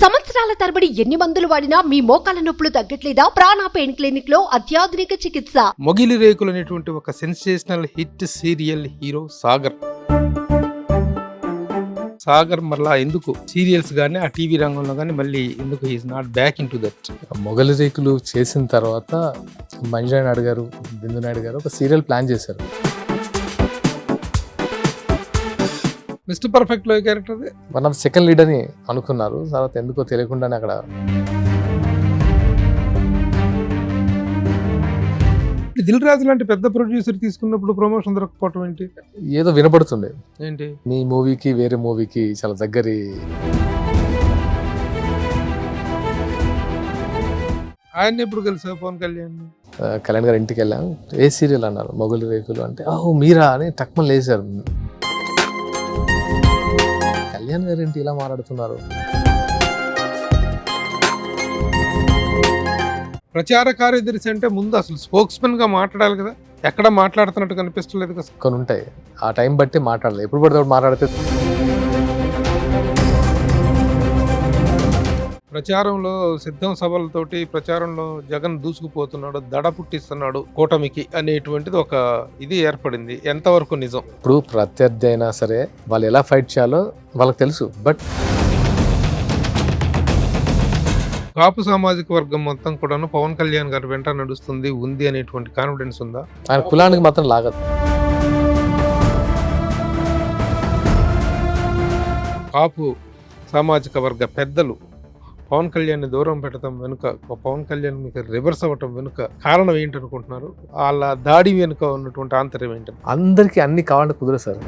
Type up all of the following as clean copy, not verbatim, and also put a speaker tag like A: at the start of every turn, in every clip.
A: సంవత్సరాల తరబడి ఎన్ని మందులు వాడినా మీ మోకాల నొప్పులు తగ్గట్లేదా? ప్రాణ పెయిన్ క్లినిక్ లో అత్యాధునిక చికిత్స.
B: మొగిలి రేకులు అనేటువంటి ఒక sensational hit serial hero Sagar మరలా ఎందుకు సీరియల్స్ గానీ ఆ టీవీ రంగంలో కానీ మళ్ళీ ఎందుకు he is not back in to that?
C: Mogali Rekulu చేసిన తర్వాత మంజునాథ్ నాయుడు గారు, బిందు నాయుడు గారు ఒక సీరియల్ ప్లాన్ చేశారు.
B: మిస్టర్ పర్ఫెక్ట్ లో character
C: one of second lead అని అనుకున్నారు. తర్వాత ఎందుకో తెలియకుండానే అక్కడ
B: దిల్ రాజు లాంటి పెద్ద ప్రొడ్యూసర్ తీసుకున్నప్పుడు ప్రమోషన్ దొరకపోవటం ఏంటి?
C: ఏదో వినపడుతుంది,
B: ఏంటి
C: మీ మూవీకి వేరే మూవీకి చాలా దగ్గరి.
B: ఆయన ఎప్పుడు కలిసా పవన్ కళ్యాణ్?
C: కళ్యాణ్ గారు ఇంటికి వెళ్ళాం, ఏ సీరియల్ అన్నారు, మొగలి రేకులు అంటే ఓహో మీరా అని టక్మని లేచారు. కళ్యాణ్ గారు ఏంటి ఇలా మాట్లాడుతున్నారు?
B: ప్రచార కార్యదర్శి అంటే ముందు అసలు స్పోక్స్మెన్ గా మాట్లాడాలి కదా, ఎక్కడ మాట్లాడుతున్నట్టు కనిపిస్తలేదు కదా.
C: కొన్ని ఉంటాయి, ఆ టైం బట్టి మాట్లాడాలి. ఎప్పుడు పడితే అప్పుడు మాట్లాడితే
B: ప్రచారంలో సిద్ధం సభలతోటి ప్రచారంలో జగన్ దూసుకుపోతున్నాడు, దడ పుట్టిస్తున్నాడు కూటమికి అనేటువంటిది ఒక ఇది ఏర్పడింది. ఎంతవరకు నిజం?
C: ఇప్పుడు ప్రత్యర్థి అయినా సరే వాళ్ళు ఎలా ఫైట్ చేయాలో వాళ్ళకి తెలుసు. బట్
B: కాపు సామాజిక వర్గం మొత్తం కూడాను పవన్ కళ్యాణ్ గారు వెంట నడుస్తుంది ఉంది అనేటువంటి కాన్ఫిడెన్స్ ఉందా?
C: ఆయన కులానికి మాత్రం లాగదు.
B: కాపు సామాజిక వర్గ పెద్దలు పవన్ కళ్యాణ్ దూరం పెట్టడం వెనుక, పవన్ కళ్యాణ్ మీకు రివర్స్ అవ్వటం వెనుక కారణం ఏంటనుకుంటున్నారు? వాళ్ళ దాడి వెనుక ఉన్నటువంటి ఆంతర్యం ఏంటని?
C: అందరికీ అన్ని కావాలంటే కుదరదు సార్.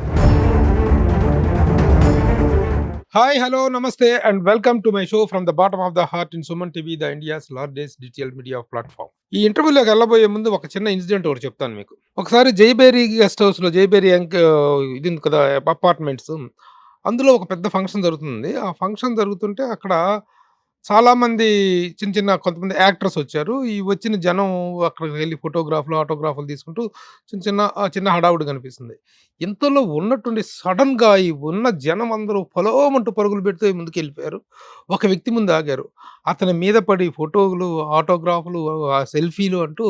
B: హాయ్, హలో, నమస్తే and welcome to my show from the bottom of the heart in Suman TV, the India's largest digital media platform. ఈ ఇంటర్వ్యూలోకి వెళ్ళబోయే ముందు ఒక చిన్న ఇన్సిడెంట్ ఒకటి చెప్తాను మీకు. ఒకసారి జైబేరీ గెస్ట్ హౌస్లో, జైబేరీ ఇది ఉంది కదా అపార్ట్మెంట్స్, అందులో ఒక పెద్ద ఫంక్షన్ జరుగుతుంది. ఆ ఫంక్షన్ జరుగుతుంటే అక్కడ చాలామంది కొంతమంది యాక్టర్స్ వచ్చారు. ఈ వచ్చిన జనం అక్కడికి వెళ్ళి ఫోటోగ్రాఫ్లు, ఆటోగ్రాఫ్లు తీసుకుంటూ చిన్న హడావుడి కనిపిస్తుంది. ఇంతలో ఉన్నట్టుండి సడన్గా ఈ ఉన్న జనం అందరూ పొలోమంటూ పరుగులు పెడుతూ ముందుకు వెళ్ళిపోయారు. ఒక వ్యక్తి ముందు ఆగారు. అతని మీద పడి ఫోటోలు, ఆటోగ్రాఫ్లు, సెల్ఫీలు అంటూ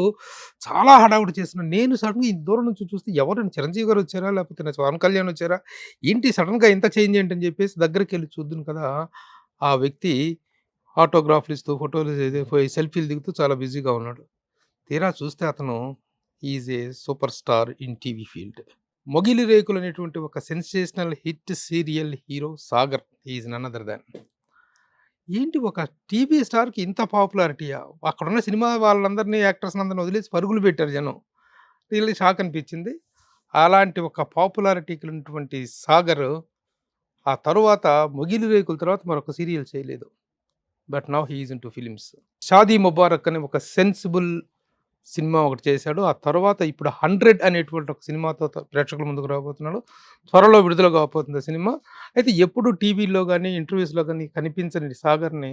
B: చాలా హడావుడి చేస్తున్నారు. నేను సడన్గా ఈ దూరం నుంచి చూస్తే ఎవరైనా చిరంజీవి గారు వచ్చారా, లేకపోతే పవన్ కళ్యాణ్ వచ్చారా, ఏంటి సడన్గా ఇంత చేంజ్ ఏంటని చెప్పేసి దగ్గరికి వెళ్ళి చూద్దును కదా, ఆ వ్యక్తి ఆటోగ్రాఫ్లు ఇస్తూ, ఫోటోలు సెల్ఫీలు దిగుతూ చాలా బిజీగా ఉన్నాడు. తీరా చూస్తే అతను is a superstar in TV field. Mogali Rekulu అనేటువంటి ఒక sensational hit serial hero Sagar is none other than. ఏంటి ఒక టీవీ స్టార్కి ఇంత పాపులారిటీయా? అక్కడున్న సినిమా వాళ్ళందరినీ, యాక్టర్స్ అందరినీ వదిలేసి పరుగులు పెట్టారు జనం. రియల్లీ షాక్ అనిపించింది. అలాంటి ఒక పాపులారిటీకి ఉన్నటువంటి సాగర్ ఆ తరువాత మొగిలి రేకుల తర్వాత మరొక సీరియల్ చేయలేదు. But now he is in to films. Shaadi Mubarak అనే ఒక సెన్సిబుల్ సినిమా ఒకటి చేశాడు. ఆ తర్వాత ఇప్పుడు 100 అనేటువంటి ఒక సినిమాతో ప్రేక్షకుల ముందుకు రాబోతున్నాడు. త్వరలో విడుదల కాబోతుంది ఆ సినిమా. అయితే ఎప్పుడు టీవీలో కానీ, ఇంటర్వ్యూస్లో కానీ కనిపించని సాగర్ని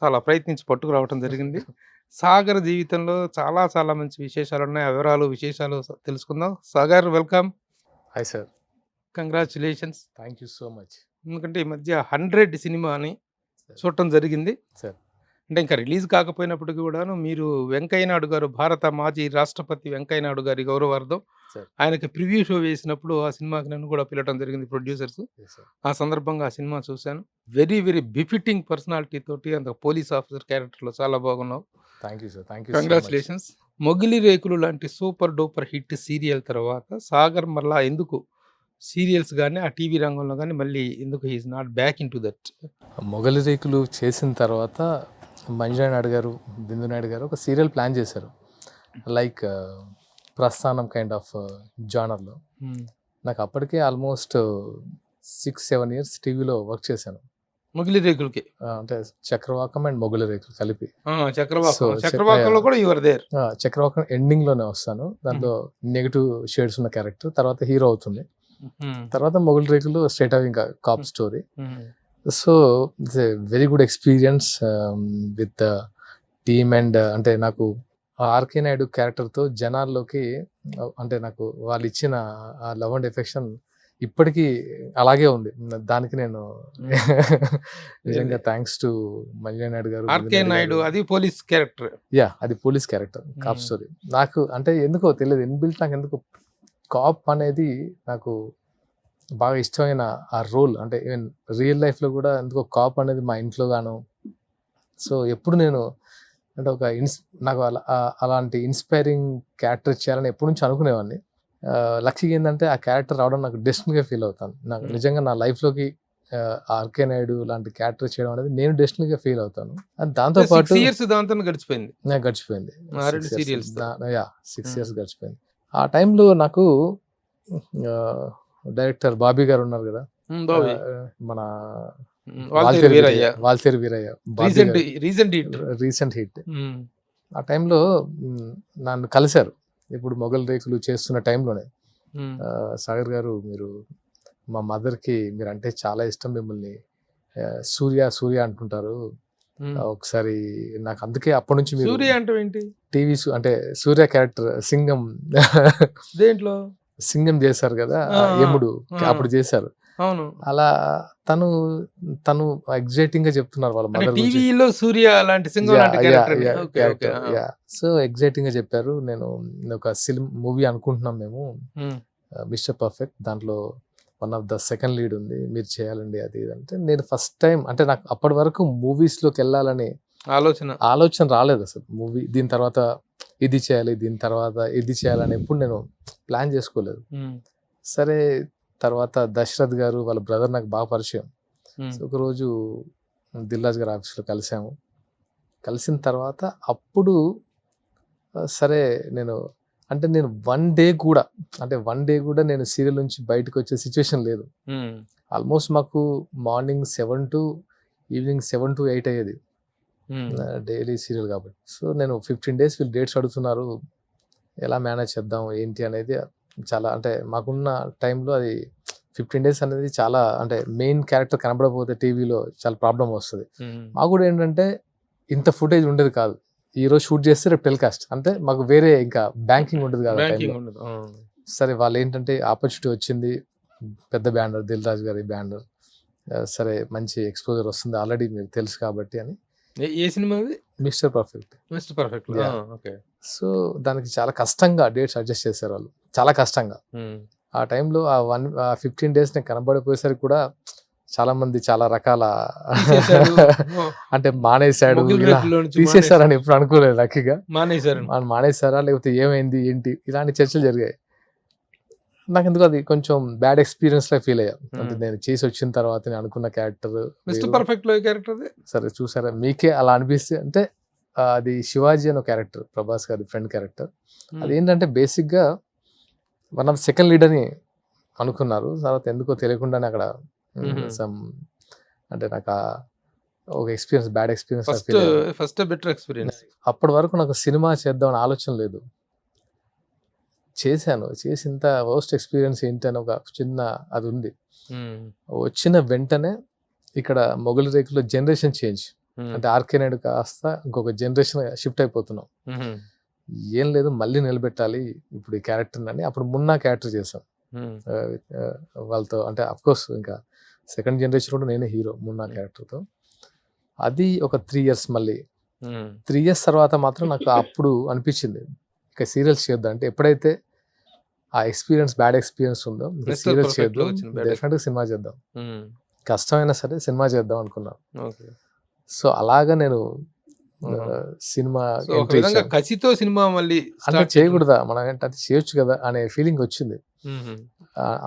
B: చాలా ప్రయత్నించి పట్టుకురావడం జరిగింది. సాగర్ జీవితంలో చాలా చాలా మంచి విశేషాలు ఉన్నాయి. ఆ విశేషాలు తెలుసుకుందాం. Sagar, welcome.
C: Hi sir.
B: Congratulations.
C: Thank you so much.
B: ఎందుకంటే ఈ మధ్య 100 సినిమాని చూడటం జరిగింది
C: సార్.
B: అంటే ఇంకా రిలీజ్ కాకపోయినప్పటికీ కూడాను మీరు వెంకయ్య నాయుడు గారు, భారత మాజీ రాష్ట్రపతి వెంకయ్య నాయుడు గారి గౌరవార్థం ఆయనకి ప్రివ్యూ షో వేసినప్పుడు ఆ సినిమాకి నన్ను కూడా పిలవడం జరిగింది ప్రొడ్యూసర్స్. ఆ సందర్భంగా ఆ సినిమా చూశాను. వెరీ వెరీ బిఫిటింగ్ పర్సనాలిటీ తోటి అంత పోలీస్ ఆఫీసర్ క్యారెక్టర్లో చాలా బాగున్నావు.
C: Thank you sir. Thank you.
B: Congratulations. Mogali Rekulu లాంటి సూపర్ డూపర్ హిట్ సీరియల్ తర్వాత సాగర్ మరలా ఎందుకు సీరియల్స్ కానీ ఆ టీవీ రంగంలో కానీ మళ్ళీ ఎందుకు he is not back in to that?
C: Mogali Rekulu చేసిన తర్వాత మంజునాథ్ నాయుడు గారు, బిందు నాయుడు గారు ఒక సీరియల్ ప్లాన్ చేశారు. లైక్ ప్రస్థానం కైండ్ ఆఫ్ జానర్లో. నాకు అప్పటికే ఆల్మోస్ట్ 6-7 years టీవీలో వర్క్ చేశాను.
B: మొగిలి రేకులకి
C: అంటే చక్రవాకం అండ్ మొగలి రేకులు కలిపి.
B: చక్రవాకంలో కూడా యువర్ దేర్.
C: చక్రవాకం ఎండింగ్లోనే వస్తాను. దాంట్లో నెగిటివ్ షేడ్స్ ఉన్న క్యారెక్టర్, తర్వాత హీరో అవుతుంది. తర్వాత మొగలి రేకులు స్ట్రైట్ అవి ఇంకా cop story. So it's a very good experience with the team. And అంటే నాకు ఆర్కే నాయుడు క్యారెక్టర్తో జనాల్లోకి అంటే నాకు వాళ్ళు ఇచ్చిన ఆ లవ్ అండ్ ఎఫెక్షన్ ఇప్పటికీ అలాగే ఉంది. దానికి నేను నిజంగా థ్యాంక్స్ టు మల్లినా నాయుడు గారు,
B: ఆర్కే
C: గోవింద్
B: నాయుడు
C: గారు.
B: అది పోలీస్ క్యారెక్టర్.
C: అది పోలీస్ క్యారెక్టర్, కాప్ స్టోరీ. నాకు అంటే ఎందుకో తెలియదు, ఇన్బిల్ట్ నాకు ఎందుకు కాప్ అనేది నాకు బాగా ఇష్టమైన ఆ రోల్. అంటే ఈవెన్ రియల్ లైఫ్లో కూడా ఎందుకో కాప్ అనేది మా ఇంట్లో గాను. సో ఎప్పుడు నేను అంటే ఒక నాకు అలాంటి ఇన్స్పైరింగ్ క్యారెక్టర్ చేయాలని ఎప్పటి నుంచి అనుకునేవాడిని. లక్కీగా ఏంటంటే ఆ క్యారెక్టర్ రావడం నాకు డెస్టినీగా ఫీల్ అవుతాను. నాకు నిజంగా నా లైఫ్లోకి ఆర్కే నాయుడు లాంటి క్యారెక్టర్ చేయడం అనేది నేను డెస్టినీగా ఫీల్ అవుతాను. అండ్ దాంతో పాటు
B: 6 years దాంతో గడిచిపోయింది.
C: నాకు గడిచిపోయింది.
B: ఆ రెండు serials తో.
C: 6 years గడిచిపోయింది. ఆ టైంలో నాకు డైరెక్టర్ బాబీ గారు ఉన్నారు కదా,
B: బాబీ.
C: మన
B: వాల్తేరు వీరయ్య.
C: Waltair Veerayya recent hit. ఆ టైంలో నన్ను కలిశారు. ఇప్పుడు మొగల్ రేకులు చేస్తున్న టైంలోనే సాగర్ గారు, మీరు మా మదర్కి మీరు అంటే చాలా ఇష్టం, మిమ్మల్ని సూర్య సూర్య అంటుంటారు, ఒకసారి నాకు అందుకే అప్పటి నుంచి మీరు
B: సూర్య అంటే ఏంటి?
C: టీవీ అంటే సూర్య క్యారెక్టర్ సింగం
B: దేంట్లో
C: సింగం చేశారు కదా, యముడు అప్పుడు చేశారు.
B: అవును.
C: అలా తను ఎగ్జైటింగ్ గా చెప్తున్నారు వాళ్ళ మదర్ గురించి.
B: టీవీలో సూర్య లాంటి సింగం లాంటి క్యారెక్టర్.
C: సో ఎగ్జైటింగ్ గా చెప్పారు. నేను ఒక మూవీ అనుకుంటున్నాం మేము, మిస్టర్ పర్ఫెక్ట్, దాంట్లో one of the second lead ఉంది, మీరు చేయాలండి అది ఇది అంటే. నేను ఫస్ట్ టైం అంటే నాకు అప్పటి వరకు మూవీస్ లోకి వెళ్ళాలని ఆలోచన రాలేదు అసలు. మూవీ దీని తర్వాత ఇది చేయాలి, దీని తర్వాత ఇది చేయాలని ఎప్పుడు నేను ప్లాన్ చేసుకోలేదు. సరే, తర్వాత దశరథ్ గారు వాళ్ళ బ్రదర్ నాకు బాగా పరిచయం. ఒకరోజు దిల్ రాజు గారి ఆఫీస్లో కలిసాము. కలిసిన తర్వాత అప్పుడు సరే నేను వన్ డే కూడా నేను సీరియల్ నుంచి బయటకు వచ్చే సిచ్యువేషన్ లేదు. ఆల్మోస్ట్ మాకు మార్నింగ్ 7 to ఈవినింగ్ 7 to 8 అయ్యేది డైలీ సీరియల్ కాబట్టి. సో నేను 15 days వీళ్ళు డేట్స్ అడుగుతున్నారు, ఎలా మేనేజ్ చేద్దాం ఏంటి అనేది చాలా, అంటే మాకున్న టైంలో అది 15 days అనేది చాలా, అంటే మెయిన్ క్యారెక్టర్ కనబడకపోతే టీవీలో చాలా ప్రాబ్లం వస్తుంది. మాకు కూడా ఏంటంటే ఇంత ఫుటేజ్ ఉండేది కాదు. ఈ రోజు షూట్ చేస్తే రేపు టెలికాస్ట్, అంటే మాకు వేరే ఇంకా బ్యాంకింగ్ ఉండదు కదా. సరే, వాళ్ళు ఏంటంటే ఆపర్చునిటీ వచ్చింది, పెద్ద బ్యానర్ దిల్ రాజు గారి బ్యానర్, సరే మంచి ఎక్స్పోజర్ వస్తుంది ఆల్రెడీ మీకు తెలుసు కాబట్టి అని.
B: ఏ సినిమా?
C: Mister perfect. సో దానికి చాలా కష్టంగా డేట్స్ అడ్జస్ట్ చేశారు వాళ్ళు, చాలా కష్టంగా. ఆ టైంలో ఆ 15 days నేను కనబడిపోయేసరికి కూడా చాలా మంది చాలా రకాల అంటే మానేశాడు, తీసేశారని ఎప్పుడు అనుకోలేదు. లక్కీగా మానేశారా లేకపోతే ఏమైంది ఏంటి ఇలాంటి చర్చలు జరిగాయి. నాకు ఎందుకు అది కొంచెం బ్యాడ్ ఎక్స్పీరియన్స్ లా ఫీల్ అయ్యా. అంటే నేను చేసి వచ్చిన తర్వాత నేను అనుకున్న క్యారెక్టర్ సరే చూసారా, మీకే అలా అనిపిస్తే అంటే అది శివాజీ అనే క్యారెక్టర్, ప్రభాస్ గారి ఫ్రెండ్ క్యారెక్టర్. అదేంటంటే బేసిక్ గా వన్ ఆఫ్ సెకండ్ లీడ్ అని అనుకున్నారు. తర్వాత ఎందుకో తెలియకుండానే అక్కడ అంటే నాకు ఒక ఎక్స్పీరియన్స్, బ్యాడ్ ఎక్స్పీరియన్స్. అప్పటి వరకు నాకు సినిమా చేద్దామని ఆలోచన లేదు. చేశాను, చేసి ఇంత వర్స్ట్ ఎక్స్పీరియన్స్ ఏంటి అని ఒక చిన్న అది ఉంది. వచ్చిన వెంటనే ఇక్కడ మొగలి రేకులో జనరేషన్ చేంజ్, అంటే ఆర్కే నాయుడు కాస్త ఇంకొక జనరేషన్ షిఫ్ట్ అయిపోతున్నాం. ఏం లేదు, మళ్ళీ నిలబెట్టాలి ఇప్పుడు ఈ క్యారెక్టర్ అని అప్పుడు మున్నా క్యారెక్టర్ చేశాం వాళ్ళతో. అంటే అఫ్కోర్స్ ఇంకా సెకండ్ జనరేషన్ కూడా నేనే హీరో మున్నా క్యారెక్టర్తో. అది ఒక 3 years, మళ్ళీ 3 years తర్వాత మాత్రం నాకు అప్పుడు అనిపించింది ఇక సీరియల్స్ చేద్దాం. అంటే ఎప్పుడైతే ఆ ఎక్స్పీరియన్స్, బ్యాడ్ ఎక్స్పీరియన్స్ ఉందో ఇంకా సీరియల్స్ చేద్దాం, డెఫినెట్గా సినిమా చేద్దాం, కష్టమైనా సరే సినిమా చేద్దాం అనుకున్నాను. సో అలాగా నేను సినిమా
B: కసితో సినిమా మళ్ళీ
C: అంటే చేయకూడదా మనం, ఏంటంటే చేయొచ్చు కదా అనే ఫీలింగ్ వచ్చింది.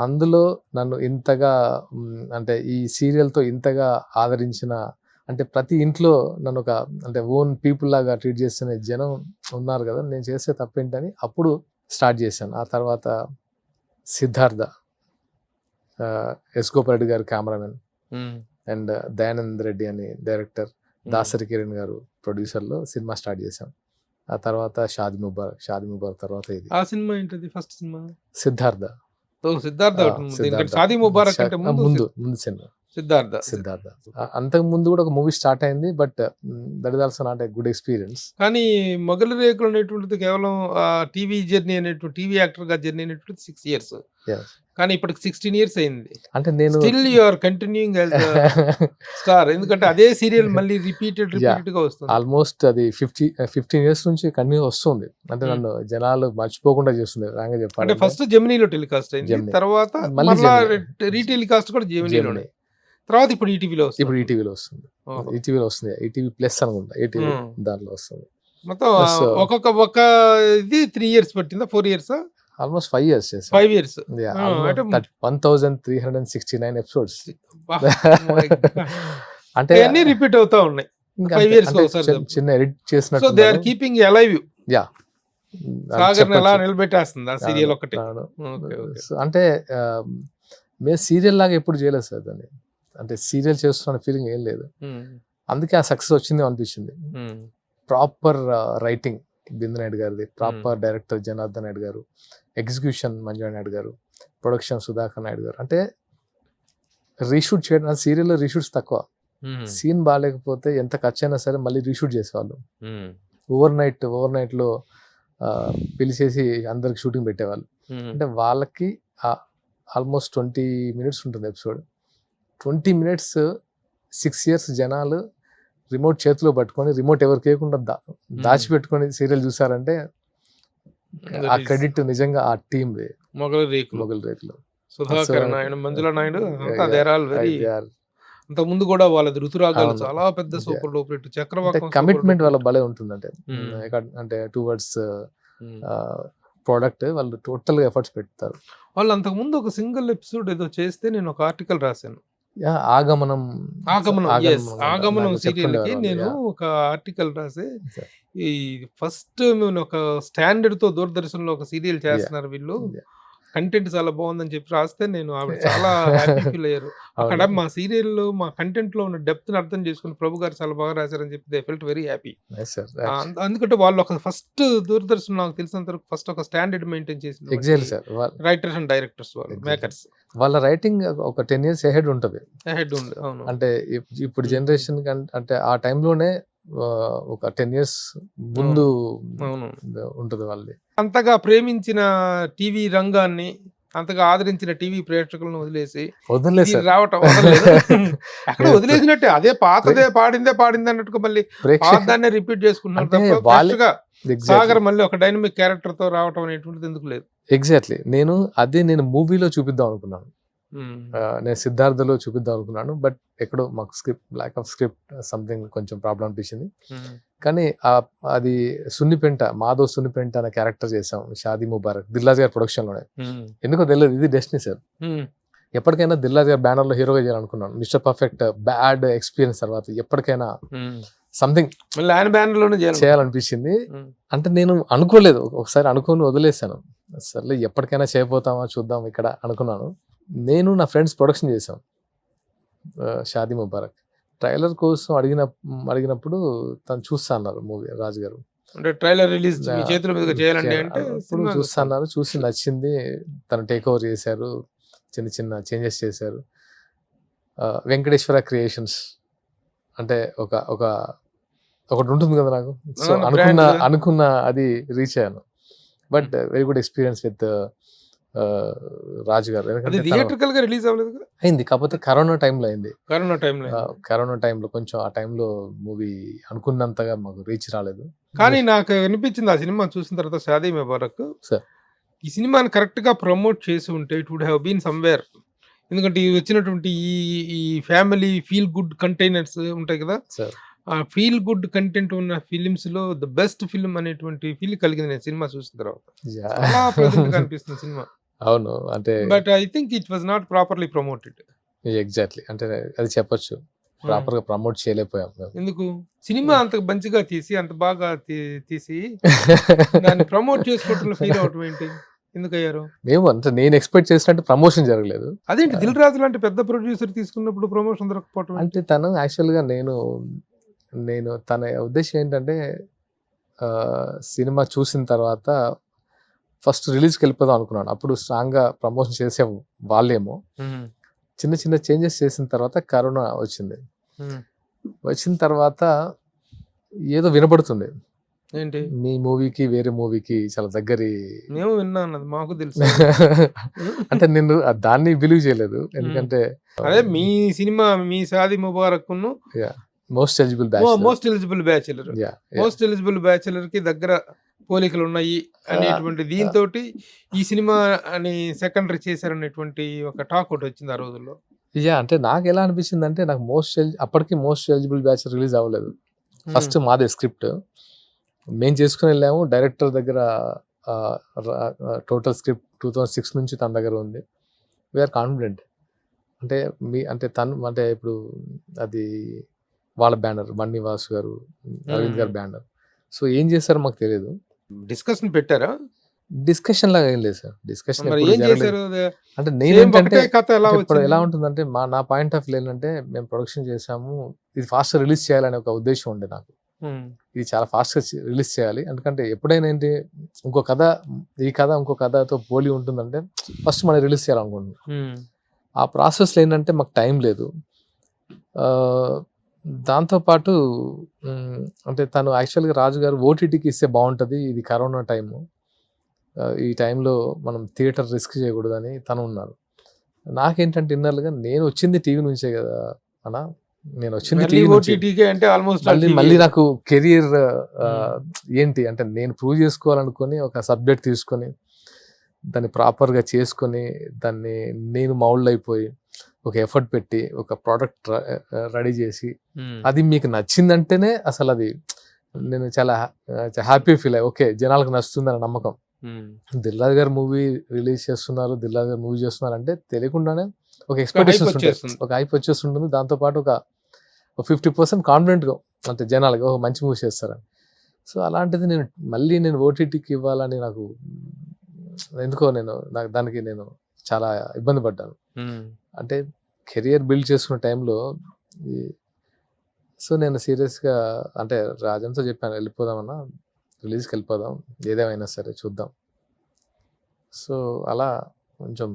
C: అందులో నన్ను ఇంతగా అంటే ఈ సీరియల్తో ఇంతగా ఆదరించిన, అంటే ప్రతి ఇంట్లో నన్ను ఒక అంటే ఓన్ పీపుల్ లాగా ట్రీట్ చేస్తున్న జనం ఉన్నారు కదా, నేను చేసే తప్పేంటని అప్పుడు స్టార్ట్ చేశాను. ఆ తర్వాత సిద్ధార్థ, ఎస్ గోపాల్ రెడ్డి గారు కెమెరామెన్, అండ్ దయానంద్ రెడ్డి అని డైరెక్టర్, దాసరి కిరణ్ గారు ప్రొడ్యూసర్లో సినిమా స్టార్ట్ చేశాం. ఆ తర్వాత షాదీ ముబారక్ తర్వాత ఇది.
B: ఆ సినిమా ఏంటది? ఫస్ట్ సినిమా
C: సిద్ధార్థ.
B: షాదీ ముబారక్ అంటే
C: ముందు సినిమా. సిద్ధార్థ అంతకు ముందు కూడా ఒక మూవీ స్టార్ట్ అయింది, but that is also not a good experience.
B: కానీ మొగలి రేకులు అనేటువంటిది కేవలం టీవీ జర్నీ అనేటువంటి టీవీ యాక్టర్ గా జర్నీ అనేటువంటిది 6 years, కానీ ఇప్పటికి 16 years అయింది.
C: అంటే నేను
B: still you are continuing as star, ఎందుకంటే అదే సీరియల్ మళ్ళీ రిపీటెడ్ గా వస్తుంది.
C: ఆల్మోస్ట్ అది 15 years నుంచి కంటిన్యూ వస్తుంది. అంటే నన్ను జనాలు మర్చిపోకుండా చేస్తుంది రాంగా
B: అంటే
C: చెప్పాలి.
B: ఫస్ట్ జెమినీలో టెలికాస్ట్ అయింది,
C: జెమినీ.
B: తర్వాత
C: మళ్ళీ
B: మళ్ళీ రీటెలికాస్ట్ కూడా జెమినీలోనే, తర్వాత ఇప్పుడు ఈటీవీలో
C: ఇప్పుడు ఈటీవీలో వస్తుంది. ఈటీవీలో వస్తుంది, ఈటీవీ ప్లస్ అనుకుంటా, ఈటీవీ దాంట్లో వస్తుంది.
B: మొత్తం ఒక ఇది 3 years పట్టిందా, 4 years,
C: ఆల్మోస్ట్ 5 years చేశాను.
B: 5 years,
C: 1369 episodes. అంటే
B: అన్ని రిపీట్ అవుతా ఉన్నాయి.
C: ఇంకా
B: 5 years లో ఒకసారి
C: చిన్న ఎడిట్
B: సో
C: చేసినట్టు.
B: They are keeping alive
C: yeah,
B: Sagar ఎలా నిలబెట్టేస్తుంది ఆ సీరియల్ ఒకటి.
C: అంటే మేము సీరియల్ లాగా ఎప్పుడు చేయలేదు సార్ దాన్ని, అంటే సీరియల్ చేస్తున్న ఫీలింగ్ ఏం లేదు. అందుకే ఆ సక్సెస్ వచ్చింది అనిపించింది. ప్రాపర్ రైటింగ్ బిందు నాయుడు గారిది, ప్రాపర్ డైరెక్టర్ జనార్దన్ నాయుడు గారు, ఎగ్జిక్యూషన్ మంజు నాయుడు గారు, ప్రొడక్షన్ సుధాకర్ నాయుడు గారు. అంటే రీషూట్ చేయడం, సీరియల్లో రీషూట్స్ తక్కువ. సీన్ బాగాలేకపోతే ఎంత ఖర్చు అయినా సరే మళ్ళీ రీషూట్ చేసేవాళ్ళు. ఓవర్ నైట్ లో పిలిచేసి అందరికి షూటింగ్ పెట్టేవాళ్ళు. అంటే వాళ్ళకి ఆల్మోస్ట్ 20 minutes ఉంటుంది ఎపిసోడ్. 20 minutes 6 years జనాలు రిమోట్ చేతిలో పట్టుకొని, రిమోట్ ఎవరికి వేయకుండా దాచిపెట్టుకొని సీరియల్ చూసారంటే ఆ క్రెడిట్ నిజంగా ఆ టీమ్
B: మొగలి రేకులు సుధాకర్ నాయుడు, మంజుల నాయుడు, అంత ముందు కూడా వాళ్ళది ఋతురాగాలు చాలా పెద్ద super duper hit. Chakravakam
C: commitment వాళ్ళ భలే ఉంటుంది. అంటే టువర్డ్స్ ప్రోడక్ట్ వాళ్ళు టోటల్ గా ఎఫర్ట్స్ పెడతారు.
B: వాళ్ళు అంతకు ముందు ఒక సింగిల్ ఎపిసోడ్ ఏదో చేస్తే నేను ఒక ఆర్టికల్ రాశాను,
C: ఆగమనం
B: సీరియల్ కి నేను ఒక ఆర్టికల్ రాసి, ఈ ఫస్ట్ ఒక స్టాండర్డ్ తో దూరదర్శన్ లో ఒక సీరియల్ చేస్తున్నారు వీళ్ళు, కంటెంట్ చాలా బాగుందని చెప్పి రాస్తే నేను ఆవిడ చాలా హ్యాపీ ఫీల్ అయ్యారు. అక్కడ మా సీరియల్ లో మా కంటెంట్ లో ఉన్న డెప్త్ ని అర్థం చేసుకుని ప్రభు గారు చాలా బాగా రాశారని చెప్పి దే ఫెల్ట్ వెరీ హ్యాపీ. ఎందుకంటే వాళ్ళు ఒక ఫస్ట్ దూరదర్శన్ నాకు తెలిసినంత వరకు ఫస్ట్ ఒక స్టాండర్డ్ మెయింటైన్ చేసింది రైటర్స్ అండ్ డైరెక్టర్స్, వాళ్ళు మేకర్స్.
C: వాళ్ళ రైటింగ్ ఒక 10 years అహెడ్ ఉంటుంది.
B: అవును,
C: అంటే ఇప్పుడు జనరేషన్ అంటే ఆ టైంలోనే ఒక 10 years ముందు ఉంటుంది వాళ్ళది.
B: అంతగా ప్రేమించిన టీవీ రంగాన్ని, అంతగా ఆదరించిన టీవీ ప్రేక్షకులను వదిలేసి రావటం అక్కడ వదిలేసినట్టే, అదే పాతదే పాడిందే అన్నట్టుగా మళ్ళీ పాదాన్నే రిపీట్ చేసుకుంటున్నారు తప్ప సాగర్ మళ్ళీ ఒక డైనమిక్ క్యారెక్టర్ తో రావటం అనేటువంటిది ఎందుకు లేదు.
C: ఎగ్జాక్ట్లీ నేను మూవీలో చూపిద్దాం అనుకున్నాను, నేను సిద్ధార్థలో చూపిద్దాం అనుకున్నాను. బట్ ఎక్కడో మాకు ల్యాక్ ఆఫ్ స్క్రిప్ట్ సంథింగ్ కొంచెం ప్రాబ్లం అనిపించింది. కానీ అది మాధవ్ సున్నిపెంట అనే క్యారెక్టర్ చేసాం, షాదీ ముబారక్, దిల్రాజ్ గారి ప్రొడక్షన్ లోనే. ఎందుకో తెలియదు, ఇది డెస్టినీ సార్. ఎప్పటికైనా దిల్రాజ్ గారి బ్యానర్ లో హీరోగా చేయాలనుకున్నాను. మిస్టర్ పర్ఫెక్ట్ బ్యాడ్ ఎక్స్పీరియన్స్ తర్వాత ఎప్పటికైనా సంథింగ్ చేయాలనిపించింది. అంటే నేను అనుకోలేదు, ఒకసారి అనుకోని వదిలేసాను. సర్లే ఎప్పటికైనా చేయబోతామా చూద్దాం ఇక్కడ అనుకున్నాను. నేను నా ఫ్రెండ్స్ ప్రొడక్షన్ చేశాం షాదీ ముబారక్. ట్రైలర్ కోసం అడిగినప్పుడు తను చూస్తా అన్నారు మూవీ, రాజు గారు.
B: అంటే ట్రైలర్ రిలీజ్ చేతుల మీదుగా చేయాలండి అంటే
C: చూస్తా అన్నారు. చూసి నచ్చింది, తను టేక్ ఓవర్ చేశారు, చిన్న చేంజెస్ చేశారు. వెంకటేశ్వర క్రియేషన్స్ అంటే ఒకటి ఉంటుంది కదా నాకు. సో అనుకున్న అది రీచ్ అయ్యాను. But very good experience with Raju గారు.
B: థియేట్రికల్ గా రిలీజ్ అవ్వలేదు,
C: అయింది, కాకపోతే కరోనా టైంలో అయింది.
B: కరోనా
C: టైంలో కొంచెం ఆ టైంలో మూవీ అనుకున్నంతగా మాకు రీచ్ రాలేదు.
B: కానీ నాకు అనిపించింది ఆ సినిమా చూసిన తర్వాత, షాదీ ముబారక్ ఈ సినిమాని కరెక్ట్ గా ప్రమోట్ చేసి ఉంటే it would have been somewhere. ఎందుకంటే వచ్చినటువంటి ఈ ఫ్యామిలీ ఫీల్ గుడ్ కంటైనర్స్ ఉంటాయి కదా, ఆ ఫీల్ గుడ్ కంటెంట్ ఉన్న ఫిలిమ్స్ లో ద బెస్ట్ ఫిల్మ్ అనేటువంటి ఫీల్ కలిగింది నేను సినిమా చూసిన తర్వాత. చాలా ప్లెజెంట్ గా అనిపిస్తుంది సినిమా.
C: అవును, అంటే
B: but I think it was not properly promoted.
C: Exactly, అంటే అది చెప్పొచ్చు, ప్రాపర్ గా ప్రమోట్ చేయలేకపోయాం.
B: ఎందుకు సినిమా అంత మంచిగా తీసి అంత బాగా తీసి దాన్ని ప్రమోట్ చేసుకోవటంలో ఫీల్ అవటం ఏంటి, ఎందుకు అయ్యారు?
C: మేము అంటే నేను ఎక్స్పెక్ట్ చేసినట్టు ప్రమోషన్ జరగలేదు.
B: అదేంటి దిల్ రాజు లాంటి పెద్ద ప్రొడ్యూసర్ తీసుకున్నప్పుడు ప్రమోషన్ దొరకపోవటం
C: అంటే తను యాక్చువల్ గా నేను తన ఉద్దేశం ఏంటంటే సినిమా చూసిన తర్వాత ఫస్ట్ రిలీజ్కి వెళ్ళిపోదాం అనుకున్నాను. అప్పుడు స్ట్రాంగ్ గా ప్రమోషన్ చేసే వాళ్ళేమో, చిన్న చిన్న చేంజెస్ చేసిన తర్వాత కరోనా వచ్చింది. వచ్చిన తర్వాత ఏదో వినపడుతుంది,
B: ఏంటి
C: మీ మూవీకి వేరే మూవీకి చాలా దగ్గరి.
B: మేము విన్నా అన్నది మాకు తెలుసు.
C: అంటే నేను దాన్ని బిలీవ్ చేయలేదు, ఎందుకంటే
B: అదే మీ సినిమా మీ Shaadi Mubarak
C: most eligible
B: most eligible bachelor most eligible bachelor కి దగ్గర పోలికలు ఉన్నాయి అనేటువంటి దీంతో ఈ సినిమా అని సెకండరీ చేశారనేటువంటి ఒక టాక్ ఒకటి వచ్చింది ఆ రోజుల్లో.
C: అంటే నాకు ఎలా అనిపించింది అంటే, నాకు అప్పటికి మోస్ట్ ఎలిజిబుల్ బ్యాచ్ రిలీజ్ అవ్వలేదు. ఫస్ట్ మాదే స్క్రిప్ట్ మేము చేసుకుని వెళ్ళాము. డైరెక్టర్ దగ్గర టోటల్ స్క్రిప్ట్ 2006 నుంచి తన దగ్గర ఉంది. We are confident. అంటే తను అంటే ఇప్పుడు అది వాళ్ళ బ్యానర్, బన్నీ వాసు గారు, అరవింద్ గారు బ్యానర్. సో ఏం చేస్తారో మాకు తెలియదు.
B: డిస్కషన్ పెట్టారా?
C: డిస్కషన్ లాగా ఏం లేదు సార్. డిస్కషన్
B: ఏం చేశారు?
C: అంటే నేనేంటంటే
B: కథ
C: ఇప్పుడు ఎలా ఉంటుందంటే, నా పాయింట్ ఆఫ్ వ్యూ ఏంటంటే, మేము ప్రొడక్షన్ చేసాము, ఇది ఫాస్ట్ రిలీజ్ చేయాలనే ఒక ఉద్దేశం ఉండే నాకు. ఇది చాలా ఫాస్ట్ గా రిలీజ్ చేయాలి, ఎందుకంటే ఎప్పుడైనా ఏంటి ఇంకో కథ, ఈ కథ ఇంకో కథతో పోలి ఉంటుందంటే ఫస్ట్ మనం రిలీజ్ చేయాలనుకుంటున్నాం. ఆ ప్రాసెస్లో ఏంటంటే మాకు టైం లేదు. దాంతోపాటు అంటే తను యాక్చువల్గా రాజు గారు ఓటీటీకి ఇస్తే బాగుంటుంది, ఇది కరోనా టైము, ఈ టైంలో మనం థియేటర్ రిస్క్ చేయకూడదని తను ఉన్నారు. నాకేంటంటే ఇన్నర్లుగా నేను వచ్చింది టీవీ నుంచే కదా అన్న, నేను వచ్చింది టీవీ
B: అంటే ఆల్మోస్ట్
C: మళ్ళీ నాకు కెరియర్ ఏంటి అంటే నేను ప్రూవ్ చేసుకోవాలనుకొని ఒక సబ్జెక్ట్ తీసుకొని దాన్ని ప్రాపర్గా చేసుకొని దాన్ని నేను మౌల్డ్ అయిపోయి ఒక ఎఫర్ట్ పెట్టి ఒక ప్రోడక్ట్ రెడీ చేసి అది మీకు నచ్చిందంటేనే అసలు అది నేను చాలా హ్యాపీ ఫీల్ అయ్యి, ఓకే జనాలకు నచ్చుతుందని నమ్మకం. దిల్ రాజు గారు మూవీ రిలీజ్ చేస్తున్నారు, దిల్ రాజు గారు మూవీ చేస్తున్నారు అంటే తెలియకుండానే ఒక ఎక్స్పెక్టేషన్స్ ఉంటాయి, ఒక హైప్ వచ్చేస్తుంటుంది. దాంతోపాటు ఒక 50% కాన్ఫిడెంట్గా అంటే జనాలకి ఒక మంచి మూవీ చేస్తారని. సో అలాంటిది నేను ఓటీటీకి ఇవ్వాలని నాకు ఎందుకో దానికి నేను చాలా ఇబ్బంది పడ్డాను. అంటే కెరియర్ బిల్డ్ చేసుకున్న టైంలో సో నేను సీరియస్గా అంటే రాజంతో చెప్పాను, వెళ్ళిపోదామన్నా, రిలీజ్కి వెళ్ళిపోదాం, ఏదేమైనా సరే చూద్దాం. సో అలా కొంచెం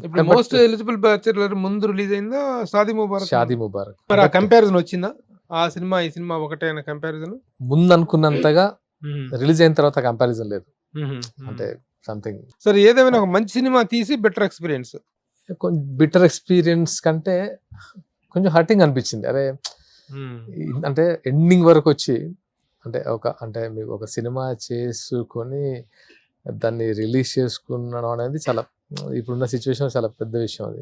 B: ఇప్పుడు మోస్ట్ ఎలిజిబుల్ బ్యాచులర్ ముందు రిలీజ్ అయిందా షాదీ ముబారక్? మరి ఆ కంపారిజన్ వచ్చిందా? ఆ సినిమా ఈ సినిమా ఒకటే అనే కంపారిజన్
C: ముందు అనుకున్నంతగా రిలీజ్ అయిన తర్వాత కంపారిజన్ లేదు. అంటే సంథింగ్
B: సరే, ఏదేమైనా ఒక మంచి సినిమా తీసి బెటర్ ఎక్స్పీరియన్స్.
C: బిటర్ ఎక్స్పీరియన్స్ కంటే కొంచెం హర్టింగ్ అనిపించింది. అరే అంటే ఎండింగ్ వరకు వచ్చి అంటే మీకు ఒక సినిమా చేసుకొని దాన్ని రిలీజ్ చేసుకున్నాను అనేది చాలా ఇప్పుడున్న సిచ్యువేషన్ చాలా పెద్ద విషయం అది.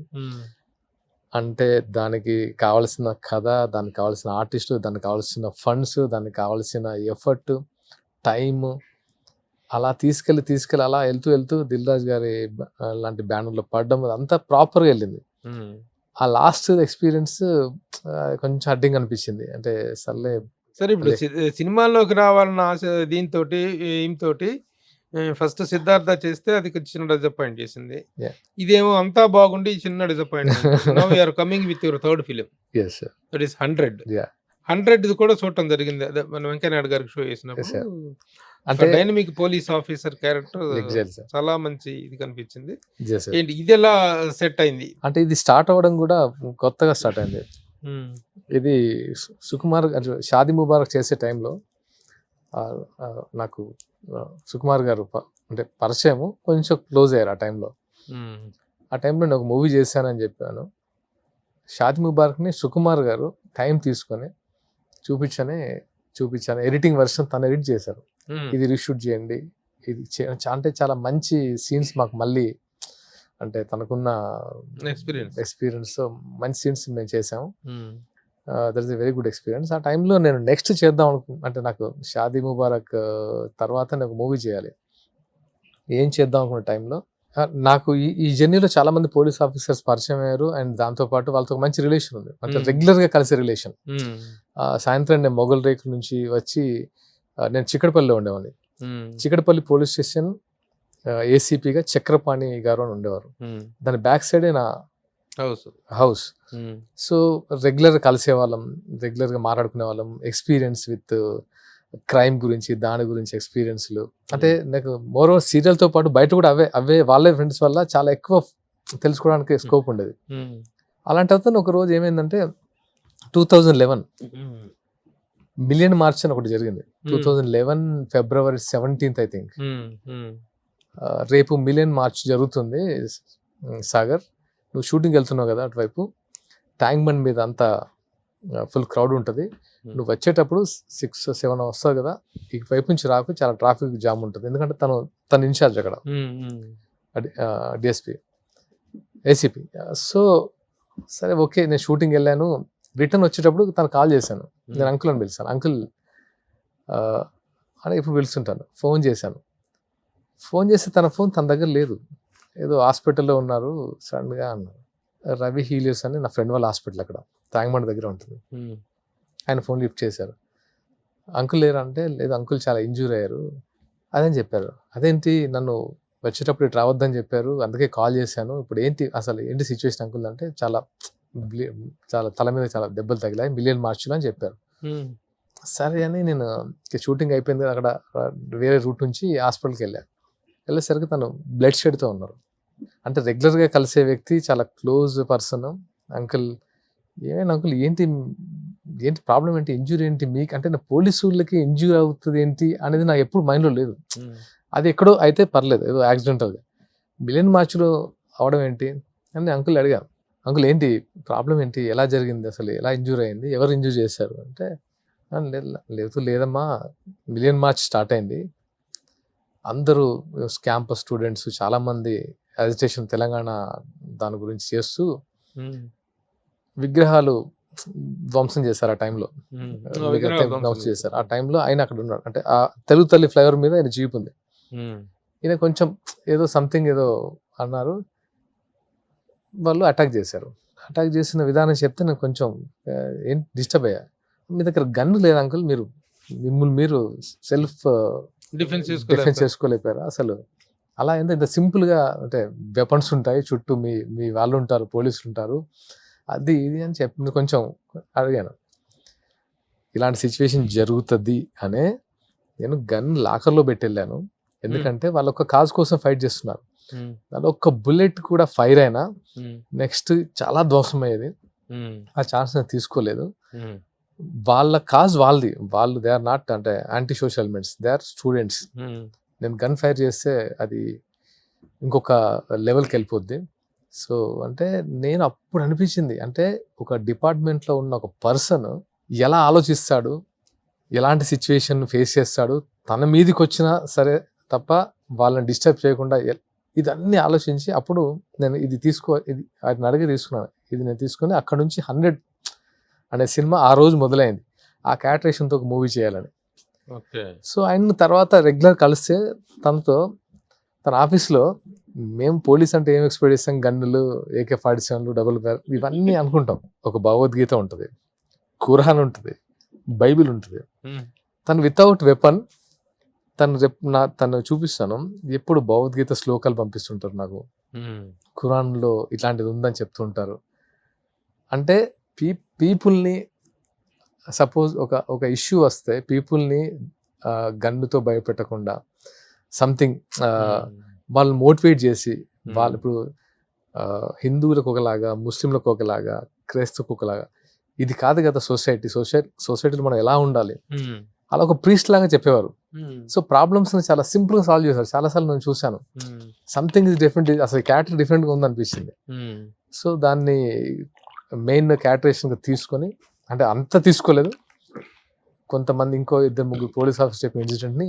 C: అంటే దానికి కావాల్సిన కథ, దానికి కావాల్సిన ఆర్టిస్టు, దానికి కావాల్సిన ఫండ్స్, దానికి కావాల్సిన ఎఫర్ట్, టైము అలా తీసుకెళ్ళి అలా వెళ్తూ దిల్ రాజు గారి లాంటి బ్యానర్లో పడడం అంతా ప్రాపర్గా వెళ్ళింది. ఆ లాస్ట్ ఎక్స్పీరియన్స్ కొంచెం హర్టింగ్ అనిపించింది. అంటే
B: సరే ఇప్పుడు సినిమాల్లోకి రావాలన్న ఆశ దీంతోటి ఫస్ట్ సిద్ధార్థ చేస్తే అది చిన్న డిసప్పాయింట్ చేసింది. ఇదేమో అంతా బాగుండి చిన్న disappointment. Now you are coming with your third film, that is 100 కూడా చూడటం జరిగింది. అదే మన వెంకయ్య నాయుడు గారికి షో చేసినప్పుడు అంటే డైనమిక్ పోలీస్ ఆఫీసర్ క్యారెక్టర్ చాలా మంచి ఇది కనిపించింది. ఏంటి ఇది ఎలా సెట్ అయింది?
C: అంటే ఇది స్టార్ట్ అవ్వడం కూడా కొత్తగా స్టార్ట్ అయింది. ఇది సుకుమార్ షాదీ ముబారక్ చేసే టైంలో నాకు సుకుమార్ గారు అంటే పరిచయము, కొంచెం క్లోజ్ అయ్యారు ఆ టైంలో. ఆ టైంలో నేను ఒక మూవీ చేశానని చెప్పాను. షాదీ ముబారక్ని సుకుమార్ గారు టైం తీసుకొని చూపించాను. ఎడిటింగ్ వర్షన్ తను ఎడిట్ చేశారు. ఇది రీషూట్ చేయండి, ఇది అంటే చాలా మంచి సీన్స్ మాకు మళ్ళీ అంటే తనకున్న ఎక్స్పీరియన్స్ మంచి సీన్స్ మేము చేసాము. That is a very good experience. ఆ టైంలో నేను నెక్స్ట్ చేద్దాం అంటే నాకు షాదీ ముబారక్ తర్వాత నాకు మూవీ చేయాలి, ఏం చేద్దాం అనుకున్న టైంలో నాకు ఈ జర్నీలో చాలా మంది పోలీస్ ఆఫీసర్స్ పరిచయం అయ్యారు. అండ్ దాంతోపాటు వాళ్ళతో మంచి రిలేషన్ ఉంది, అంటే రెగ్యులర్గా కలిసే రిలేషన్. సాయంత్రం నేను మొగల్ రేకుల నుంచి వచ్చి నేను చిక్కడపల్లిలో ఉండేవాడిని. చిక్కడపల్లి పోలీస్ స్టేషన్ ఏసీపీగా చక్రపాణి గారు అని ఉండేవారు. దాని బ్యాక్ సైడే నా హౌస్. సో రెగ్యులర్గా కలిసేవాళ్ళం, రెగ్యులర్గా మాట్లాడుకునే వాళ్ళం. ఎక్స్పీరియన్స్ విత్ క్రైమ్ గురించి, దాని గురించి ఎక్స్పీరియన్స్లు. అంటే నాకు మోర్ ఓవర్ సీరియల్తో పాటు బయట కూడా అవే వాళ్ళే ఫ్రెండ్స్ వల్ల చాలా ఎక్కువ తెలుసుకోవడానికి స్కోప్ ఉండేది. అలాంటి అతను ఒక రోజు ఏమైందంటే 2011 మిలియన్ మార్చ్ అని ఒకటి జరిగింది. 2011 ఫిబ్రవరి 17th ఐ థింక్. రేపు మిలియన్ మార్చ్ జరుగుతుంది సాగర్, నువ్వు షూటింగ్ వెళ్తున్నావు కదా అటువైపు, ట్యాంక్ బండ్ మీద అంతా ఫుల్ క్రౌడ్ ఉంటుంది, నువ్వు వచ్చేటప్పుడు 6-7 వస్తావు కదా, ఇటువైపు నుంచి రాకు, చాలా ట్రాఫిక్ జామ్ ఉంటుంది, ఎందుకంటే తన ఇన్ఛార్జ్ అక్కడ డిఎస్పి ఏసీపీ. సో సరే ఓకే, నేను షూటింగ్ వెళ్ళాను, రిటర్న్ వచ్చేటప్పుడు తను కాల్ చేశాను, నేను అంకుల్ అని పిలిచాను, అంకుల్ అని ఇప్పుడు పిలుస్తుంటాను, ఫోన్ చేశాను. ఫోన్ చేస్తే తన ఫోన్ తన దగ్గర లేదు, ఏదో హాస్పిటల్లో ఉన్నారు సడన్గా అన్నారు. రవి హీలియర్స్ అని నా ఫ్రెండ్ వాళ్ళ హాస్పిటల్ అక్కడ ట్యాంక్బండ్ దగ్గర ఉంటుంది, ఆయన ఫోన్ లిఫ్ట్ చేశారు. అంకుల్ లేరా అంటే, లేదు అంకుల్ చాలా ఇంజూర్ అయ్యారు అదని చెప్పారు. అదేంటి, నన్ను వచ్చేటప్పుడు ఇటు రావద్దని చెప్పారు, అందుకే కాల్ చేశాను, ఇప్పుడు ఏంటి సిచ్యువేషన్ అంకుల్ అంటే, చాలా తల మీద చాలా దెబ్బలు తగిలాయి మిలియన్ మార్చ్లో అని చెప్పారు. సరే అని నేను షూటింగ్ అయిపోయింది కదా, అక్కడ వేరే రూట్ నుంచి హాస్పిటల్కి వెళ్ళేసరికి తను బ్లడ్ షెడ్తో ఉన్నారు. అంటే రెగ్యులర్గా కలిసే వ్యక్తి, చాలా క్లోజ్ పర్సన్. అంకుల్ ఏమైనా అంకుల్, ఏంటి ప్రాబ్లం ఏంటి, ఇంజూరీ ఏంటి మీకు అంటే, నా పోలీసు వాళ్ళకి ఇంజూరీ అవుతుంది ఏంటి అనేది నాకు ఎప్పుడు మైండ్లో లేదు. అది ఎక్కడో అయితే పర్లేదు, ఏదో యాక్సిడెంటల్గా, మిలియన్ మార్చ్లో అవడం ఏంటి అని అంకుల్ అడిగా. అంకుల్ ఏంటి ప్రాబ్లం ఏంటి, ఎలా జరిగింది, అసలు ఎలా ఇంజూరీ అయింది, ఎవరు ఇంజూరీ చేశారు అంటే, లేదమ్మా, మిలియన్ మార్చ్ స్టార్ట్ అయింది, అందరూ క్యాంపస్ స్టూడెంట్స్ చాలామంది అజిటేషన్ తెలంగాణ దాని గురించి చేస్తూ విగ్రహాలు ధ్వంసం చేశారు. ఆ టైంలో ధ్వంసం చేశారు. ఆ టైంలో ఆయన అక్కడ ఉన్నాడు, అంటే ఆ తెలుగు తల్లి ఫ్లైఓవర్ మీద ఆయన జీప్ ఉంది. ఈయన కొంచెం ఏదో సంథింగ్ ఏదో అన్నారు, వాళ్ళు అటాక్ చేశారు. అటాక్ చేసిన విధానం చెప్తే నేను కొంచెం ఏంటి డిస్టర్బ్ అయ్యా. మీ దగ్గర గన్ లేదు అంకుల్, మీరు సెల్ఫ్ డిఫెన్స్ చేసుకోలేపారు అసలు, అలా ఇంత సింపుల్గా, అంటే వెపన్స్ ఉంటాయి చుట్టూ, మీ వాళ్ళు ఉంటారు, పోలీసులు ఉంటారు, అది ఇది అని చెప్పి కొంచెం అడిగాను. ఇలాంటి సిచ్యువేషన్ జరుగుతుంది అనే నేను గన్ లాకర్లో పెట్టి వెళ్ళాను, ఎందుకంటే వాళ్ళు ఒక కాజ్ కోసం ఫైట్ చేస్తున్నారు. దాని ఒక్క బుల్లెట్ కూడా ఫైర్ అయినా నెక్స్ట్ చాలా ధ్వంసం అయ్యేది. ఆ ఛాన్స్ నేను తీసుకోలేదు. వాళ్ళ కాజ్ వాళ్ళది, వాళ్ళు దే ఆర్ నాట్ అంటే anti social elements, they are students. నేను గన్ ఫైర్ చేస్తే అది ఇంకొక లెవెల్కి వెళ్ళిపోద్ది. సో అంటే నేను అప్పుడు అనిపించింది, అంటే ఒక డిపార్ట్మెంట్లో ఉన్న ఒక పర్సన్ ఎలా ఆలోచిస్తాడు, ఎలాంటి సిచ్యువేషన్ ఫేస్ చేస్తాడు, తన మీదకి వచ్చినా సరే తప్ప వాళ్ళని డిస్టర్బ్ చేయకుండా, ఇదన్నీ ఆలోచించి అప్పుడు నేను ఇది ఆయన అడిగి తీసుకున్నాను. ఇది నేను తీసుకుని అక్కడ నుంచి 100 అనే సినిమా ఆ రోజు మొదలైంది, ఆ క్యారెక్టరేషన్తో ఒక మూవీ చేయాలని. సో ఆయన తర్వాత రెగ్యులర్ కలిస్తే తనతో, తన ఆఫీస్లో మేము పోలీస్ అంటే ఏం ఎక్స్పెక్ట్ చేస్తాం, గన్నులు, AK-47, డబుల్ బ్యారెల్ ఇవన్నీ అనుకుంటాం. ఒక భగవద్గీత ఉంటుంది, ఖురాన్ ఉంటుంది, బైబిల్ ఉంటుంది. తను వితౌట్ వెపన్, తను చూపిస్తాను, ఎప్పుడు భగవద్గీత శ్లోకాలు పంపిస్తుంటారు నాకు, ఖురాన్లో ఇట్లాంటిది ఉందని చెప్తుంటారు. అంటే పీపుల్ని సపోజ్ ఒక ఇష్యూ వస్తే పీపుల్ని గన్నుతో భయపెట్టకుండా సంథింగ్ వాళ్ళని మోటివేట్ చేసి, వాళ్ళు ఇప్పుడు హిందువులకు ఒకలాగా, ముస్లింలకు ఒకలాగా, క్రైస్తవులకు ఒకలాగా, ఇది కాదు కదా సొసైటీలో మనం ఎలా ఉండాలి, అలా ఒక ప్రీస్ట్ లాగా చెప్పేవారు. సో ప్రాబ్లమ్స్ చాలా సింపుల్గా సాల్వ్ చేశారు. చాలాసార్లు నేను చూశాను, సంథింగ్ ఇస్ డిఫరెంట్, అసలు క్యారెక్టర్ డిఫరెంట్గా ఉందనిపించింది. సో దాన్ని మెయిన్ క్యారెక్టరేషన్గా తీసుకొని, అంటే అంత తీసుకోలేదు, కొంతమంది ఇంకో 2-3 పోలీస్ ఆఫీసర్ చెప్పిన ఇన్సిడెంట్ని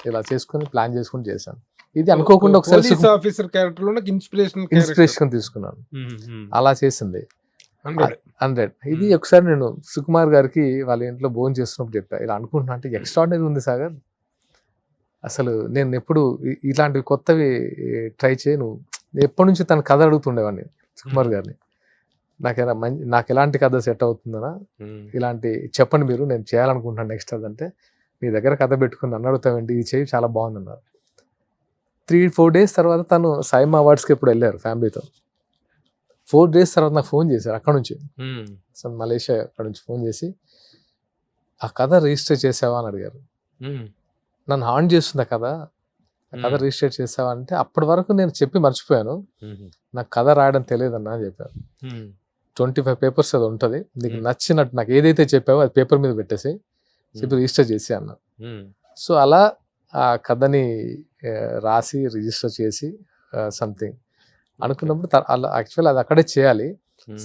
C: ఇలా చేసుకొని ప్లాన్ చేసుకుని చేశాను. ఇది అనుకోకుండా ఒకసారి ఇన్స్పిరేషన్ తీసుకున్నాను, అలా చేసింది 100. ఇది ఒకసారి నేను సుకుమార్ గారికి వాళ్ళ ఇంట్లో భోజనం చేస్తున్నప్పుడు చెప్పా, ఇలా అనుకుంటున్నా అంటే ఎక్స్ట్రాడినరీ ఉంది సాగర్, అసలు నేను ఎప్పుడు ఇలాంటివి కొత్తవి ట్రై చేయను. ఎప్పటి నుంచి తన కథ అడుగుతుండేవాడిని సుకుమార్ గారిని, నాకు ఎలాంటి కథ సెట్ అవుతుందనా, ఇలాంటి చెప్పండి మీరు, నేను చేయాలనుకుంటున్నాను నెక్స్ట్ అదంటే, మీ దగ్గర కథ పెట్టుకుని నన్ను అడుగుతామండి, ఇది చేయి చాలా బాగుందన్నారు. 3-4 days తర్వాత తను సైమా అవార్డ్స్కి ఎప్పుడు వెళ్ళారు ఫ్యామిలీతో. 4 days తర్వాత నాకు ఫోన్ చేశారు అక్కడ నుంచి, మలేషియా అక్కడ నుంచి ఫోన్ చేసి, ఆ కథ రిజిస్టర్ చేసావా అని అడిగారు. నన్ను హాంట్ చేస్తుంది ఆ కథ రిజిస్టర్ చేసావా అంటే, అప్పటి వరకు నేను చెప్పి మర్చిపోయాను, నాకు కథ రాయడం తెలియదన్నా అని చెప్పారు. 25 పేపర్స్ అది ఉంటుంది, నీకు నచ్చినట్టు నాకు ఏదైతే చెప్పావో అది పేపర్ మీద పెట్టేసి చెప్పి రిజిస్టర్ చేసి అన్న. సో అలా ఆ కథని రాసి రిజిస్టర్ చేసి సంథింగ్ అనుకున్నప్పుడు అలా యాక్చువల్ అది అక్కడే చేయాలి.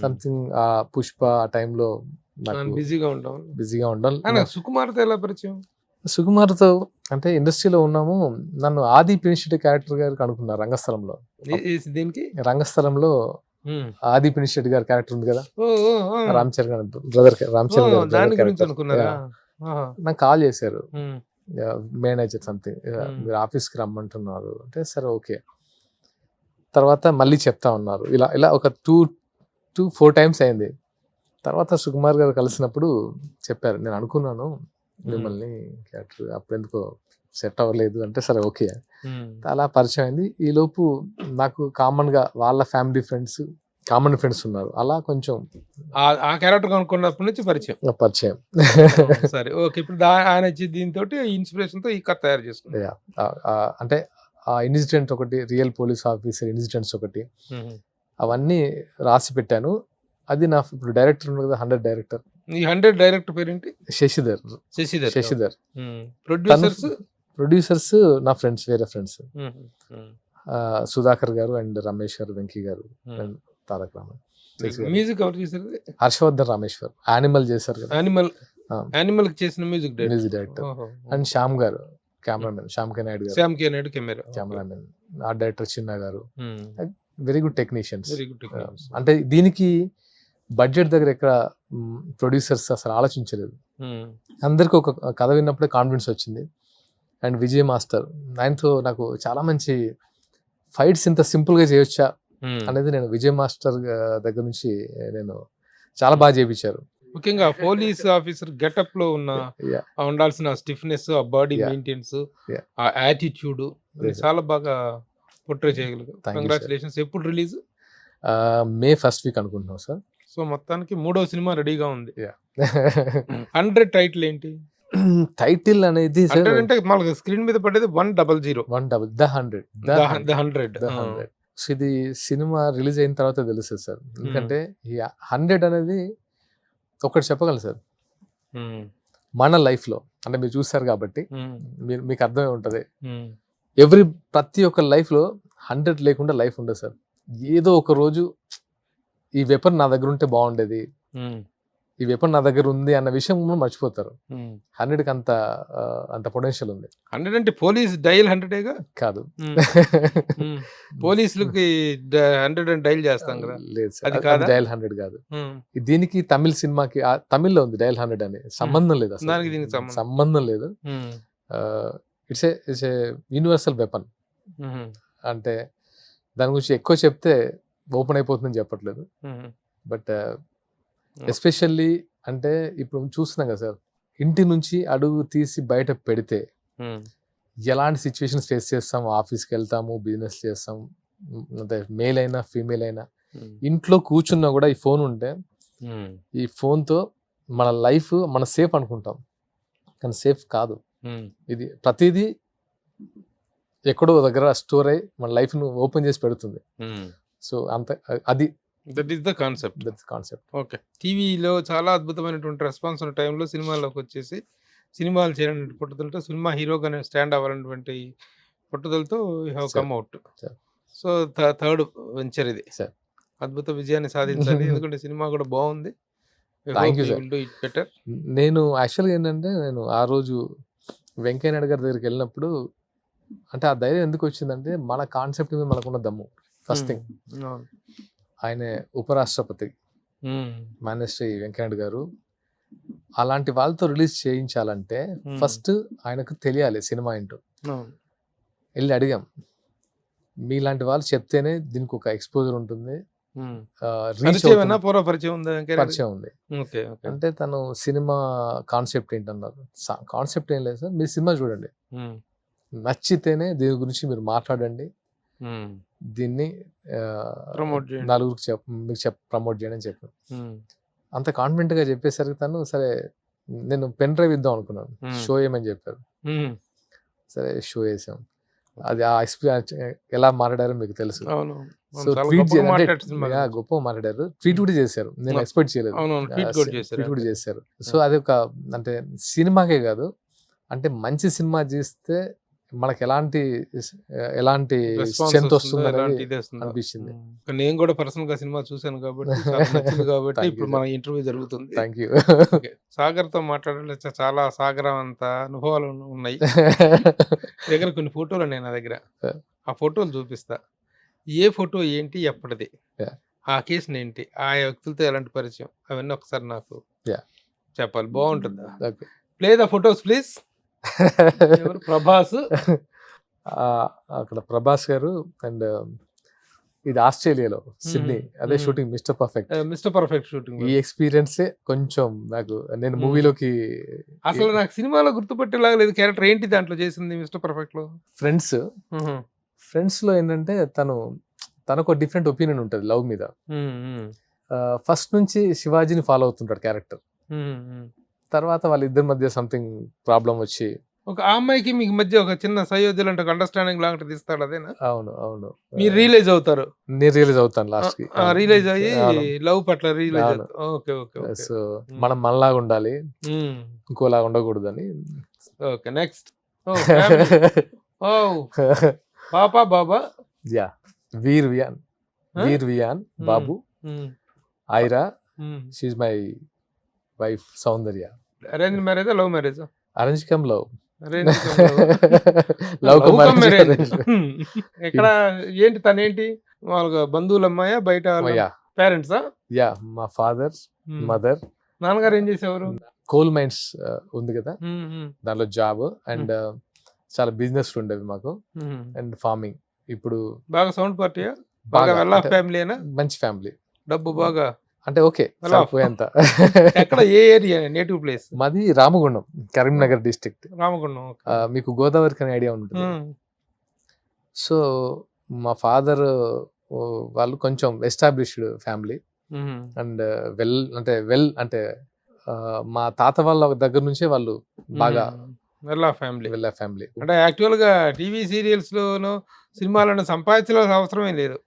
C: సంథింగ్ ఆ పుష్ప ఆ టైంలో నాకు బిజీగా ఉండడం.
B: సుకుమార్తో ఎలా పరిచయం?
C: సుకుమార్తో అంటే ఇండస్ట్రీలో ఉన్నాము, నన్ను ఆది పినిషెట్టి క్యారెక్టర్ గారికి అనుకున్నారు రంగస్థలంలో.
B: దీనికి
C: రంగస్థలంలో ఆది పినిషెట్టి గారి క్యారెక్టర్ ఉంది కదా, రామ్ చరణ్ గారి బ్రదర్, రామ్ చరణ్ నాకు కాల్ చేశారు మేనేజర్ సంథింగ్, మీరు ఆఫీస్కి రమ్మంటున్నారు అంటే సరే ఓకే. తర్వాత మళ్ళీ చెప్తా ఉన్నారు, ఇలా ఇలా ఒక 2-4 టైమ్స్ అయింది. తర్వాత సుకుమార్ గారు కలిసినప్పుడు చెప్పారు, నేను అనుకున్నాను మిమ్మల్ని క్యారెక్టర్, అప్పుడు ఎందుకో సెట్ అవ్వలేదు అంటే సరే ఓకే. అలా పరిచయం అయింది. ఈలోపు నాకు కామన్గా వాళ్ళ ఫ్యామిలీ ఫ్రెండ్స్, కామన్ ఫ్రెండ్స్ ఉన్నారు. అలా కొంచెం
B: ఆ క్యారెక్టర్ అనుకున్నప్పటి నుంచి పరిచయం. సరే ఓకే. ఇప్పుడు ఆయన దీంతో ఇన్స్పిరేషన్ తో ఈ కథ తయారు చేసుకున్నారు.
C: అంటే ఆ ఇన్సిడెంట్ ఒకటి, రియల్ పోలీస్ ఆఫీసర్ ఇన్సిడెంట్స్ ఒకటి, అవన్నీ రాసి పెట్టాను. అది నా ఇప్పుడు డైరెక్టర్ ఉంది కదా, 100 డైరెక్టర్.
B: ఈ 100 డైరెక్టర్ పేరేంటి?
C: శశిధర్. ప్రొడ్యూసర్స్ నా ఫ్రెండ్స్, వేరే ఫ్రెండ్స్, సుధాకర్ గారు అండ్ రమేష్ గారు, వెంకీ గారు అండ్ తారక రామన్.
B: మ్యూజిక్ ఎవరు చేశారు?
C: హర్షవర్ధన్ రామేశ్వర్, యానిమల్ చేశారు కదా,
B: యానిమల్ చేసిన మ్యూజిక్
C: డైరెక్టర్. అండ్ శ్యామ్ గారు కెమెరామెన్, శ్యామ్ కే నాయుడు గారు కెమెరామెన్. ఆర్ట్ డైరెక్టర్ చిన్న గారు, వెరీ గుడ్ టెక్నీషియన్స్. అంటే దీనికి బడ్జెట్ దగ్గర ఎక్కడ ప్రొడ్యూసర్స్ అసలు ఆలోచించలేదు. అందరికి ఒక కథ విన్నప్పుడే కాన్ఫిడెన్స్ వచ్చింది. అండ్ విజయ్ మాస్టర్, ఆయనతో నాకు చాలా మంచి ఫైట్స్ ఇంత సింపుల్గా చేయొచ్చా అనేది నేను విజయ్ మాస్టర్ దగ్గర నుంచి నేను చాలా బాగా చేయించారు.
B: ముఖ్యంగా పోలీస్ ఆఫీసర్ గెటప్ లో ఉండాల్సిన స్టిఫ్నెస్, ఆ బాడీ మెయింటెనెన్స్, ఆ యాటిట్యూడ్ చాలా బాగా పోర్ట్రే చేయగలిగారు. కంగ్రాచులేషన్స్. ఎప్పుడు రిలీజ్?
C: May 1st వీక్ అనుకుంటున్నాం సార్.
B: సో మొత్తానికి 3వ సినిమా రెడీగా ఉంది. 100 టైటిల్ ఏంటి?
C: టైటిల్ అనేది
B: అంటే మనకు స్క్రీన్ మీద పడేది 100. The 100.
C: సో ఇది సినిమా రిలీజ్ అయిన తర్వాత తెలుస్తుంది సార్. ఎందుకంటే ఈ 100 అనేది ఒకటి చెప్పగలను సార్, మన లైఫ్ లో అంటే మీరు చూస్తారు కాబట్టి మీకు అర్థమై ఉంటది. ప్రతి ఒక్క లైఫ్ లో 100 లేకుండా లైఫ్ ఉండదు సార్. ఏదో ఒక రోజు ఈ వెపన్ నా దగ్గర ఉంటే బాగుండేది, ఈ వెపన్ నా దగ్గర ఉంది అన్న విషయం మర్చిపోతారు. 100కి అంత పొటెన్షియల్ ఉంది.
B: 100 అంటే పోలీస్ డైల్ 100
C: కాదు,
B: పోలీసులకి 100 డైల్ చేస్తాం కదా.
C: లేదు సార్, డైల్ 100 కాదు. దీనికి తమిళ సినిమాకి, తమిళ్లో ఉంది డైల్ 100 అని. సంబంధం లేదు అసలు, సంబంధం లేదు. It's a universal weapon. అంటే దాని గురించి ఎక్కువ చెప్తే ఓపెన్ అయిపోతుందని చెప్పట్లేదు. బట్ ఎస్పెషల్లీ అంటే ఇప్పుడు చూస్తున్నాం కదా సార్, ఇంటి నుంచి అడుగు తీసి బయట పెడితే ఎలాంటి సిచ్యువేషన్స్ ఫేస్ చేస్తాం. ఆఫీస్కి వెళ్తాము, బిజినెస్ చేస్తాం, అంటే మేల్ అయినా ఫీమేల్ అయినా, ఇంట్లో కూర్చున్నా కూడా ఈ ఫోన్ ఉంటే, ఈ ఫోన్తో మన లైఫ్ మన సేఫ్ అనుకుంటాం, కానీ సేఫ్ కాదు. ఇది ప్రతిదీ ఎక్కడో దగ్గర స్టోర్ అయ్యి మన లైఫ్ ను ఓపెన్ చేసి పెడుతుంది. సో అది
B: that is the concept. Okay. టీవీలో చాలా అద్భుతమైనటువంటి రెస్పాన్స్ ఉన్న టైంలో సినిమాల్లోకి వచ్చేసి సినిమాలు చేయాలని పట్టుదలతో, సినిమా హీరోగానే స్టాండ్ అవ్వాలన్నటువంటి పట్టుదలతో you have come out. So third venture ఇది. అద్భుత విజయాన్ని సాధించాలి. ఎందుకంటే సినిమా కూడా బాగుంది.
C: నేను యాక్చువల్గా ఏంటంటే, నేను ఆ రోజు వెంకయ్య నాయుడు గారి దగ్గరికి వెళ్ళినప్పుడు, అంటే ఆ ధైర్యం ఎందుకు వచ్చిందంటే, మన కాన్సెప్ట్ మీద మనకున్న దమ్ము. ఫస్ట్ థింగ్, ఆయన ఉపరాష్ట్రపతి, మాన్యశ్రీ వెంకయ్య నాయుడు గారు, అలాంటి వాళ్ళతో రిలీజ్ చేయించాలంటే ఫస్ట్ ఆయనకు తెలియాలి సినిమా ఏంటో. వెళ్ళి అడిగాం, మీలాంటి వాళ్ళు చెప్తేనే దీనికి ఒక ఎక్స్పోజర్ ఉంటుంది, పరిచయం ఉంది. అంటే తను సినిమా కాన్సెప్ట్ ఏంటన్నారు. కాన్సెప్ట్ ఏం లేదు సార్, మీరు సినిమా చూడండి, నచ్చితేనే దీని గురించి మీరు మాట్లాడండి, దీన్ని నలుగురికి మీకు ప్రమోట్ చేయండి అని చెప్పాను. అంత కాన్ఫిడెంట్ గా చెప్పేసరికి తను సరే, నేను పెన్ డ్రైవ్ ఇద్దాం అనుకున్నాను, షో ఏమని చెప్పారు. సరే షో వేసాం. అది ఆ ఎక్స్పీరియన్స్ ఎలా మాట్లాడారో మీకు తెలుసు.
B: అవును.
C: సో
B: చాలా
C: ట్వీట్
B: గొప్పగా
C: అంటే
B: మాట్లాడారు సినిమా గురించి.
C: గొప్పగా మాట్లాడారు. ట్వీట్ కూడా చేశారు. నేను
B: అవును.
C: ఎక్స్పెక్ట్ చేయలేదు.
B: అవునవును. ట్వీట్ కూడా చేశారు
C: ట్వీట్ కూడా
B: అంతే.
C: చేశారు. సో అది ఒక అంటే సినిమాకే కాదు, అంటే మంచి సినిమా చేస్తే మనకి ఎలాంటి
B: రెస్పాన్స్
C: స్ట్రెంత్
B: వస్తుందో,
C: వస్తుంది అనేది
B: ఎలాంటి ఇది వస్తుందో.
C: అనిపించింది.
B: నేను కూడా పర్సనల్ గా సినిమా చూశాను కాబట్టి చాలా నచ్చింది కాబట్టి
C: Thank you,
B: ఇప్పుడు
C: sir.
B: మన ఇంటర్వ్యూ జరుగుతుంది.
C: Thank you.
B: ఓకే. సాగర్‌తో మాట్లాడాలంటే చాలా సాగరం అంత అనుభవాలు ఉన్నాయి. దగ్గర కొన్ని ఫోటోలు ఉన్నాయి నా దగ్గర. ఆ ఫోటోలు చూపిస్తా. ఏ ఫోటో ఏంటి? ఎప్పటిది?
C: Yeah.
B: ఆ అకేషన్ ఏంటి? ఆ వ్యక్తులతో ఎలాంటి పరిచయం? అవన్నీ ఒకసారి నాకు
C: Yeah.
B: చెప్పాలి. బావుంటుందా?
C: Okay.
B: Play the photos please. ఎవరు? ప్రభాస్.
C: అక్కడ ప్రభాస్ గారు అండ్ ఇది ఆస్ట్రేలియాలో సిడ్నీ, అదే
B: మ్మ్.
C: Shooting mister perfect.
B: Mister perfect shooting.
C: ఈ ఎక్స్పీరియన్సే కొంచెం నాకు, నేను
B: మ్మ్.
C: మూవీలోకి
B: అసలు నాకు సినిమాలో గుర్తుపట్టేలాగా లేదు క్యారెక్టర్. ఏంటి దాంట్లో చేసింది మిస్టర్ పర్ఫెక్ట్ లో?
C: ఫ్రెండ్స్ లో ఏంటంటే తనకు డిఫరెంట్ ఒపీనియన్ ఉంటుంది లవ్ మీద. ఫస్ట్ నుంచి శివాజీని ఫాలో అవుతుంటాడు క్యారెక్టర్. తర్వాత వాళ్ళిద్దరి మధ్య సంథింగ్ ప్రాబ్లం వచ్చి,
B: ఒక ఆ అమ్మాయికి మీకు మధ్య ఒక చిన్న సయోధ్యలు అంటే అండర్స్టాండింగ్ లాంటిది ఇస్తాడు. అదేనా?
C: అవును
B: మీరు రియలైజ్ అవుతారు.
C: నేను రియలైజ్ అవుతాను లాస్ట్ కి.
B: రియలైజ్ అయ్యి
C: అవును.
B: లవ్ పట్ల రియలైజ్
C: అవును.
B: అవుతారు. Okay okay okay.
C: సో మనం మనలాగా ఉండాలి, ఇంకోలాగా ఉండకూడదని.
B: Okay next. ఓ పాపా బాబా.
C: యా, వీర్ వియాన్ బాబు, Aira, she's my wife Soundarya.
B: Arrange మ్యారేజా లవ్ మ్యారేజా?
C: Arrange come love.
B: Arrange
C: love come
B: marriage.
C: Marriage.
B: ఎక్కడ ఏంటి తనేంటి? వాళ్ళ బంధువుల అమ్మాయా? బయట
C: యా
B: పేరెంట్సా?
C: యా, మా ఫాదర్ మదర్.
B: నాన్నగారు ఏం చేసేవారు?
C: కోల్ మైన్స్ ఉంది కదా, దానిలో జాబ్ అండ్ చాలా బిజినెస్ ఉండేవి మాకు, అండ్ ఫార్మింగ్. ఇప్పుడు
B: బాగా సౌండ్ పార్టీయా? బాగా వెల్ ఆఫ్ ఫ్యామిలీనా?
C: మంచి ఫ్యామిలీ,
B: డబ్బు బాగా
C: అంటే ఓకే
B: Well off.
C: సరిపోయేంత.
B: ఎక్కడ? ఏ ఏరియా? Native place?
C: మాది రామగుండం, కరీంనగర్ డిస్ట్రిక్ట్.
B: రామగుండం. ఓకే.
C: మీకు గోదావరి కనే ఐడియా ఉంటుంది. సో మా ఫాదర్ వాళ్ళు కొంచెం ఎస్టాబ్లిష్డ్ ఫ్యామిలీ అండ్ వెల్ అంటే మా తాత వాళ్ళ దగ్గర నుంచే వాళ్ళు బాగా
B: వెల్ ఆఫ్ ఫ్యామిలీ.
C: వెళ్ళే ఫ్యామిలీ.
B: అంటే యాక్చువల్ గా టీవీ సీరియల్స్ లోను సినిమాలను సంపాదించాల్సిన అవసరమే లేదు.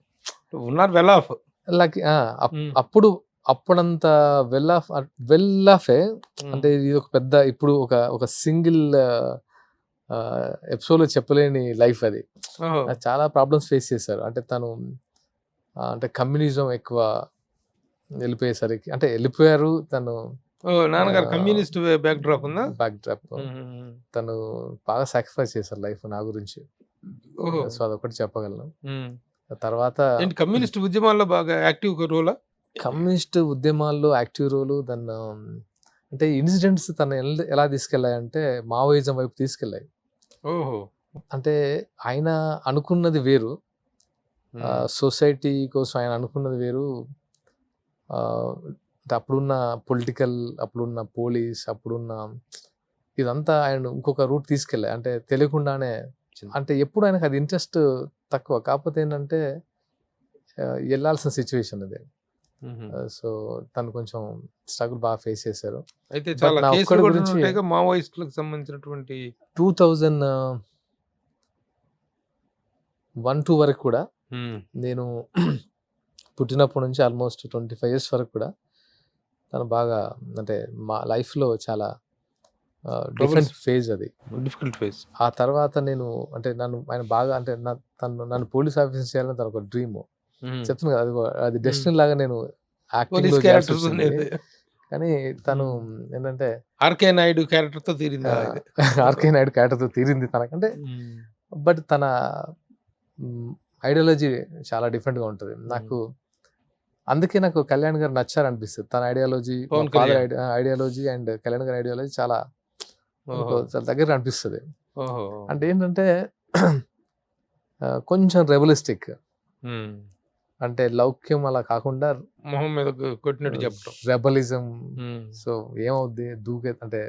B: ఉన్నారు వెల్ ఆఫ్.
C: లైక్ అప్పుడంత వెల్ ఆఫే. అంటే ఇది ఒక పెద్ద, ఇప్పుడు ఒక సింగిల్ ఎపిసోడ్ లో చెప్పలేని లైఫ్ అది. చాలా ప్రాబ్లమ్స్ ఫేస్ చేశారు. అంటే తను అంటే కమ్యూనిజం ఎక్కువ వెళ్ళిపోయేసరికి, అంటే వెళ్ళిపోయారు తను.
B: నాన్నగారు కమ్యూనిస్ట్ బ్యాక్ డ్రాప్ ఉందా?
C: Back drop. తను బాగా సాక్రిఫైస్ చేశారు లైఫ్ నా గురించి. సో అదొకటి చెప్పగలను. తర్వాత
B: కమ్యూనిస్ట్ ఉద్యమాల్లో బాగా యాక్టివ్ రోలా?
C: కమ్యూనిస్ట్ ఉద్యమాల్లో యాక్టివ్ రోలు. దాన్ని అంటే ఇన్సిడెంట్స్ తను ఎలా తీసుకెళ్ళాయంటే మావోయిజం వైపు తీసుకెళ్ళాయి.
B: ఓహో.
C: అంటే ఆయన అనుకున్నది వేరు, సొసైటీ కోసం ఆయన అనుకున్నది వేరు. అంటే అప్పుడున్న పొలిటికల్, అప్పుడున్న పోలీస్, అప్పుడున్న ఇదంతా ఆయన ఇంకొక రూట్ తీసుకెళ్ళాయి. అంటే తెలియకుండానే, అంటే ఎప్పుడు ఆయనకు అది ఇంట్రెస్ట్ తక్కువ, కాకపోతే ఏంటంటే వెళ్ళాల్సిన సిచ్యువేషన్ అది. సో తను కొంచెం స్ట్రగుల్ బాగా ఫేస్ చేశారు.
B: అయితే చాలా కేసులు కూడా ఉంటాయిగా మావోయిస్టులకు సంబంధించినటువంటి. 2001-2 వరకు కూడా నేను పుట్టినప్పటి నుంచి ఆల్మోస్ట్ 25 years వరకు కూడా తను బాగా, అంటే మా లైఫ్లో చాలా డిఫరెంట్ ఫేజ్ అది, డిఫికల్ట్ ఫేజ్.
C: ఆ తర్వాత నేను అంటే ఆయన బాగా, అంటే నన్ను పోలీస్ ఆఫీసర్ చేయాలని తన ఒక డ్రీమ్. చెప్తున్నా కదా, అది డెస్టినీ లాగా నేను యాక్టింగ్ లో చేయాల్సి వచ్చింది. కానీ తను ఏంటంటే
B: ఆర్కే నాయుడు క్యారెక్టర్ తో తీరింది.
C: ఆర్కే నాయుడు క్యారెక్టర్ తో తీరింది తనకంటే. బట్ తన ఐడియాలజీ చాలా డిఫరెంట్ గా ఉంటుంది నాకు. అందుకే నాకు కళ్యాణ్ గారు నచ్చారు అనిపిస్తుంది. తన ఐడియాలజీ, ఐడియాలజీ అండ్ కళ్యాణ్ గారి ఐడియాలజీ చాలా దగ్గర అనిపిస్తుంది. అంటే ఏంటంటే కొంచెం రెబలిస్టిక్, అంటే లౌక్యం అలా కాకుండా
B: మొహం మీద కొట్టినట్టు చెప్పడం,
C: రెబలిజం. సో ఏమవుద్ది దూకే, అంటే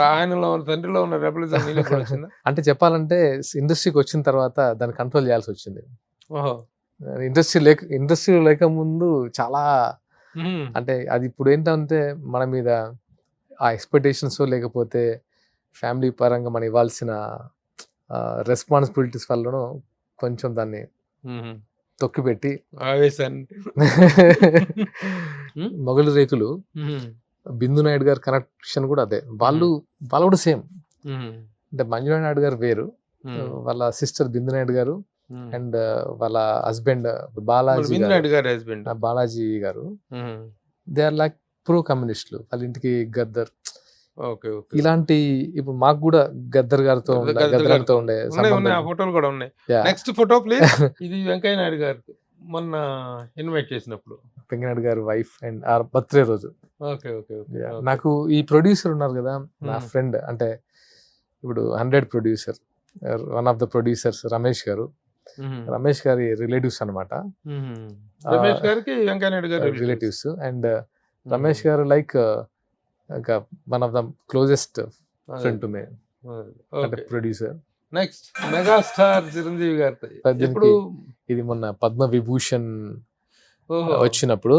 B: ఆయనలో తండ్రిలో ఉన్న రెబలిజం
C: అంటే చెప్పాలంటే ఇండస్ట్రీకి వచ్చిన తర్వాత దాన్ని కంట్రోల్ చేయాల్సి వచ్చింది. ఇండస్ట్రీ లేక ముందు చాలా, అంటే అది ఇప్పుడు ఏంటంటే మన మీద ఆ ఎక్స్పెక్టేషన్స్ లేకపోతే ఫ్యామిలీ పరంగా మనం ఇవ్వాల్సిన రెస్పాన్సిబిలిటీస్ వల్లనూ కొంచెం దాన్ని తొక్కిపెట్టి
B: ఆవేశాన్ని
C: మొగలి రేకులు బిందు నాయుడు గారి కనెక్షన్ కూడా అదే. వాళ్ళు కూడా సేమ్. అంటే మంజునాథ్ నాయుడు గారు వేరు, వాళ్ళ సిస్టర్ బిందు నాయుడు గారు అండ్ వాళ్ళ హస్బెండ్ బాలాజీ గారు దే ఆర్ లైక్ ప్రో కమ్యూనిస్టులు. వాళ్ళ ఇంటికి గద్దర్ ఇలాంటి, ఇప్పుడు మాకు కూడా గద్దర్ గారితో ఉండే
B: ఫోటోలు కూడా ఉన్నాయి. Next photo please. ఇది వెంకయ్య నాయుడు గారు మొన్న ఇన్వైట్ చేసినప్పుడు
C: వెంకయ్య నాయుడు గారి వైఫ్ అండ్ ఆ బర్త్డే రోజు. నాకు ఈ ప్రొడ్యూసర్ ఉన్నారు కదా నా ఫ్రెండ్, అంటే ఇప్పుడు 100 producer, one of the producers Ramesh గారు. రమేష్ గారి రిలేటివ్స్ అనమాట.
B: రమేష్ గారికి వెంకయ్య నాయుడు గారు
C: రిలేటివ్స్. అండ్ రమేష్ గారు like one of the closest friend to me, అంటే ప్రొడ్యూసర్.
B: నెక్స్ట్ మెగాస్టార్ చిరంజీవి గారితో
C: ఇది మొన్న పద్మ విభూషణ్ వచ్చినప్పుడు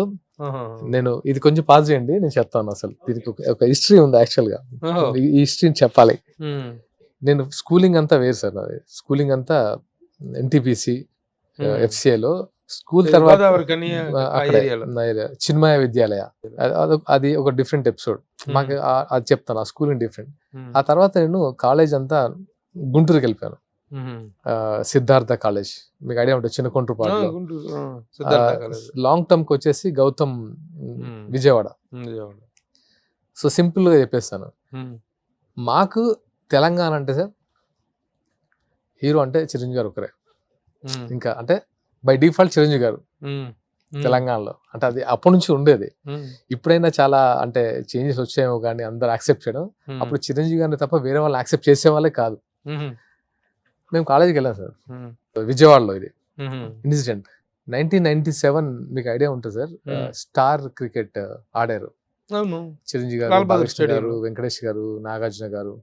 C: నేను, ఇది కొంచెం పాజ్ చేయండి నేను చెప్తాను. అసలు దీనికి ఒక హిస్టరీ ఉంది యాక్చువల్ గా, ఈ హిస్టరీని చెప్పాలి. నేను స్కూలింగ్ అంతా వేరు సార్, నాది స్కూలింగ్ అంతా ఎన్టీపీసీ ఎఫ్సిఏలో. స్కూల్ తర్వాత చిన్మయ విద్యాలయ, అది ఒక డిఫరెంట్ ఎపిసోడ్. మాకు అది చెప్తాను, ఆ స్కూలింగ్ డిఫరెంట్. ఆ తర్వాత నేను కాలేజ్ అంతా గుంటూరుకి వెళ్ళిపోయాను, సిద్ధార్థ కాలేజ్. మీకు ఐడియా ఉంటుంది, చిన్నకొండ్రుపాడులో. లాంగ్ టర్మ్ కి వచ్చేసి గౌతమ్ విజయవాడ. సో సింపుల్ గా చెప్పేస్తాను, మాకు తెలంగాణ అంటే సార్ హీరో అంటే చిరంజీవి గారు ఒకరే. ఇంకా అంటే బై డిఫాల్ట్ చిరంజీవి గారు తెలంగాణలో, అంటే అది అప్పటి నుంచి ఉండేది. ఇప్పుడైనా చాలా అంటే చేంజెస్ వచ్చాయేమో కానీ అందరు యాక్సెప్ట్ చేయడం. అప్పుడు చిరంజీవి గారిని తప్ప వేరే వాళ్ళు యాక్సెప్ట్ చేసే వాళ్ళే కాదు. మేము కాలేజీకి వెళ్ళాం సార్, విజయవాడలో. ఇది ఇన్సిడెంట్ 1997, మీకు ఐడియా ఉంటుంది సార్. స్టార్ క్రికెట్ ఆడారు చిరంజీవి గారు, బాలకృష్ణ గారు, వెంకటేష్ గారు, నాగార్జున గారు,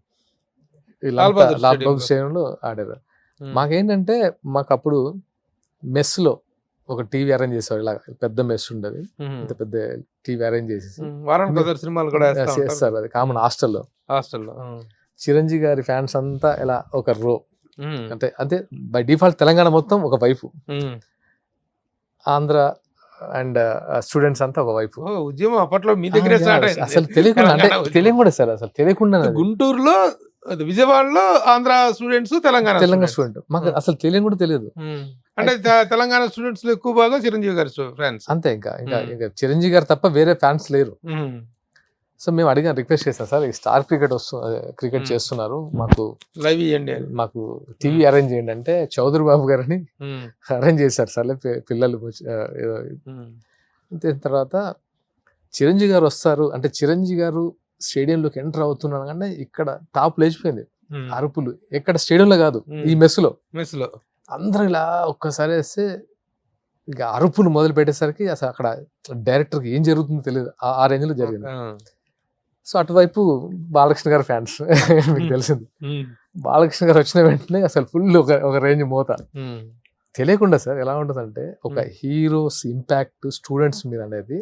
C: లాల్ బహదూర్ స్టేడియంలో ఆడారు. మాకేంటంటే మాకు అప్పుడు మెస్ లో ఒక టీవీ అరేంజ్ చేసేవారు. ఇలా పెద్ద మెస్ ఉండేది, ఇంత పెద్ద టీవీ అరేంజ్ చేసేసి అది కామన్ హాస్టల్లో. చిరంజీవి గారి ఫ్యాన్స్ అంతా ఇలా ఒక రో, అంటే అంతే బై డిఫాల్ట్ తెలంగాణ మొత్తం ఒక వైపు, ఆంధ్ర అండ్ స్టూడెంట్స్ అంతా ఒక వైపు.
B: ఉద్యమం అప్పట్లో మీ దగ్గర
C: అసలు తెలియకుండా, అంటే తెలియకుండా సార్, అసలు తెలియకుండా
B: గుంటూరులో, విజయవాడలో ఆంధ్ర స్టూడెంట్స్, తెలంగాణ
C: స్టూడెంట్. మాకు అసలు తెలియని కూడా తెలియదు.
B: అంటే తెలంగాణ స్టూడెంట్స్ లో ఎక్కువ భాగం చిరంజీవి గారి ఫ్యాన్స్ అంతే.
C: ఇంకా చిరంజీవి గారు తప్ప వేరే ఫ్యాన్స్ లేరు. సో మేము అడిగాను, రిక్వెస్ట్ చేస్తాం సార్, ఈ స్టార్ క్రికెట్ చేస్తున్నారు, మాకు లైవ్ ఇవ్వండి, మాకు టీవీ అరేంజ్ చేయండి అంటే చౌదరి బాబు గారిని అరేంజ్ చేశారు. సర్లే పిల్లలు తర్వాత చిరంజీవి గారు వస్తారు అంటే, చిరంజీవి గారు స్టేడియంలోకి ఎంటర్ అవుతున్నాను కానీ ఇక్కడ టాప్ లేచిపోయింది, అరుపులు. ఎక్కడ స్టేడియంలో కాదు, ఈ మెస్సులో అందరూ ఇలా ఒక్కసారి వేస్తే ఇక అరుపులు మొదలు పెట్టేసరికి అసలు అక్కడ డైరెక్టర్కి ఏం జరుగుతుందో తెలియదు, ఆ రేంజ్ లో జరిగింది. సో అటువైపు బాలకృష్ణ గారు ఫ్యాన్స్ మీకు తెలిసింది. బాలకృష్ణ గారు వచ్చిన వెంటనే అసలు ఫుల్ ఒక రేంజ్ మోత. తెలియకుండా సార్ ఎలా ఉంటుందంటే, ఒక హీరోస్ ఇంపాక్ట్ స్టూడెంట్స్ మీద అనేది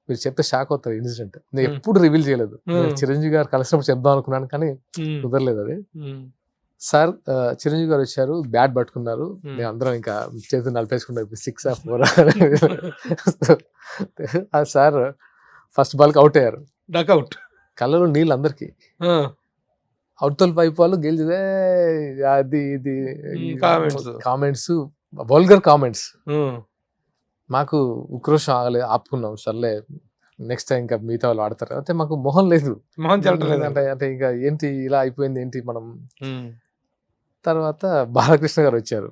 C: మీరు చెప్తే షాక్ అవుతారు. ఇన్సిడెంట్ నేను ఎప్పుడు రివీల్ చేయలేదు, చిరంజీవి గారు కలిసినప్పుడు చెప్దాం అనుకున్నాను కానీ కుదరలేదు అది. సార్ చిరంజీవి గారు వచ్చారు, బ్యాట్ పట్టుకున్నారు, మేము అందరం ఇంకా చేతులు నలిపేసుకున్నాం, 6 or 4. సార్ ఫస్ట్ బాల్ కి అవుట్ అయ్యారు, డక్అవుట్. కళ్ళలో నీళ్ళు అందరికి. అవుట్తోల్ పైపు వాళ్ళు గెలిచిదే, అది ఇది కామెంట్స్, వల్గర్ కామెంట్స్. మాకు ఉక్రోషం ఆపుకున్నాం, సర్లే నెక్స్ట్ టైం ఇంకా మిగతా వాళ్ళు ఆడతారు అంటే. మాకు మొహం లేదు, అంటే ఇంకా ఏంటి ఇలా అయిపోయింది ఏంటి మనం. తర్వాత బాలకృష్ణ గారు వచ్చారు,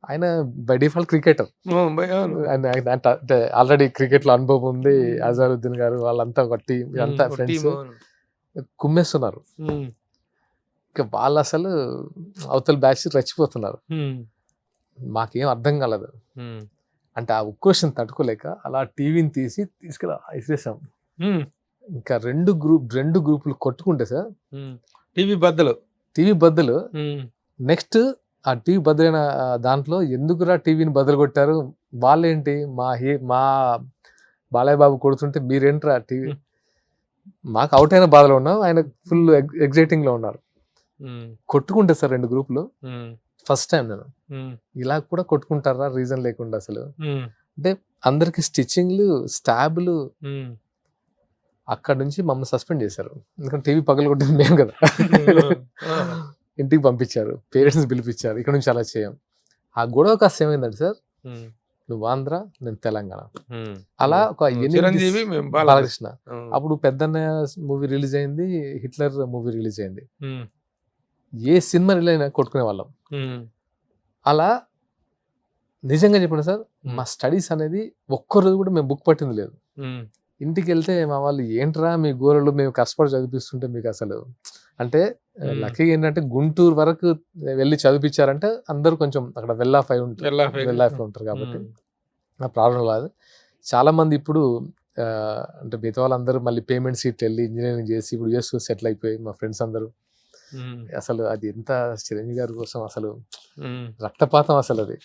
C: ఆయన బై డిఫాల్ట్ క్రికెటర్, అంటే ఆల్రెడీ క్రికెట్ లో అనుభవం ఉంది. అజారుద్దీన్ గారు వాళ్ళంతా ఒక టీం, అంతా ఫ్రెండ్స్ కుమ్మేస్తున్నారు. ఇంకా వాళ్ళు అసలు అవతల బ్యాచ్ రెచ్చిపోతున్నారు. మాకేం అర్థం కాలేదు. అంటే ఆ ఉక్రోషం తట్టుకోలేక అలా టీవీని తీసుకెళ్ళి ఇసేసాం. ఇంకా రెండు గ్రూపులు కొట్టుకుంటే సార్, టీవీ బద్దలు. నెక్స్ట్ ఆ టీవీ బదులైన దాంట్లో ఎందుకురా టీవీని బదులు కొట్టారు, వాళ్ళేంటి మా బాలయ్య బాబు కొడుతుంటే మీరేంట్రా టీవీ. మాకు అవుట్ అయిన బాధలో ఉన్నాం, ఆయన ఫుల్ ఎగ్జైటింగ్ లో ఉన్నారు. కొట్టుకుంటే సార్ 2 గ్రూపులు ఫస్ట్ టైం నేను ఇలా కూడా కొట్టుకుంటారా రీజన్ లేకుండా అసలు. అంటే అందరికి స్టిచ్చింగ్లు, స్టాబ్లు. అక్కడ నుంచి మమ్మల్ని సస్పెండ్ చేశారు. ఎందుకంటే టీవీ పగలగొట్టింది మేము కదా. ఇంటికి పంపించారు, పేరెంట్స్ పిలిపించారు, ఇక్కడ నుంచి అలా చేయం. ఆ గొడవ కాస్త ఏమైందంటే సార్, నువ్వు ఆంధ్ర, నేను తెలంగాణ, అలా ఒక
B: చిరంజీవి
C: బాలకృష్ణ. అప్పుడు పెద్దన్న మూవీ రిలీజ్ అయింది, హిట్లర్ మూవీ రిలీజ్ అయింది. ఏ సినిమా రిలీజ్ అయినా కొట్టుకునే వాళ్ళం. అలా నిజంగా చెప్పండి సార్, మా స్టడీస్ అనేది ఒక్కరోజు కూడా మేము బుక్ పట్టింది లేదు. ఇంటికి వెళ్తే మా వాళ్ళు ఏంట్రా మీ గోరలు మేము కష్టపడి చదివిస్తుంటే మీకు అసలు అంటే లక్కీగా ఏంటంటే గుంటూరు వరకు వెళ్ళి చదివించారంటే అందరూ కొంచెం అక్కడ వెల్ ఆఫ్ ఉంటారు కాబట్టి ఆ ప్రాబ్లం రాదు. చాలా మంది ఇప్పుడు అంటే మిగతా వాళ్ళందరూ మళ్ళీ పేమెంట్ సీట్లు వెళ్ళి ఇంజనీరింగ్ చేసి ఇప్పుడు యూఎస్ సెటిల్ అయిపోయి మా ఫ్రెండ్స్ అందరూ. అసలు అది ఎంత చిరంజీవి గారి కోసం అసలు రక్తపాతం అసలు అది.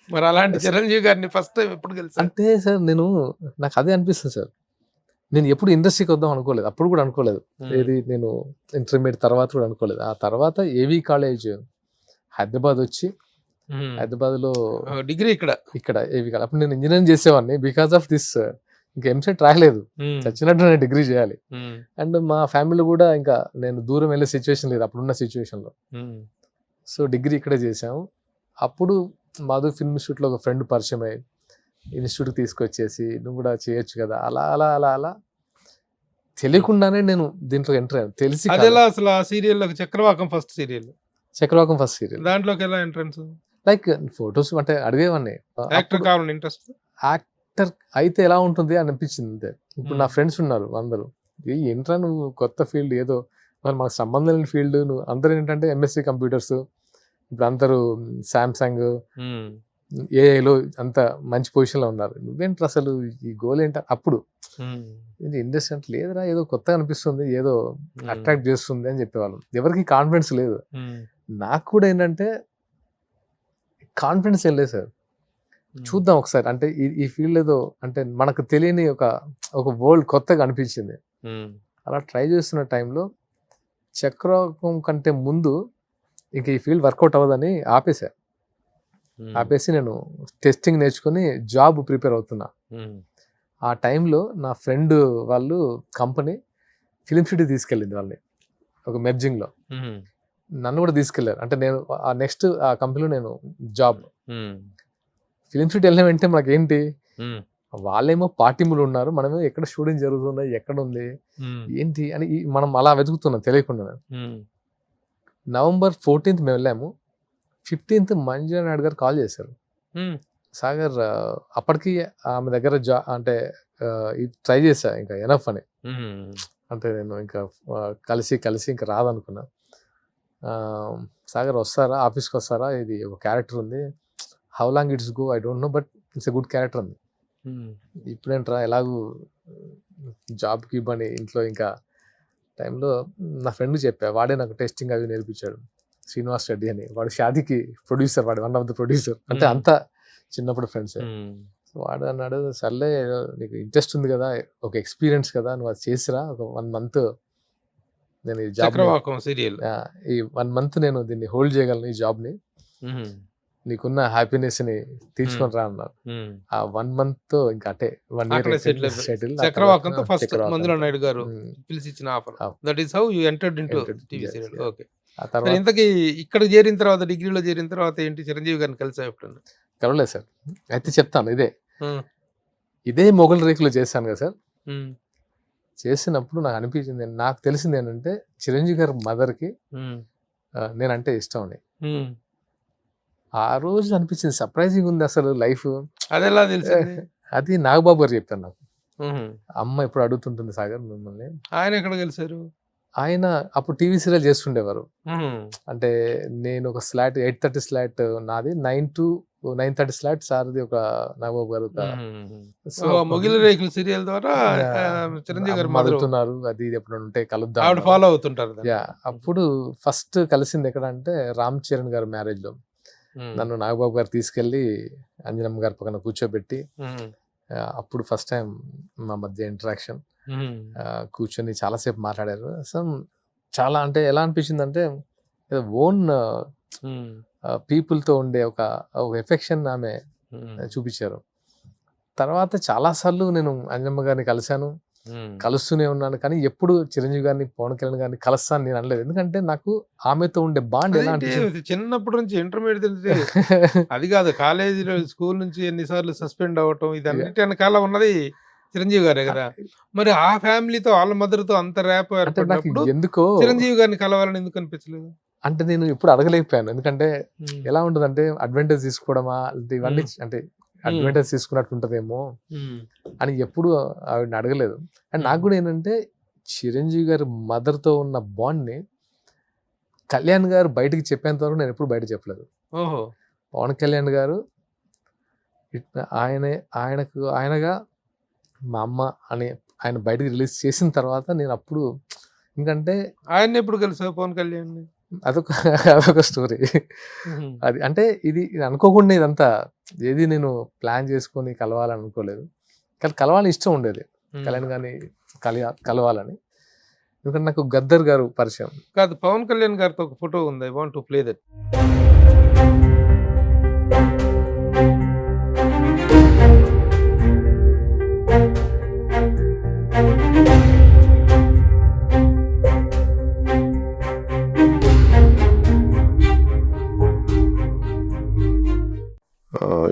B: మరి అలాంటి చిరంజీవి గారిని ఫస్ట్ టైం ఎప్పుడు కలిసి
C: అంటే సార్ నాకు అదే అనిపిస్తుంది సార్. నేను ఎప్పుడు ఇండస్ట్రీకి వద్దాం అనుకోలేదు, అప్పుడు కూడా అనుకోలేదు. ఏది నేను ఇంటర్మీడియట్ తర్వాత కూడా అనుకోలేదు. ఆ తర్వాత ఏవి కాలేజ్ హైదరాబాద్ వచ్చి హైదరాబాద్లో
B: డిగ్రీ
C: ఇక్కడ ఏవి కాలేజ్. అప్పుడు నేను ఇంజనీరింగ్ చేసేవాడిని. బికాస్ ఆఫ్ దిస్ ఇంకా ఎంసెట్ రాయలేదు, చచ్చినట్టు నేను డిగ్రీ చేయాలి. అండ్ మా ఫ్యామిలీ కూడా ఇంకా నేను దూరం వెళ్ళే సిచ్యువేషన్ లేదు అప్పుడున్న సిచ్యువేషన్లో. సో డిగ్రీ ఇక్కడే చేసాము. అప్పుడు మాధు ఫిల్మ్ ఇన్స్టిట్యూట్లో ఒక ఫ్రెండ్ పరిచయం అయ్యి ఇన్స్టిట్యూట్కి తీసుకొచ్చేసి నువ్వు కూడా చేయొచ్చు కదా, అలా అలా అలా అలా తెలియకుండానే నేను దీంట్లో ఎంటర్ అయ్యాను. తెలిసి
B: అసలు ఆ సీరియల్ చక్రవాకం ఫస్ట్ సీరియల్ దాంట్లోకి ఎలా ఎంట్రన్స్?
C: లైక్ ఫొటోస్ అంటే అడిగేవాడిని,
B: యాక్టర్ కావాలని ఇంట్రెస్ట్.
C: యాక్టర్ అయితే ఎలా ఉంటుంది అని అనిపించింది అంతే. ఇప్పుడు నా ఫ్రెండ్స్ ఉన్నారు అందరూ, ఏంట్రా నువ్వు కొత్త ఫీల్డ్ ఏదో మరి మనకు సంబంధం లేని ఫీల్డ్, నువ్వు అందరూ ఏంటంటే ఎంఎస్సి కంప్యూటర్స్, ఇప్పుడు అందరూ శాంసంగ్ ఏఐలో అంత మంచి పొజిషన్లో ఉన్నారు, నువ్వేంటి అసలు ఈ గోల్ ఏంట? అప్పుడు ఇండస్ట్రీ అంటే లేదురా ఏదో కొత్తగా అనిపిస్తుంది, ఏదో అట్రాక్ట్ చేస్తుంది అని చెప్పేవాళ్ళం. ఎవరికి కాన్ఫిడెన్స్ లేదు. నాకు కూడా ఏంటంటే కాన్ఫిడెన్స్ ఏం లేదు సార్. చూద్దాం ఒకసారి అంటే ఈ ఫీల్డ్ ఏదో అంటే మనకు తెలియని ఒక వరల్డ్ కొత్తగా అనిపించింది. అలా ట్రై చేస్తున్న టైంలో చక్రవాకం కంటే ముందు ఇంక ఈ ఫీల్డ్ వర్కౌట్ అవ్వదని ఆపేసి నేను టెస్టింగ్ నేర్చుకుని జాబ్ ప్రిపేర్ అవుతున్నా. ఆ టైంలో నా ఫ్రెండ్ వాళ్ళు కంపెనీ ఫిలిం సిటీ తీసుకెళ్ళింది వాళ్ళని ఒక మెర్జింగ్లో. నన్ను కూడా తీసుకెళ్లారు. అంటే నేను నెక్స్ట్ ఆ కంపెనీలో నేను జాబ్ ఫిలిం సిటీ వెళ్ళిన వెంటనే మనకేంటి, వాళ్ళేమో పార్టీములు ఉన్నారు, మనమేమో ఎక్కడ షూటింగ్ జరుగుతుందా, ఎక్కడ ఉంది ఏంటి అని మనం అలా వెతుకుతున్నాం తెలియకుండా. November 14th మేము వెళ్ళాము. 15th మంజులా నాయుడు గారు కాల్ చేశారు, సాగర్ అప్పటికి ఆమె దగ్గర అంటే ట్రై చేశా ఇంకా ఎనఫ్ అని. అంటే నేను ఇంకా కలిసి ఇంకా రాదనుకున్నా. సాగర్ వస్తారా, ఆఫీస్కి వస్తారా, ఇది ఒక క్యారెక్టర్ ఉంది, how long it's go I don't know but it's a good character అంది. ఇప్పుడేంట్రా ఎలాగూ జాబ్కి ఇవ్వని ఇంట్లో ఇంకా టైంలో నా ఫ్రెండ్ చెప్పా, వాడే నాకు టెస్టింగ్ అవి నేర్పించాడు, శ్రీనివాస్ రెడ్డి అని. వాడు షాదీకి ప్రొడ్యూసర్, వాడు వన్ ఆఫ్ ద ప్రొడ్యూసర్. అంటే అంతా చిన్నప్పుడు ఫ్రెండ్స్. వాడు అన్నాడు, సర్లే నీకు ఇంట్రెస్ట్ ఉంది కదా, ఒక ఎక్స్పీరియన్స్ కదా, నువ్వు అది చేసిరా, ఒక 1 month నేను ఈ జాబ్ ఈ 1 month నేను దీన్ని హోల్డ్ చేయగలను ఈ జాబ్ని, నీకున్న హ్యాపీనెస్ ని తీసుకొని రా అన్నారు. ఆ 1 month ఇంకా అంటే 1 year సెటిల్.
B: చక్రవాకంతో ఫస్ట్ మంజులా నాయుడు గారు పిలిచి ఇచ్చిన offer. That is how you entered into TV serial. Okay.
C: ఆ తర్వాత
B: ఇంతకీ ఇక్కడ చేరిన తర్వాత, డిగ్రీలో చేరిన తర్వాత ఏంటి, చిరంజీవి గారిని కలిసా ఎప్పుడు?
C: కలవలేదు సార్. అయితే చెప్తాను, ఇదే మొగల్ రేకులు చేశాను కదా సార్. చేసినప్పుడు నాకు అనిపించింది, నాకు తెలిసింది ఏంటంటే చిరంజీవి గారి మదర్కి నేనంటే ఇష్టం అని. ఆ రోజు అనిపించింది సర్ప్రైజింగ్ ఉంది అసలు లైఫ్.
B: అదెలా తెలిసింది?
C: అది నాగబాబు గారు చెప్పారు నాకు. అమ్మ ఎప్పుడు అడుగుతుంటుంది సాగర్ మిమ్మల్ని.
B: ఆయన ఎక్కడ కలిసారు?
C: ఆయన అప్పుడు టీవీ సీరియల్ చేస్తుండేవారు. అంటే నేను ఒక స్లాట్ 8:30 స్లాట్ నాది, 9 to 9:30 స్లాట్ సార్ది ఒక నాగబాబు గారు.
B: సో మొగిలి రేకులు సీరియల్ ద్వారా చిరంజీవి గారు
C: మొదలుతున్నారు, అది ఇది ఎప్పుడు ఉంటే కలుద్దాం,
B: ఫాలో అవుతుంటారు.
C: అప్పుడు ఫస్ట్ కలిసింది ఎక్కడ అంటే రామ్ చరణ్ గారు మ్యారేజ్ లో. నన్ను నాగబాబు గారు తీసుకెళ్లి అంజనమ్మ గారి పక్కన కూర్చోబెట్టి అప్పుడు ఫస్ట్ టైం మా మధ్య ఇంటరాక్షన్. కూర్చొని చాలాసేపు మాట్లాడారు. సో చాలా అంటే ఎలా అనిపించింది అంటే ఓన్ పీపుల్తో ఉండే ఒక ఎఫెక్షన్ ఆమె చూపించారు. తర్వాత చాలాసార్లు నేను అంజమ్మ గారిని కలిశాను, కలుస్తూనే ఉన్నాను, కానీ ఎప్పుడు చిరంజీవి గారిని, పవన్ కళ్యాణ్ గారిని కలుస్తాను నేను అనలేదు. ఎందుకంటే నాకు ఆమెతో ఉండే బాండ్ ఎలా అనిపించింది.
B: చిన్నప్పటి నుంచి ఇంటర్మీడియట్ అది కాదు, కాలేజీలో స్కూల్ నుంచి ఎన్నిసార్లు సస్పెండ్ అవ్వటం, ఇది అన్నిటి వెనకాల ఉన్నది చిరంజీవి గారే కదా. మరి ఆ ఫ్యామిలీతో వాళ్ళ మదర్తో అంత ర్యాప్
C: అంటే నాకు
B: ఏర్పడినప్పుడు
C: ఎందుకో
B: చిరంజీవి గారిని కలవాలని ఎందుకు అనిపించలేదు?
C: అంటే నేను ఎప్పుడు అడగలేకపోయాను. ఎందుకంటే ఎలా ఉంటుందంటే అడ్వాంటేజ్ తీసుకోవడమా ఇవన్నీ, అంటే అడ్వాంటేజ్ తీసుకున్నట్టు ఉంటుందేమో అని ఎప్పుడు ఆవిడని అడగలేదు. అండ్ నాకు కూడా ఏంటంటే చిరంజీవి గారి మదర్తో ఉన్న బాండ్ని కళ్యాణ్ గారు బయటకు చెప్పేంత వరకు నేను ఎప్పుడు బయట చెప్పలేదు.
B: ఓహో.
C: పవన్ కళ్యాణ్ గారు ఆయనగా మా అమ్మ అని ఆయన బయటకు రిలీజ్ చేసిన తర్వాత నేను అప్పుడు, ఎందుకంటే
B: ఆయన ఎప్పుడు కలిసావు పవన్ కళ్యాణ్?
C: అదొక స్టోరీ. అది అంటే ఇది అనుకోకుండా ఇదంతా ఏది నేను ప్లాన్ చేసుకొని కలవాలని అనుకోలేదు, కానీ కలవాలని ఇష్టం ఉండేది కళ్యాణ్ గారిని కలవాలని. ఎందుకంటే నాకు గద్దర్ గారు పరిచయం.
B: కాదు, పవన్ కళ్యాణ్ గారితో ఒక ఫోటో ఉంది, I want to play that.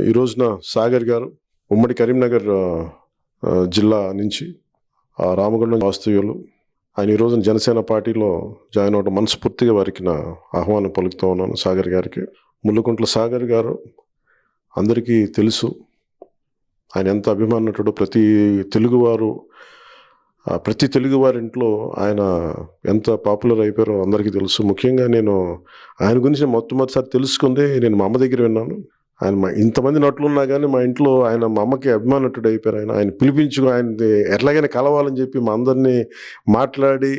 D: ఈ రోజున సాగర్ గారు ఉమ్మడి కరీంనగర్ జిల్లా నుంచి రామగుండం వాస్తవ్యులు. ఆయన ఈ రోజున జనసేన పార్టీలో జాయిన్ అవ్వడం మనస్ఫూర్తిగా వారికి నా ఆహ్వానం పలుకుతూ ఉన్నాను. సాగర్ గారికి, ముళ్ళకుంట్ల సాగర్ గారు అందరికీ తెలుసు, ఆయన ఎంత అభిమానటుడు. ప్రతి తెలుగువారి ఇంట్లో ఆయన ఎంత పాపులర్ అయిపోయారో అందరికీ తెలుసు. ముఖ్యంగా నేను ఆయన గురించి మొట్టమొదటిసారి తెలుసుకుందే నేను మా అమ్మ దగ్గర విన్నాను. ఆయన ఇంతమంది నటులు ఉన్నా కానీ మా ఇంట్లో ఆయన మా అమ్మకి అభిమానటుడు అయిపోయారు. ఆయన పిలిపించుకు ఆయన ఎట్లాగైనా కలవాలని చెప్పి మా అందరినీ మాట్లాడి,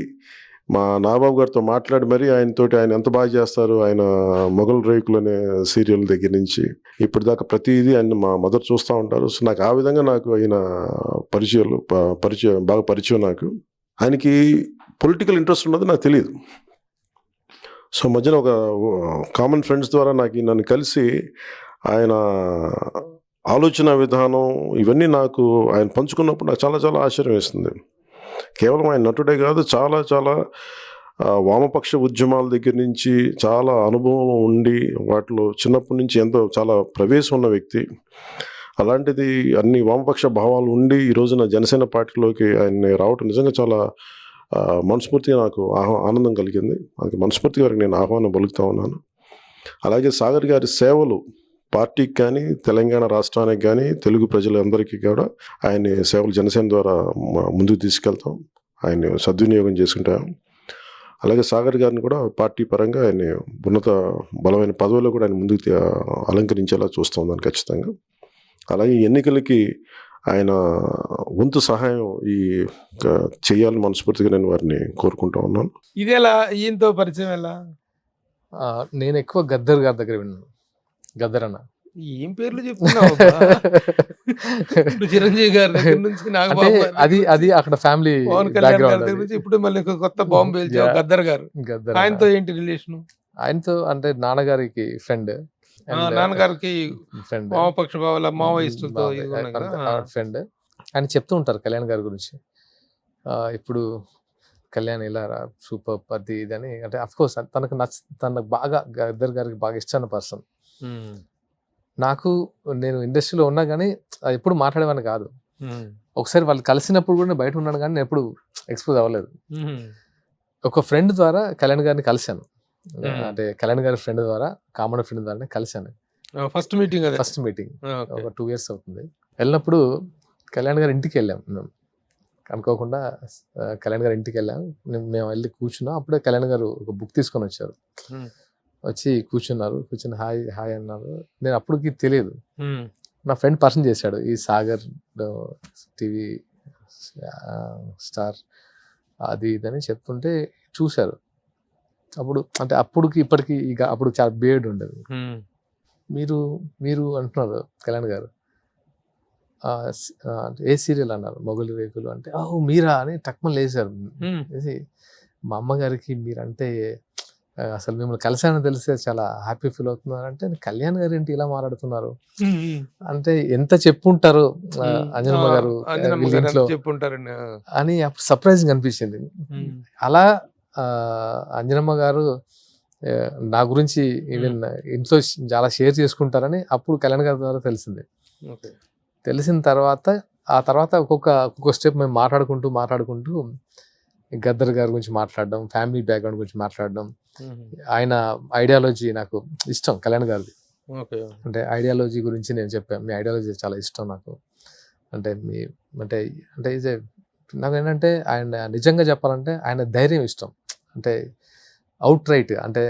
D: మా నాబాబు గారితో మాట్లాడి మరీ ఆయనతోటి ఆయన ఎంత బాగా చేస్తారు, ఆయన మొగల్ రేకులు అనే సీరియల్ దగ్గర నుంచి ఇప్పటిదాకా ప్రతిదీ ఆయన మా మదర్ చూస్తూ ఉంటారు. సో నాకు ఆ విధంగా నాకు ఆయన బాగా పరిచయం. నాకు ఆయనకి పొలిటికల్ ఇంట్రెస్ట్ ఉన్నది నాకు తెలియదు. సో మధ్యన ఒక కామన్ ఫ్రెండ్స్ ద్వారా నన్ను కలిసి ఆయన ఆలోచన విధానం ఇవన్నీ నాకు ఆయన పంచుకున్నప్పుడు నాకు చాలా చాలా ఆశ్చర్యం వేస్తుంది. కేవలం ఆయన నటుడే కాదు, చాలా చాలా వామపక్ష ఉద్యమాల దగ్గర నుంచి చాలా అనుభవం ఉండి వాటిలో చిన్నప్పటి నుంచి చాలా ప్రవేశం ఉన్న వ్యక్తి. అలాంటిది అన్ని వామపక్ష భావాలు ఉండి ఈ రోజున జనసేన పార్టీలోకి ఆయన రావటం నిజంగా చాలా మనస్ఫూర్తిగా నాకు ఆనందం కలిగింది. అందుకే మనస్ఫూర్తిగా వారికి నేను ఆహ్వానం పలుకుతూ ఉన్నాను. అలాగే సాగర్ గారి సేవలు పార్టీకి కానీ, తెలంగాణ రాష్ట్రానికి కానీ, తెలుగు ప్రజలందరికీ కూడా ఆయన సేవలు జనసేన ద్వారా ముందుకు తీసుకెళ్తాం, ఆయన్ని సద్వినియోగం చేసుకుంటాం. అలాగే సాగర్ గారిని కూడా పార్టీ పరంగా ఆయన ఉన్నత బలమైన పదవిలో కూడా ఆయన ముందుకు అలంకరించేలా చూస్తాం దాన్ని ఖచ్చితంగా. అలాగే ఎన్నికలకి ఆయన వంతు సహాయం చేయాలని మనస్ఫూర్తిగా నేను వారిని కోరుకుంటా ఉన్నాను.
B: ఇదేలా ఈయనతో పరిచయం ఎలా?
C: నేను ఎక్కువ గద్దర్ గారి దగ్గర విన్నాను. గద్దర్ అన్న
B: ఏం పేర్లు చెప్తున్నావు? చిరంజీవి గారి దగ్గర నుంచి
C: అది అక్కడ ఫ్యామిలీ
B: పవన్ కళ్యాణ్ గారి దగ్గర నుంచి ఇప్పుడు మళ్ళీ కొత్త బాంబు పేల్చావు గద్దర్ గారు. ఆయనతో ఏంటి రిలేషన్?
C: ఆయనతో అంటే నాన్నగారికి ఫ్రెండ్,
B: నాన్నగారికి వామపక్ష భావాల మావోయిస్టులతో
C: ఫ్రెండ్. ఆయన చెప్తూ ఉంటారు కళ్యాణ్ గారి గురించి, ఇప్పుడు కళ్యాణ్ ఇలా సూపర్ అది ఇదని. అంటే అఫ్కోర్స్ తనకు బాగా గద్దర్ గారికి బాగా ఇష్టమైన పర్సన్. నేను ఇండస్ట్రీలో ఉన్నా కానీ ఎప్పుడు మాట్లాడేవాడిని కాదు. ఒకసారి వాళ్ళు కలిసినప్పుడు కూడా బయట ఉన్నాను కానీ నేను ఎప్పుడు ఎక్స్పోజ్ అవ్వలేదు. ఒక ఫ్రెండ్ ద్వారా కళ్యాణ్ గారిని కలిశాను, అంటే కళ్యాణ్ గారి ఫ్రెండ్ ద్వారా, కామన్ ఫ్రెండ్ ద్వారా కలిశాను.
B: ఫస్ట్ మీటింగ్
C: ఒక 2 years అవుతుంది. వెళ్ళినప్పుడు కళ్యాణ్ గారి ఇంటికి వెళ్ళాం మేము, అనుకోకుండా కళ్యాణ్ గారి ఇంటికి వెళ్ళాం. మేము వెళ్ళి కూర్చున్నాం. అప్పుడే కళ్యాణ్ గారు ఒక బుక్ తీసుకొని వచ్చారు. వచ్చి కూర్చుని హాయ్ అన్నారు. నేను అప్పటికి తెలియదు, నా ఫ్రెండ్ పర్సన్ చేశాడు, ఈ సాగర్ టీవీ స్టార్ అది ఇదని చెప్తుంటే చూశారు. అప్పుడుకి ఇప్పటికి అప్పుడు చాలా బియర్డ్ ఉండేది. మీరు అంటున్నారు కళ్యాణ్ గారు ఏ సీరియల్ అన్నారు, మొగలి రేకులు అంటే, ఓహ్ మీరా అని టక్మని లేచారు. మా అమ్మగారికి మీరంటే అసలు మిమ్మల్ని కలిసానని తెలిస్తే చాలా హ్యాపీ ఫీల్ అవుతున్నారు అంటే, కళ్యాణ్ గారు ఏంటి ఇలా మాట్లాడుతున్నారు అంటే ఎంత చెప్పుంటారు అంజనమ్మ గారు వీళ్ళ ఇంట్లో
B: చెప్పుంటారండి.
C: అని అప్పుడు సర్ప్రైజింగ్ అనిపించింది. అలా అంజనమ్మ గారు నా గురించి ఈవెన్ ఇంట్లో చాలా షేర్ చేసుకుంటారని అప్పుడు కళ్యాణ్ గారి ద్వారా తెలిసింది. తెలిసిన తర్వాత ఆ తర్వాత ఒక్కొక్క స్టెప్ మేము మాట్లాడుకుంటూ గద్దర్ గారి గురించి మాట్లాడడం, ఫ్యామిలీ బ్యాక్గ్రౌండ్ గురించి మాట్లాడడం, ఆయన ఐడియాలజీ నాకు ఇష్టం కళ్యాణ్ గారిది. అంటే ఐడియాలజీ గురించి నేను చెప్పాను, మీ ఐడియాలజీ చాలా ఇష్టం నాకు, అంటే మీ అంటే అంటే ఇది నాకు ఏంటంటే ఆయన నిజంగా చెప్పాలంటే ఆయన ధైర్యం ఇష్టం. అంటే అవుట్ రైట్ అంటే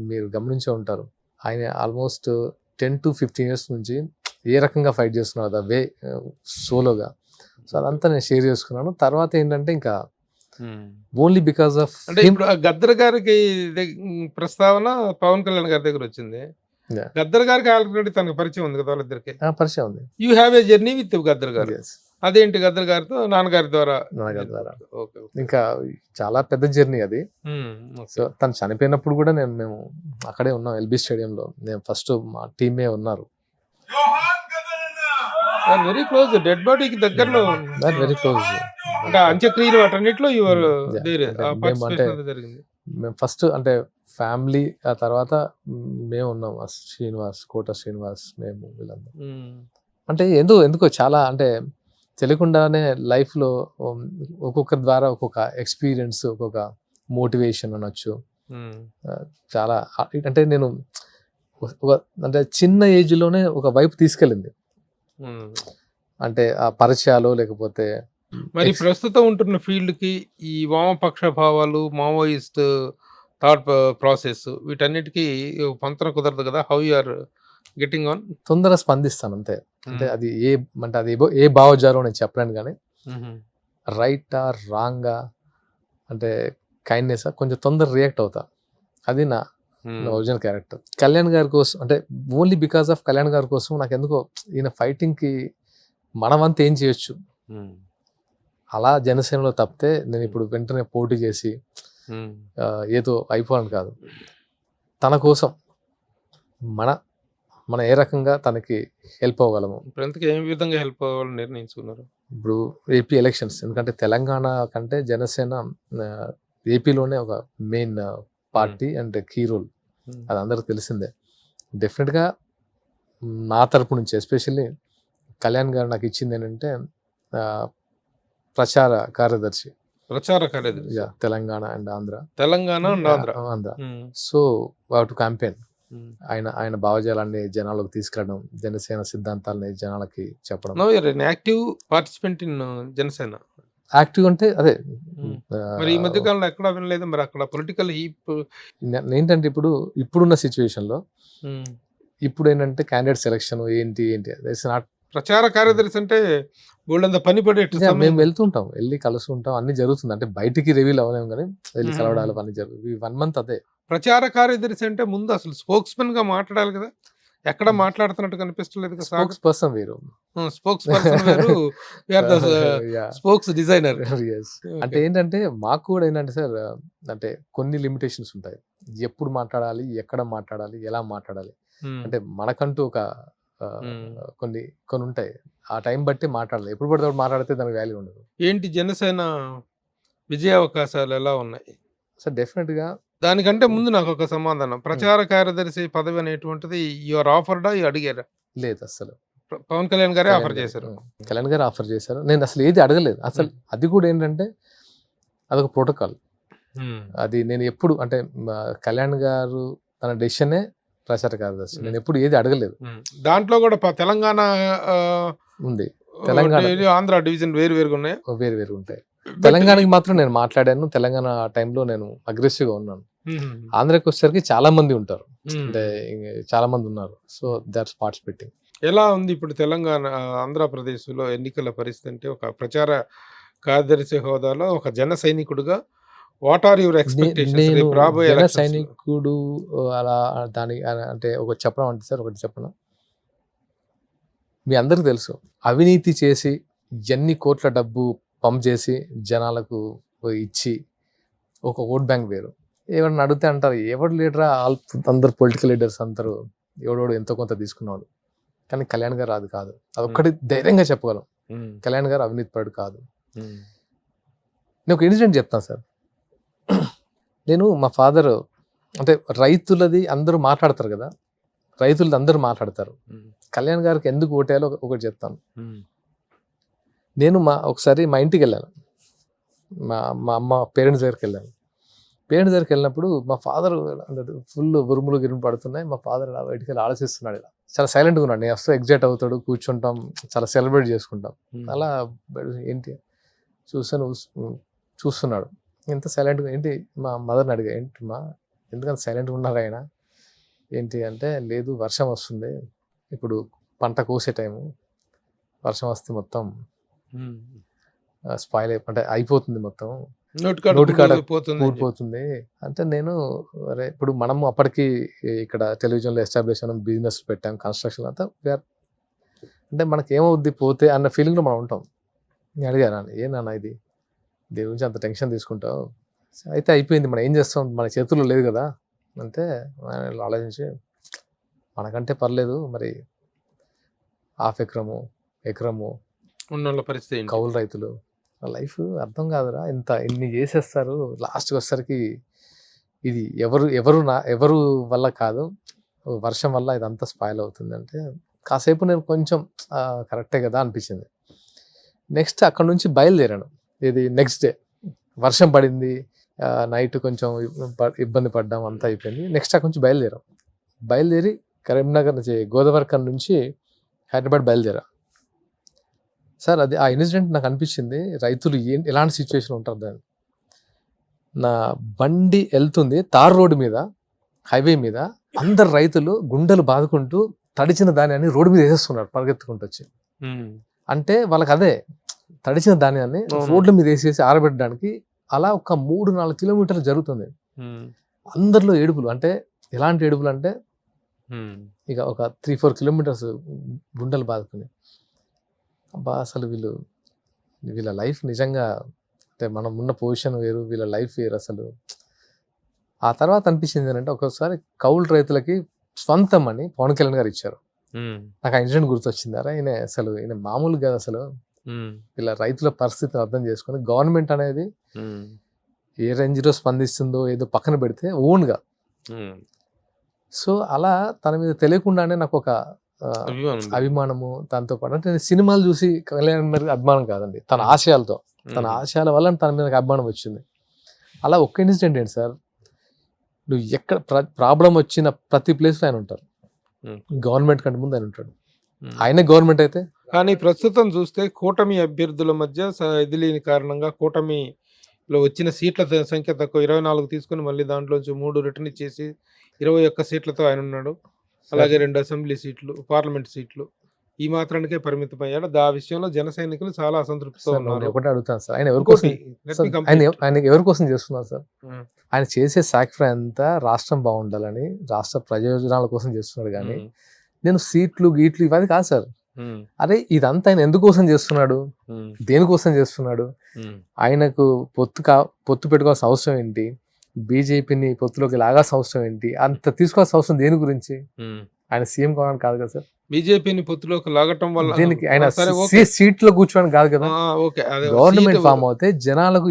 C: మీరు గమనించే ఉంటారు, ఆయన ఆల్మోస్ట్ 10 to 15 years నుంచి ఏ రకంగా ఫైట్ చేస్తున్నారు ద వే సోలోగా. సో అదంతా నేను షేర్ చేసుకున్నాను. తర్వాత ఏంటంటే ఇంకా ఓన్లీ బికాస్ ఆఫ్
B: అంటే ఇప్పుడు గద్దర్ గారికి ప్రస్తావన పవన్ కళ్యాణ్ గారి దగ్గర వచ్చింది. గద్దర్ గారికి ఆల్రెడీ తనకు పరిచయం ఉంది కదా వాళ్ళిద్దరికి.
C: పరిచయం ఉంది.
B: You have a journey with Gaddar గారు. అదేంటి గద్దర్ గారితో నాన్నగారి ద్వారా?
C: ఇంకా చాలా పెద్ద జర్నీ అది. సో తను చనిపోయినప్పుడు కూడా మేము అక్కడే ఉన్నాం ఎల్బీ స్టేడియంలో. నేను ఫస్ట్ మా టీమే ఉన్నారు.
B: వెరీ క్లోజ్, డెడ్ బాడీకి దగ్గరలో,
C: వెరీ క్లోజ్.
B: అంటే అంత్యక్రియలు వాటన్నిటిలో జరిగింది.
C: మేము ఫస్ట్ అంటే ఫ్యామిలీ, ఆ తర్వాత మేము ఉన్నాం, కోట శ్రీనివాస్, మేము వీళ్ళందరూ. అంటే ఎందుకో చాలా అంటే తెలియకుండానే లైఫ్లో ఒక్కొక్కరి ద్వారా ఒక్కొక్క ఎక్స్పీరియన్స్, ఒక్కొక్క మోటివేషన్ అనొచ్చు. చాలా అంటే నేను అంటే చిన్న ఏజ్లోనే ఒక వైపు తీసుకెళ్ళింది. అంటే ఆ పరిచయాలు లేకపోతే
B: మరి ప్రస్తుతం ఉంటున్న ఫీల్డ్ కి ఈ వామపక్ష భావాలు, మావోయిస్ట్ థాట్ ప్రాసెస్, వీటన్నిటికీ పొంతన కుదరదు కదా. How you are getting on?
C: తొందరగా స్పందిస్తాను అంతే. అంటే అది ఏ భావజాలం నేను చెప్పలేను, కానీ రైటా రాంగా అంటే కైండ్నెస్ కొంచెం తొందర రియాక్ట్ అవుతా. అది నా ఒరిజినల్ క్యారెక్టర్. కళ్యాణ్ గారి కోసం అంటే ఓన్లీ బికాస్ ఆఫ్ కళ్యాణ్ గారి కోసం నాకు ఎందుకో ఈయన ఫైటింగ్కి మనమంతా ఏం చేయొచ్చు అలా జనసేనలో తప్పితే నేను ఇప్పుడు వెంటనే పోటీ చేసి ఏదో అయిపోవాలని కాదు. తన కోసం మన ఏ రకంగా తనకి హెల్ప్ అవ్వగలము.
B: ఇప్పుడు ఏ విధంగా హెల్ప్ అవ్వాలని నిర్ణయించుకున్నారు?
C: ఇప్పుడు ఏపీ ఎలక్షన్స్, ఎందుకంటే తెలంగాణ కంటే జనసేన ఏపీలోనే ఒక main party and key role, అది అందరికి తెలిసిందే. డెఫినెట్గా నా తరపు నుంచి ఎస్పెషల్లీ కళ్యాణ్ గారు నాకు ఇచ్చింది ఏంటంటే ప్రచార కార్యదర్శి Telangana and Andhra. So to campaign ఆయన భావజాలాన్ని జనాలకు తీసుకెళ్ళడం, జనసేన సిద్ధాంతాలని జనాలకి చెప్పడం.
B: Active participant in Janasena.
C: Active అంటే అదే
B: మరి ఈ మధ్య కాలంలో ఎక్కడ వినలేదు. మరి అక్కడ పొలిటికల్ హీప్
C: ఏంటంటే ఇప్పుడున్న సిచ్యువేషన్ లో ఇప్పుడు ఏంటంటే క్యాండిడేట్ సెలక్షన్ ఏంటి
B: ప్రచార కార్యదర్శి అంటే బోల్డంత పని పడేట్టు.
C: మేము వెళ్తుంటాం, వెళ్ళి కలుస్తుంటాం, అన్ని జరుగుతుంది. అంటే బయటికి రివీల్ అవ్వలేము, కానీ వెళ్ళి కలవడాలు అన్ని జరుగుతుంది. 1 month అదే
B: ప్రచార కార్యదర్శి అంటే. ముందు అసలు స్పోక్స్ మెన్ గా మాట్లాడాలి కదా, ఎక్కడ మాట్లాడుతున్నట్టు కనిపిస్తలేదు కదా.
C: స్పోక్స్ పర్సన్ వేరు,
B: స్పోక్స్ పర్సన్ వేరు, స్పోక్స్ డిజైనర్.
C: అంటే ఏంటంటే మాకు కూడా ఏంటంటే సార్, అంటే కొన్ని లిమిటేషన్స్ ఉంటాయి. ఎప్పుడు మాట్లాడాలి, ఎక్కడ మాట్లాడాలి, ఎలా మాట్లాడాలి, అంటే మనకంటూ ఒక కొన్ని ఉంటాయి. ఆ టైం బట్టి మాట్లాడాలి. ఎప్పుడు పడితే మాట్లాడితే దానికి వాల్యూ ఉండదు.
B: ఏంటి జనసేన విజయ అవకాశాలు ఎలా ఉన్నాయి
C: సార్? డెఫినెట్ గా
B: దానికంటే ముందు నాకు ఒక సమాధానం. ప్రచార కార్యదర్శి పదవి అనేటువంటిది యువర్ ఆఫర్డా, అడిగారా?
C: లేదు, అసలు
B: పవన్ కళ్యాణ్ గారే ఆఫర్ చేశారు.
C: కళ్యాణ్ గారు ఆఫర్ చేశారు. నేను అసలు ఏది అడగలేదు అసలు. అది కూడా ఏంటంటే అదొక ప్రోటోకాల్. అది నేను ఎప్పుడు అంటే కళ్యాణ్ గారు తన డెసిషనే ప్రచార కార్యదర్శి, నేను ఎప్పుడు ఏది అడగలేదు.
B: దాంట్లో కూడా తెలంగాణ
C: ఉంది, తెలంగాణ
B: ఆంధ్ర డివిజన్ వేరుగా ఉన్నాయి,
C: వేరు ఉంటాయి. తెలంగాణకి మాత్రం నేను మాట్లాడాను. తెలంగాణ టైంలో నేను అగ్రెసివ్గా ఉన్నాను. ఆంధ్రాకి వచ్చేసరికి చాలా మంది ఉంటారు, అంటే చాలా మంది ఉన్నారు. So that's participating.
B: ఎలా ఉంది ఇప్పుడు తెలంగాణ ఆంధ్రప్రదేశ్లో ఎన్నికల పరిస్థితి? అంటే ఒక ప్రచార కార్యదర్శి హోదాలో ఒక జన సైనికుడుగా వాట్ ఆర్ యువర్ ఎక్స్పెక్టేషన్స్?
C: జన సైనికుడు అలా దాని అంటే ఒకటి చెప్పడం అంటే సార్, ఒకటి చెప్పను, మీ అందరికి తెలుసు, అవినీతి చేసి ఎన్ని కోట్ల డబ్బు పంప్ చేసి జనాలకు ఇచ్చి ఒక ఓట్ బ్యాంక్ వేరు, ఎవరిని అడిగితే అంటారు ఎవడు లీడరా, అందరు పొలిటికల్ లీడర్స్ అందరూ ఎవడోడు ఎంతో కొంత తీసుకున్నాడు, కానీ కళ్యాణ్ గారు అది కాదు. అదొక్కటి ధైర్యంగా చెప్పగలం, కళ్యాణ్ గారు అవినీతి పరుడు కాదు. నేను ఒక ఇన్సిడెంట్ చెప్తాను సార్. నేను మా ఫాదర్ అంటే రైతులది అందరూ మాట్లాడతారు కదా, రైతులది అందరూ మాట్లాడతారు. కళ్యాణ్ గారికి ఎందుకు ఓటేయాలో ఒకటి చెప్తాను. నేను ఒకసారి మా ఇంటికి వెళ్ళాను, మా అమ్మ పేరెంట్స్ దగ్గరికి వెళ్ళాను. పేరెంట్స్ దగ్గరికి వెళ్ళినప్పుడు మా ఫాదర్ ఫుల్ ఉరుములు గిరుములు పడుతున్నాయి. మా ఫాదర్ ఇలా బయటికి వెళ్ళి ఆలోచిస్తున్నాడు, ఇలా చాలా సైలెంట్గా ఉన్నాడు. నేను వస్తే ఎగ్జైట్ అవుతాడు, కూర్చుంటాం, చాలా సెలబ్రేట్ చేసుకుంటాం. అలా ఏంటి చూస్తున్నాడు, ఎంత సైలెంట్గా. ఏంటి మా మదర్ని అడిగా, ఏంటి మా ఎందుకంత సైలెంట్గా ఉన్నారు ఆయన ఏంటి అంటే, లేదు వర్షం వస్తుంది, ఇప్పుడు పంట కోసే టైము, వర్షం వస్తే మొత్తం స్పాయిల్ అంటే అయిపోతుంది, మొత్తం నోటికాడ ఊడిపోతుంది అంటే. నేను అరే ఇప్పుడు మనము అప్పటికి ఇక్కడ టెలివిజన్లో ఎస్టాబ్లిష్ అయిన బిజినెస్ పెట్టాం, కన్స్ట్రక్షన్ అంతా, అంటే మనకి ఏమవుద్ది పోతే అన్న ఫీలింగ్లో మనం ఉంటాం. నేను అడిగాను, ఏనన్నా ఇది దీని గురించి అంత టెన్షన్ తీసుకుంటావు, అయితే అయిపోయింది, మనం ఏం చేస్తాం, మన చేతుల్లో లేదు కదా అంటే ఆయన ఆలోచించి, మనకంటే పర్లేదు మరి హాఫ్ ఎకరము ఉన్న పరిస్థితి కౌలు రైతులు లైఫ్ అర్థం కాదురా, ఇన్ని చేసేస్తారు, లాస్ట్కి వచ్చేసరికి ఇది ఎవరు వల్ల కాదు, వర్షం వల్ల ఇదంతా స్పాయిల్ అవుతుంది అంటే. కాసేపు నేను కొంచెం కరెక్టే కదా అనిపించింది. నెక్స్ట్ అక్కడ నుంచి బయలుదేరాను. ఇది నెక్స్ట్ డే వర్షం పడింది, నైట్ కొంచెం ఇబ్బంది పడ్డాం, అంతా అయిపోయింది. నెక్స్ట్ అక్కడ నుంచి బయలుదేరి కరీంనగర్ నుంచి గోదావరిఖన్ నుంచి హైదరాబాద్ బయలుదేరా సార్. అది ఆ ఇన్సిడెంట్ నాకు అనిపించింది, రైతులు ఎలాంటి సిచ్యువేషన్ ఉంటారు దాన్ని. నా బండి వెళ్తుంది తార్ రోడ్డు మీద, హైవే మీద, అందరు రైతులు గుండెలు బాదుకుంటూ తడిచిన ధాన్యాన్ని రోడ్డు మీద వేసేస్తున్నారు పరిగెత్తుకుంటూ వచ్చి. అంటే వాళ్ళకి అదే తడిచిన ధాన్యాన్ని రోడ్ల మీద వేసేసి ఆరబెట్టడానికి అలా ఒక 3-4 కిలోమీటర్లు జరుగుతుంది. అందరిలో ఏడుపులు, అంటే ఎలాంటి ఏడుపులు అంటే ఇక ఒక 3-4 కిలోమీటర్స్ గుండెలు బాదుకుని, అబ్బా అసలు వీళ్ళ లైఫ్ నిజంగా, అంటే మనం ఉన్న పొజిషన్ వేరు, వీళ్ళ లైఫ్ వేరు అసలు. ఆ తర్వాత అనిపించింది ఏంటంటే, ఒకసారి కౌలు రైతులకి స్వంతం అని పవన్ కళ్యాణ్ గారు ఇచ్చారు. నాకు ఆ ఇన్సిడెంట్ గుర్తొచ్చింది, అరే ఈయన మామూలు కాదు అసలు. ఇలా రైతుల పరిస్థితిని అర్థం చేసుకుని గవర్నమెంట్ అనేది ఏ రేంజ్లో స్పందిస్తుందో ఏదో పక్కన పెడితే ఓన్గా, సో అలా తన మీద తెలియకుండానే నాకు ఒక అభిమానము. దాంతో పాటు అంటే నేను సినిమాలు చూసి కళ్యాణ్ గారికి అభిమానం కాదండి, తన ఆశయాల వల్ల తన మీద అభిమానం వచ్చింది. అలా ఒక్క ఇన్సిడెంట్ ఏంటి సార్, నువ్వు ఎక్కడ ప్రాబ్లం వచ్చిన ప్రతి ప్లేస్లో ఆయన ఉంటారు. గవర్నమెంట్ కంటే ముందు ఆయన ఉంటాడు, ఆయనే గవర్నమెంట్ అయితే.
B: కానీ ప్రస్తుతం చూస్తే కూటమి అభ్యర్థుల మధ్య ఇది లేని కారణంగా కూటమిలో వచ్చిన సీట్ల సంఖ్య తక్కువ, 24 తీసుకుని మళ్ళీ దాంట్లోంచి 3 రిటర్న్ ఇచ్చేసి 21 సీట్లతో ఆయన ఉన్నాడు. అలాగే 2 అసెంబ్లీ సీట్లు, పార్లమెంట్ సీట్లు, ఈ మాత్రానికే పరిమితం అయ్యాడు. ఆ విషయంలో జన సైనికులు చాలా అసంతృప్తితో ఉన్నారు.
C: ఒకటే అడుగుతాను సార్, ఆయన ఎవరి కోసం చేస్తున్నారు సార్? ఆయన చేసే సాక్రిఫైస్ అంతా రాష్ట్రం బాగుండాలని, రాష్ట్ర ప్రయోజనాల కోసం చేస్తున్నాడు. కానీ నేను సీట్లు గీట్లు ఇవన్నీ కాదు సార్. అరే ఇదంతా ఆయన ఎందుకోసం చేస్తున్నాడు, దేనికోసం చేస్తున్నాడు? ఆయనకు పొత్తు పెట్టుకోవాల్సిన అవసరం ఏంటి? బీజేపీని పొత్తులోకి లాగాల్సిన అవసరం ఏంటి? అంత తీసుకోవాల్సిన అవసరం దేని గురించి? ఆయన సీఎం కావడానికి కాదు కదా సార్.
B: బీజేపీని పొత్తులోకి లాగటం వల్ల
C: దీనికి ఆయన సీట్లో కూర్చోడానికి కాదు కదా. గవర్నమెంట్ ఫామ్ అవుతే జనాలకు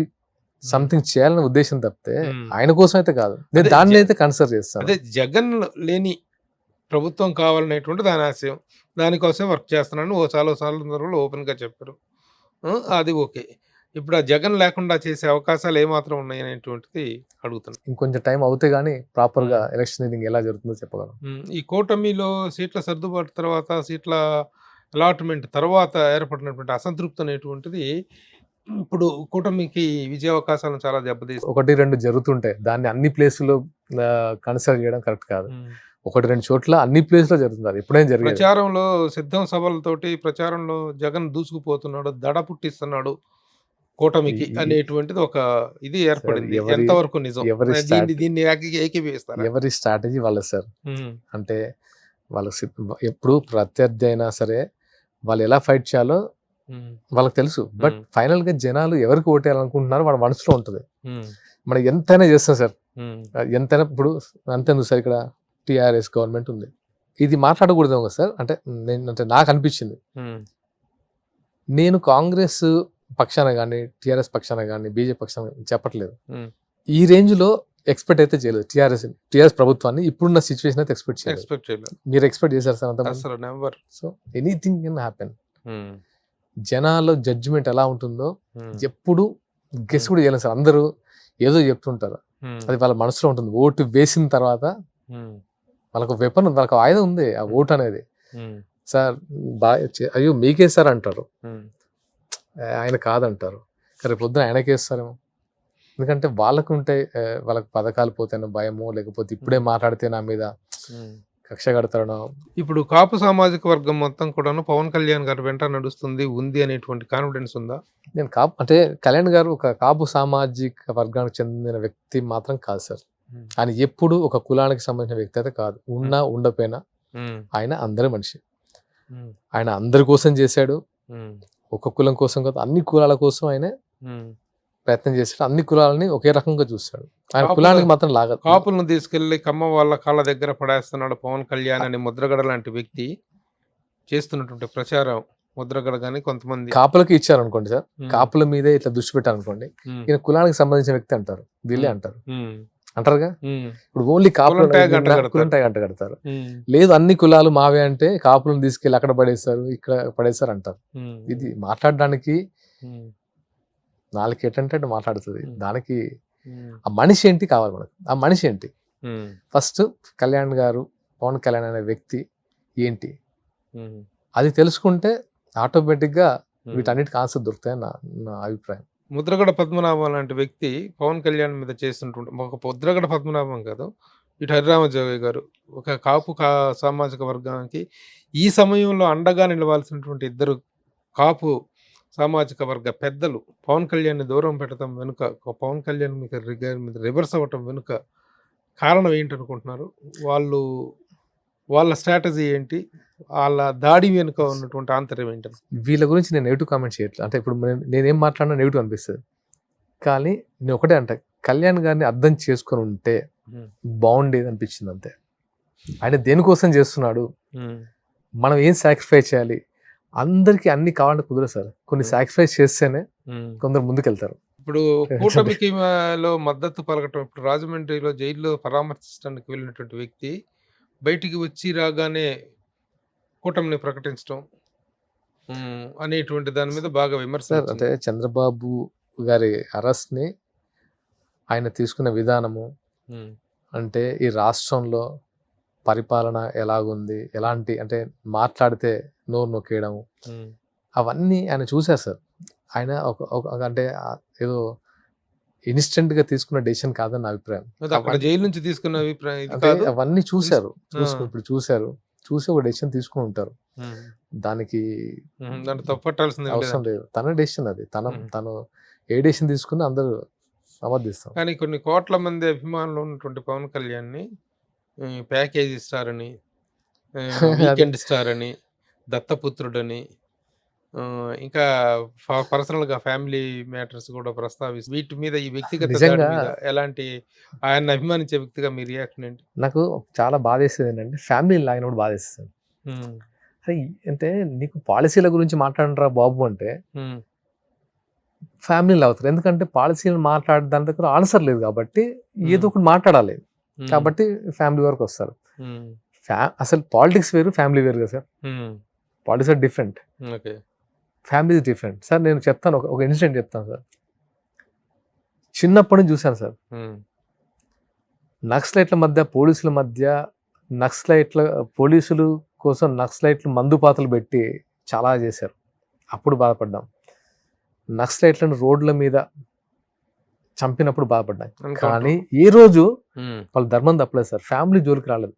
C: సంథింగ్ చేయాలనే ఉద్దేశం తప్పితే ఆయన కోసం అయితే కాదు. నేను దాన్ని అయితే కన్సిడర్ చేస్తాను.
B: అదే జగన్ లేని ప్రభుత్వం కావాలనేటువంటి దాని ఆశయం, దానికోసం వర్క్ చేస్తున్నాను చాలా సందర్భంలో ఓపెన్గా చెప్పారు. అది ఓకే. ఇప్పుడు ఆ జగన్ లేకుండా చేసే అవకాశాలు ఏమాత్రం ఉన్నాయి అనేటువంటిది అడుగుతున్నాను.
C: ఇంకొంచెం టైం అవుతే గానీ ప్రాపర్ గా ఎలక్షన్ ఎలా జరుగుతుందో చెప్పగలం.
B: ఈ కూటమిలో సీట్ల సర్దుబాటు తర్వాత, సీట్ల అలాట్మెంట్ తర్వాత ఏర్పడినటువంటి అసంతృప్తి అనేటువంటిది ఇప్పుడు కూటమికి విజయ అవకాశాలను చాలా దెబ్బతీస్తుంది.
C: 1-2 జరుగుతుంటాయి, దాన్ని అన్ని ప్లేసుల్లో కన్సిడర్ చేయడం కరెక్ట్ కాదు. 1-2 చోట్ల అన్ని ప్లేస్లో జరుగుతుంది. ఎప్పుడైనా జరిగింది.
B: ప్రచారంలో సిద్ధం సభలతోటి ప్రచారంలో జగన్ దూసుకుపోతున్నాడు, దడ పుట్టిస్తున్నాడు కూటమికి అనేటువంటిది ఒక ఇది ఏర్పడింది. ఎంతవరకు నిజం? దీన్ని ఏకీభవిస్తారు.
C: ఎవరి స్ట్రాటజీ వాళ్ళ సార్. అంటే వాళ్ళకి ఎప్పుడు ప్రత్యర్థి అయినా సరే వాళ్ళు ఎలా ఫైట్ చేయాలో వాళ్ళకి తెలుసు. బట్ ఫైనల్ గా జనాలు ఎవరికి ఓటేయాలనుకుంటున్నారో వాళ్ళ మనసులో ఉంటుంది. మనం ఎంతైనా చేస్తాం సార్, ఎంతైనా ఇప్పుడు అంతేందుకు సార్, ఇక్కడ టీఆర్ఎస్ గవర్నమెంట్ ఉంది, ఇది మాట్లాడకూడదేమో కదా సార్. అంటే నాకు అనిపించింది, నేను కాంగ్రెస్ పక్షాన కానీ టీఆర్ఎస్ పక్షాన కానీ బీజేపీ పక్షాన చెప్పట్లేదు, ఈ రేంజ్ లో ఎక్స్పెక్ట్ అయితే చేయలేదు టీఆర్ఎస్ ప్రభుత్వాన్ని ఇప్పుడున్న సిచ్యువేషన్ అయితే ఎక్స్పెక్ట్ చేయలేదు. మీరు ఎక్స్పెక్ట్ చేశారు సార్ అంత? So anything can happen. జనాల్లో జడ్జిమెంట్ ఎలా ఉంటుందో ఎప్పుడు గెస్ కూడా చేయలేదు సార్. అందరూ ఏదో చెప్తుంటారు, అది వాళ్ళ మనసులో ఉంటుంది. ఓటు వేసిన తర్వాత వాళ్ళకు వెపన్, వాళ్ళకు ఆయుధం ఉంది, ఆ ఓటు అనేది. సార్ అయ్యో మీకేస్తారు అంటారు, ఆయన కాదంటారు, రేపు పొద్దున ఆయనకేస్తారేమో. ఎందుకంటే వాళ్ళకు ఉంటాయి, వాళ్ళకి పథకాలు పోతేనో భయమో, లేకపోతే ఇప్పుడే మాట్లాడితే నా మీద కక్ష కడతాడో.
B: ఇప్పుడు కాపు సామాజిక వర్గం మొత్తం కూడాను పవన్ కళ్యాణ్ గారు వెంట నడుస్తుంది ఉంది అనేటువంటి కాన్ఫిడెన్స్ ఉందా?
C: నేను అంటే కళ్యాణ్ గారు ఒక కాపు సామాజిక వర్గానికి చెందిన వ్యక్తి మాత్రం కాదు సార్. ఆయన ఎప్పుడు ఒక కులానికి సంబంధించిన వ్యక్తి అయితే కాదు. ఉన్నా ఉండపోయినా ఆయన అందరి మనిషి. ఆయన అందరి కోసం చేశాడు, ఒక కులం కోసం కాదు, అన్ని కులాల కోసం ఆయన ప్రయత్నం చేశాడు. అన్ని కులాలని ఒకే రకంగా చూస్తాడు. ఆయన కులానికి మాత్రం లాగదు.
B: కాపులను తీసుకెళ్లి కమ్మ వాళ్ళ కాళ్ళ దగ్గర పడేస్తున్నాడు పవన్ కళ్యాణ్ అని ముద్రగడ లాంటి వ్యక్తి చేస్తున్నటువంటి ప్రచారం. ముద్రగడ గానీ కొంతమంది
C: కాపులకి ఇచ్చారు అనుకోండి సార్, కాపుల మీదే ఇట్లా దృష్టి పెట్టారు అనుకోండి, ఈయన కులానికి సంబంధించిన వ్యక్తి అంటారు, వీళ్ళే అంటారుగా. ఇప్పుడు ఓన్లీ కాపులు గంట కడతారు. లేదు అన్ని కులాలు మావే అంటే కాపులను తీసుకెళ్లి అక్కడ పడేస్తారు, ఇక్కడ పడేస్తారు అంటారు. ఇది మాట్లాడడానికి నాలుగు ఎటంటే మాట్లాడుతుంది. దానికి ఆ మనిషి ఏంటి కావాలి మనకు, ఆ మనిషి ఏంటి. ఫస్ట్ కళ్యాణ్ గారు, పవన్ కళ్యాణ్ అనే వ్యక్తి ఏంటి అది తెలుసుకుంటే ఆటోమేటిక్గా వీటన్నిటికి ఆన్సర్ దొరుకుతాయని నా అభిప్రాయం.
B: ముద్రగడ పద్మనాభం లాంటి వ్యక్తి పవన్ కళ్యాణ్ మీద చేస్తుంటుంటే, ఒక ముద్రగడ పద్మనాభం కాదు, ఇటు హరిరామజోగి గారు ఒక కాపు సామాజిక వర్గానికి ఈ సమయంలో అండగా నిలవాల్సినటువంటి ఇద్దరు కాపు సామాజిక వర్గ పెద్దలు పవన్ కళ్యాణ్ దూరం పెట్టడం వెనుక, పవన్ కళ్యాణ్ మీద రివర్స్ అవ్వటం వెనుక కారణం ఏంటనుకుంటున్నారు? వాళ్ళ స్ట్రాటజీ ఏంటి? వాళ్ళ దాడి వెనుక ఉన్నటువంటి ఆంతర్యం ఏంటని?
C: వీళ్ళ గురించి నేను నెగిటివ్ కామెంట్ చేయట్లేదు. అంటే ఇప్పుడు నేనేం మాట్లాడినా నెగిటివ్ అనిపిస్తుంది, కానీ నేను ఒకటే అంటే కళ్యాణ్ గారిని అర్థం చేసుకొని ఉంటే బాగుండేది అనిపించింది అంతే. ఆయన దేనికోసం చేస్తున్నాడు, మనం ఏం సాక్రిఫైస్ చేయాలి, అందరికి అన్ని కావాలంటే కుదరదు సార్. కొన్ని సాక్రిఫైస్ చేస్తేనే కొందరు ముందుకెళ్తారు.
B: ఇప్పుడు కూటమికి మద్దతు పలకటం, ఇప్పుడు రాజమండ్రిలో జైల్లో పరామర్శించడానికి వెళ్ళినటువంటి వ్యక్తి బయటికి వచ్చి రాగానే కూటమిని ప్రకటించడం అనేటువంటి దాని మీద బాగా విమర్శ.
C: అంటే చంద్రబాబు గారి అరెస్ట్ ని ఆయన తీసుకున్న విధానము, అంటే ఈ రాష్ట్రంలో పరిపాలన ఎలాగుంది, ఎలాంటి అంటే మాట్లాడితే నోరు నొక్కేయడము, అవన్నీ ఆయన చూశారు సార్. ఆయన అంటే ఏదో ఇన్స్టెంట్ గా తీసుకున్న డెసిషన్ కాదని నా అభిప్రాయం.
B: జైలు నుంచి తీసుకున్న అభిప్రాయం
C: అవన్నీ చూశారు, ఇప్పుడు చూసి ఒక డెసిషన్ తీసుకుని ఉంటారు. దానికి అవసరం లేదు, తన డెసిషన్ అది. తను ఏ డెసిషన్ తీసుకుని అందరూ సమర్థిస్తాం.
B: కానీ కొన్ని కోట్ల మంది అభిమానులు ఉన్నటువంటి పవన్ కళ్యాణ్ ని ప్యాకేజ్ స్టార్ అని, వీకెండ్ స్టార్ అని, దత్తపుత్రుడని, ఇంకా పర్సనల్ గా ఫ్యామిలీ మ్యాటర్స్ కూడా ప్రస్తావిస్తారు. వీటి మీద ఈ వ్యక్తిగత ఎలాంటి ఆయన అభిమానించే వ్యక్తిగా మీ రియాక్షన్ ఏంటి?
C: నాకు చాలా బాధ వేసేది ఏంటంటే ఫ్యామిలీ లాగిన కూడా బాధ వేస్తుంది. అంటే నీకు పాలసీల గురించి మాట్లాడరా బాబు అంటే ఫ్యామిలీలు అవుతారు. ఎందుకంటే పాలసీలు మాట్లాడే దాని దగ్గర ఆన్సర్ లేదు కాబట్టి ఏదో ఒకటి మాట్లాడాలి కాబట్టి ఫ్యామిలీ వరకు వస్తారు. అసలు పాలిటిక్స్ వేరు, ఫ్యామిలీ వేరు కదా sir. Politics are different, family is different. Sir నేను చెప్తాను, ఒక ఇన్సిడెంట్ చెప్తాను సార్. చిన్నప్పటి నుంచి చూశాను సార్, నక్సలైట్ల మధ్య పోలీసుల మధ్య, పోలీసులు కోసం నక్సలైట్లు మందుపాతలు పెట్టి చాలా చేశారు. అప్పుడు బాధపడ్డాం. నక్సలైట్లను రోడ్ల మీద చంపినప్పుడు బాధపడ్డాం. కానీ ఏ రోజు వాళ్ళు ధర్మం తప్పలేదు సార్, ఫ్యామిలీ జోలికి రాలేదు.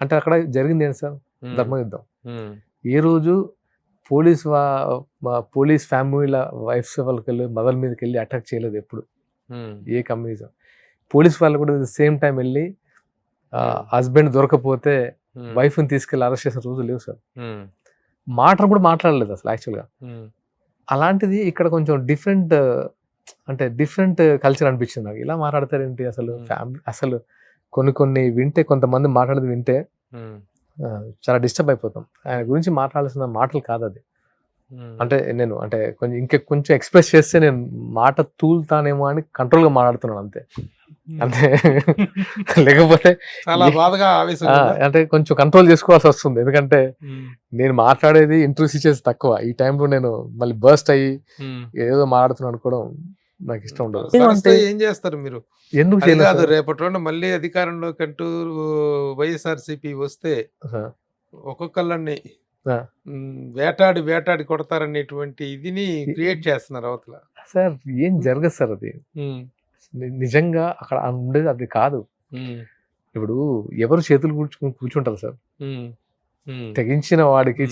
C: అంటే అక్కడ జరిగింది ఏంటి సార్, ధర్మ యుద్ధం. ఏ రోజు పోలీస్ ఫ్యామిలీల వైఫ్స్ వాళ్ళకి వెళ్ళి మదర్ మీదకి వెళ్ళి అటాక్ చేయలేదు ఎప్పుడు ఏ కమ్యూనిజం. పోలీస్ వాళ్ళు కూడా సేమ్ టైం వెళ్ళి హస్బెండ్ దొరకపోతే వైఫ్ని తీసుకెళ్ళి అరెస్ట్ చేసిన రోజు లేవు సార్. మాటలు కూడా మాట్లాడలేదు అసలు యాక్చువల్గా. అలాంటిది ఇక్కడ కొంచెం డిఫరెంట్ అంటే డిఫరెంట్ కల్చర్ అనిపించింది నాకు. ఇలా మాట్లాడతారేంటి అసలు ఫ్యామిలీ అసలు కొన్ని వింటే కొంతమంది మాట్లాడేది వింటే చాలా డిస్టర్బ్ అయిపోతాం. ఆయన గురించి మాట్లాడాల్సిన మాటలు కాదు అది. అంటే నేను అంటే కొంచెం ఎక్స్ప్రెస్ చేస్తే నేను మాట తూలుతానేమో అని కంట్రోల్గా మాట్లాడుతున్నాను అంతే. అంటే లేకపోతే
B: చాలా బాధగా ఆవేశం
C: అంటే కొంచెం కంట్రోల్ చేసుకోవాల్సి వస్తుంది. ఎందుకంటే నేను మాట్లాడేది ఇంటర్వ్యూస్ ఇచ్చేసి తక్కువ. ఈ టైంలో నేను మళ్ళీ బర్స్ట్ అయ్యి ఏదో మాట్లాడుతున్నాను అనుకోవడం నాకు ఇష్టం ఉండదు.
B: అంటే ఏం చేస్తారు మీరు?
C: ఎందుకు
B: అది కాదు,
C: చేయలేదు?
B: రేపటి రోజున మళ్ళీ అధికారంలోకి అంటూ వైఎస్ఆర్సీపీ వస్తే ఒక్కొక్కళ్ళని
C: ఆ.
B: వేటాడి కొడతారనేటువంటి ఇదిని క్రియేట్ చేస్తున్నారు అవతల.
C: సార్ ఏం జరగదు సార్ అది. నిజంగా అక్కడ ఉండేది అది కాదు. ఇప్పుడు ఎవరు చేతులు కూర్చుంటారు సార్? తెగించిన వాడికి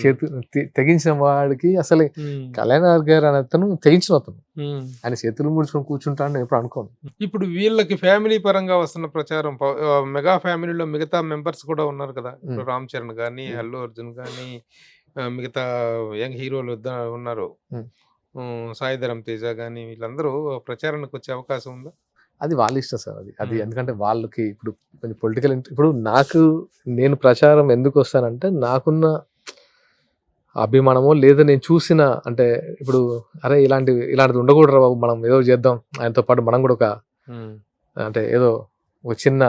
C: తెగించిన వాడికి అసలు కళ్యాణ్ గారు అనే అతను తెగించిన అతను. ఆయన చేతులు ముడుచుకొని కూర్చుంటాడని ఎప్పుడు అనుకోను.
B: ఇప్పుడు వీళ్ళకి ఫ్యామిలీ పరంగా వస్తున్న ప్రచారం, మెగా ఫ్యామిలీలో మిగతా మెంబర్స్ కూడా ఉన్నారు కదా. ఇప్పుడు రామ్ చరణ్ గానీ, అల్లు అర్జున్ గానీ, మిగతా యంగ్ హీరోలు ఉన్నారు, సాయిధరం తేజ గానీ, వీళ్ళందరూ ప్రచారానికి వచ్చే అవకాశం ఉందా?
C: అది వాళ్ళ ఇష్టం సార్. అది ఎందుకంటే వాళ్ళకి ఇప్పుడు కొంచెం పొలిటికల్ ఇప్పుడు నేను ప్రచారం ఎందుకు వస్తానంటే నాకున్న అభిమానమో లేదా నేను చూసిన అంటే ఇప్పుడు అరే ఇలాంటిది ఉండకూడదు బాబు, మనం ఏదో చేద్దాం, ఆయనతో పాటు మనం కూడా ఒక అంటే ఏదో ఒక చిన్న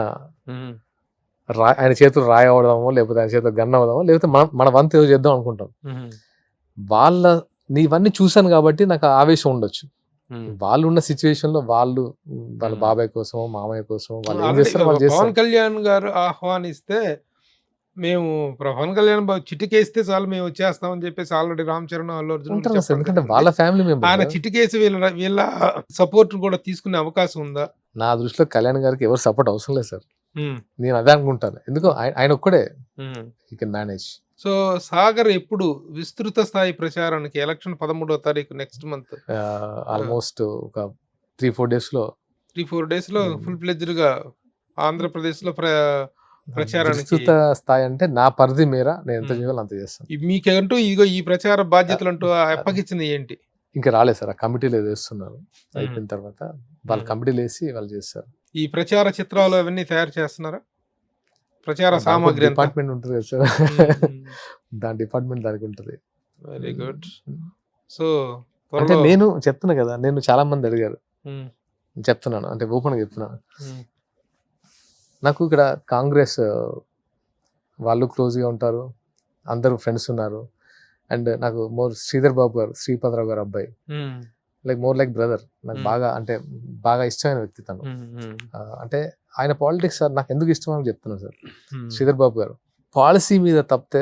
C: ఆయన చేతులు రాయి అవడమో లేకపోతే ఆయన చేతులు గన్ అవడమో లేకపోతే మన వంతు ఏదో చేద్దాం అనుకుంటాం. నీవన్నీ చూశాను కాబట్టి నాకు ఆవేశం ఉండొచ్చు. వాళ్ళు ఉన్న సిచ్యువేషన్ లో వాళ్ళ బాబాయ్ కోసం మామయ్య కోసం వాళ్ళు ఏం చేస్తారు వాళ్ళు చేస్తారు.
B: పవన్ కళ్యాణ్ గారు ఆహ్వానిస్తే మేము పవన్ కళ్యాణ్ చిటికేస్తే చాలు మేము వచ్చేస్తామని చెప్పేసి ఆల్రెడీ రామ్ చరణ్, అల్లు అర్జున్
C: ఉంటారు సార్. ఎందుకంటే వాళ్ళ ఫ్యామిలీ మెంబర్.
B: ఆయన చిటికేసి వీళ్ళ సపోర్ట్ కూడా తీసుకునే అవకాశం ఉందా?
C: నా దృష్టిలో కళ్యాణ్ గారికి ఎవరు సపోర్ట్ అవసరం లేదు సార్. నేను అదే అనుకుంటాను. ఎందుకో ఆయన ఒక్కడే he can manage.
B: So Sagar ఎప్పుడు విస్తృత స్థాయి ప్రచారానికి? ఎలక్షన్ 13వ తారీఖు నెక్స్ట్ మంత్.
C: ఆల్మోస్ట్ ఒక 3-4 days లో
B: 3-4 days లో ఫుల్ ప్లెజ్డ్ గా ఆంధ్రప్రదేశ్ లో ప్రచారానికి.
C: విస్తృత స్థాయి అంటే నా పరిధి మేర నేను ఎంత చేయాలో అంత చేస్తాను.
B: మీకంటూ ఇదిగో ఈ ప్రచార బాధ్యతలు అంటూ అప్పగించింది ఏంటి?
C: ఇంకా రాలేదు సార్. ఆ కమిటీలు వేస్తున్నారు. అయిపోయిన తర్వాత వాళ్ళ కమిటీలు వేసి వాళ్ళు చేస్తారు. ఈ
B: ప్రచార చిత్రాలు అవన్నీ తయారు చేస్తున్నారా? ప్రచార సామాగ్రి
C: డిపార్ట్మెంట్ ఉంటుంది కదా సార్. దాని డిపార్ట్మెంట్ దానికి ఉంటుంది.
B: Very good. సో
C: అంటే నేను చెప్తున్నా కదా, నేను చాలా మంది అడిగారు, చెప్తున్నాను అంటే ఓపెన్ గా చెప్తున్నాను. నాకు ఇక్కడ కాంగ్రెస్ వాళ్ళు క్లోజ్ గా ఉంటారు, అందరూ ఫ్రెండ్స్ ఉన్నారు. అండ్ నాకు శ్రీధర్ బాబు గారు, శ్రీపతిరావు గారు అబ్బాయి, మోర్ లైక్ బ్రదర్. నాకు బాగా ఇష్టమైన వ్యక్తి తను. అంటే ఆయన పాలిటిక్స్ సార్ నాకు ఎందుకు ఇష్టం అని చెప్తున్నాను సార్. శ్రీధర్ బాబు గారు పాలసీ మీద తప్పితే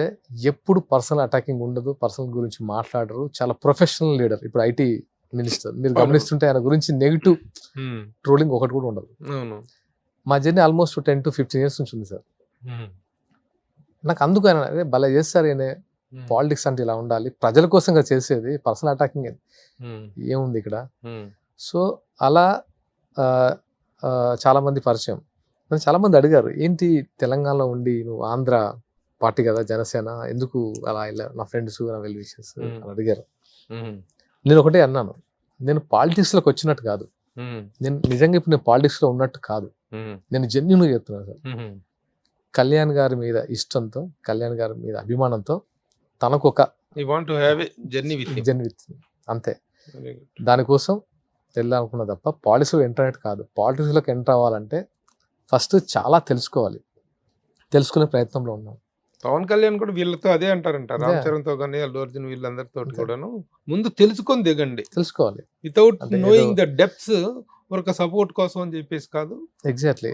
C: ఎప్పుడు పర్సనల్ అటాకింగ్ ఉండదు, పర్సనల్ గురించి మాట్లాడరు, చాలా ప్రొఫెషనల్ లీడర్. ఇప్పుడు ఐటీ మినిస్టర్ మీరు గమనిస్తుంటే ఆయన గురించి నెగిటివ్ ట్రోలింగ్ ఒకటి కూడా ఉండదు. మా జర్నీ ఆల్మోస్ట్ 10 to 15 years నుంచి ఉంది సార్. నాకు అందుకు ఆయన భలే చేస్తారు, ఆయన పాలిటిక్స్ అంటే ఇలా ఉండాలి, ప్రజల కోసంగా చేసేది, పర్సనల్ అటాకింగ్ ఏముంది ఇక్కడ. సో అలా చాలా మంది పరిచయం. చాలా మంది అడిగారు, ఏంటి తెలంగాణలో ఉండి నువ్వు ఆంధ్ర పార్టీ కదా జనసేన, ఎందుకు అలా ఇలా, నా ఫ్రెండ్స్ నా వెల్ విషెస్ అని అడిగారు. నేను ఒకటే అన్నాను, నేను పాలిటిక్స్ లోకి వచ్చినట్టు కాదు, నేను నిజంగా ఇప్పుడు నేను పాలిటిక్స్ లో ఉన్నట్టు కాదు, నేను జెన్యూన్ గా చెప్తున్నాను సార్. కళ్యాణ్ గారి మీద ఇష్టంతో, కళ్యాణ్ గారి మీద అభిమానంతో తనకు ఒక జర్నీ విత్ అంతే. దానికోసం వెళ్ళాలనుకున్నా తప్ప పాలిటిక్స్లో ఎంటర్ అయ్యేది కాదు. పాలిటిక్స్లోకి ఎంటర్ అవ్వాలంటే ఫస్ట్ చాలా తెలుసుకునే ప్రయత్నంలో ఉన్నాం.
B: పవన్ కళ్యాణ్ కూడా వీళ్ళతో అదే అంటారంట, రామ్ చరణ్తో కానీ అల్లు అర్జున్ వీళ్ళందరితో కూడాను ముందు తెలుసుకొని దిగండి, తెలుసుకోవాలి. వితౌట్ నోయింగ్ ద డెప్త్స్ ఒక సపోర్ట్ కోసం అని చెప్పేసి కాదు.
C: ఎగ్జాక్ట్లీ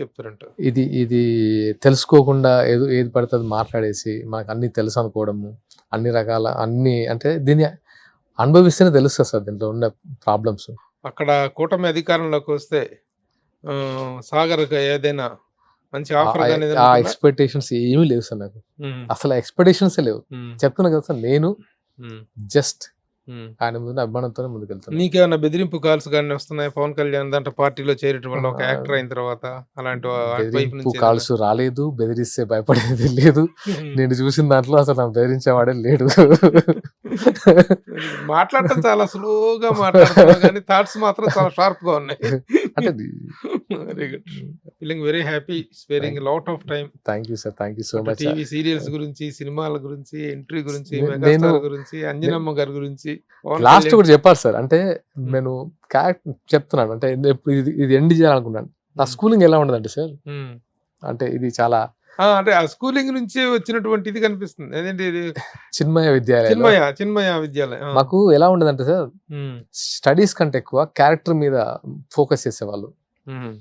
B: చెప్తారంట.
C: ఇది తెలుసుకోకుండా ఏది పడితే అది మాట్లాడేసి మనకు అన్ని తెలుసు అనుకోవడము, అన్ని రకాల అన్ని అంటే దీన్ని అనుభవిస్తేనే తెలుస్తుంది సార్ దీంట్లో ఉన్న ప్రాబ్లమ్స్.
B: అక్కడ కూటమి అధికారంలోకి వస్తే సాగర్ ఏదైనా మంచి ఆఫర్,
C: ఆ ఎక్స్పెక్టేషన్స్ ఏమీ లేవు సార్ నాకు. అసలు ఎక్స్పెక్టేషన్స్ లేవు. చెప్తున్నా కదా సార్, నేను జస్ట్ ఆయన ముందు అభిమానంతోనే ముందుకెళ్తాను.
B: నీకేమైనా బెదిరింపు కాల్స్ కానీ వస్తున్నాయి పవన్ కళ్యాణ్ దాంట్లో పార్టీలో చేరటం వల్ల ఒక యాక్టర్ అయిన తర్వాత అలాంటి అటువైపు
C: బెదిరింపు
B: నుంచి
C: కాల్స్ రాలేదు, బెదిరిస్తే భయపడేది లేదు. నేను చూసిన దాంట్లో అసలు నాకు బెదిరించేవాడే లేడు.
B: మాట్లాడటం చాలా స్లోగా మాట్లాడుతున్నా కానీ థాట్స్ మాత్రం చాలా షార్ప్ గా ఉన్నాయి.
C: అంటే
B: very good, feeling very happy, sparing lot of time.
C: Thank you sir, thank you so much.
B: TV serials గురించి, సినిమాల గురించి, ఎంట్రీ గురించి,
C: నేను-
B: మెగాస్టార్ గురించి, అంజనమ్మ గారి గురించి, పవన్
C: లాస్ట్
B: కళ్యాణ్-
C: కూడా చెప్పారు సార్. అంటే నేను క్యారెక్టర్ చెప్తున్నాను, అంటే ఇప్పుడు ఇది ఎండ్ చేయాలనుకున్నాను. నా స్కూలింగ్ ఎలా ఉండదంటే సార్,
B: ఉమ్.
C: అంటే ఇది చాలా
B: అంటే ఆ స్కూలింగ్ నుంచి వచ్చినటువంటి ఇది కనిపిస్తుంది. అదేంటి ఇది?
C: చిన్మయ విద్యాలయం.
B: చిన్మయ విద్యాలయం.
C: మాకు ఎలా ఉండదంటే సార్,
B: ఉమ్.
C: స్టడీస్ కంటే ఎక్కువ క్యారెక్టర్ మీద ఫోకస్ చేసేవాళ్ళు.
B: ఉమ్.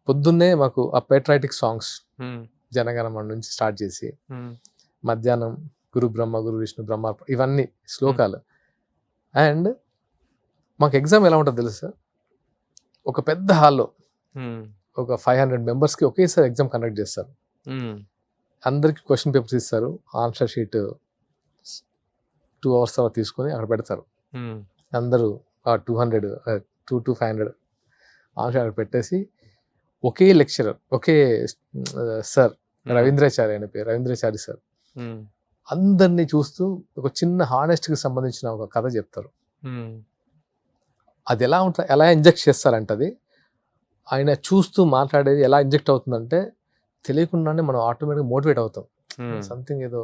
C: పొద్దున్నే మాకు ఆ పేట్రైటిక్ సాంగ్స్
B: ఉమ్.
C: జనగణమన నుంచి స్టార్ట్ చేసి
B: ఉమ్.
C: మధ్యాహ్నం గురు బ్రహ్మ గురు విష్ణు బ్రహ్మ ఇవన్నీ శ్లోకాలు. అండ్ మాకు ఎగ్జామ్ ఎలా ఉంటుంది తెలుసు సార్, ఒక పెద్ద హాల్లో
B: ఉమ్.
C: ఒక 500 మెంబర్స్కి ఒకేసారి ఎగ్జామ్ కండక్ట్ చేస్తారు.
B: ఉమ్.
C: అందరికి క్వశ్చన్ పేపర్స్ ఇస్తారు, ఆన్సర్ షీట్ 2 hours తర్వాత తీసుకొని అక్కడ పెడతారు.
B: ఉమ్.
C: అందరూ 200 to 500 ఆన్సర్ అక్కడ పెట్టేసి ఒకే లెక్చరర్, ఒకే సార్, రవీంద్రాచారి ఆయన పేరు, రవీంద్రాచారి సార్,
B: ఉమ్.
C: అందరినీ చూస్తూ ఒక చిన్న హానెస్ట్కి సంబంధించిన ఒక కథ చెప్తారు.
B: ఉమ్.
C: అది ఎలా ఉంటుంది, ఎలా ఇంజెక్ట్ చేస్తారంటే అది ఆయన చూస్తూ మాట్లాడేది ఎలా ఇంజెక్ట్ అవుతుందంటే తెలియకుండానే మనం ఆటోమేటిక్గా మోటివేట్ అవుతాం.
B: ఉమ్.
C: సంథింగ్ ఏదో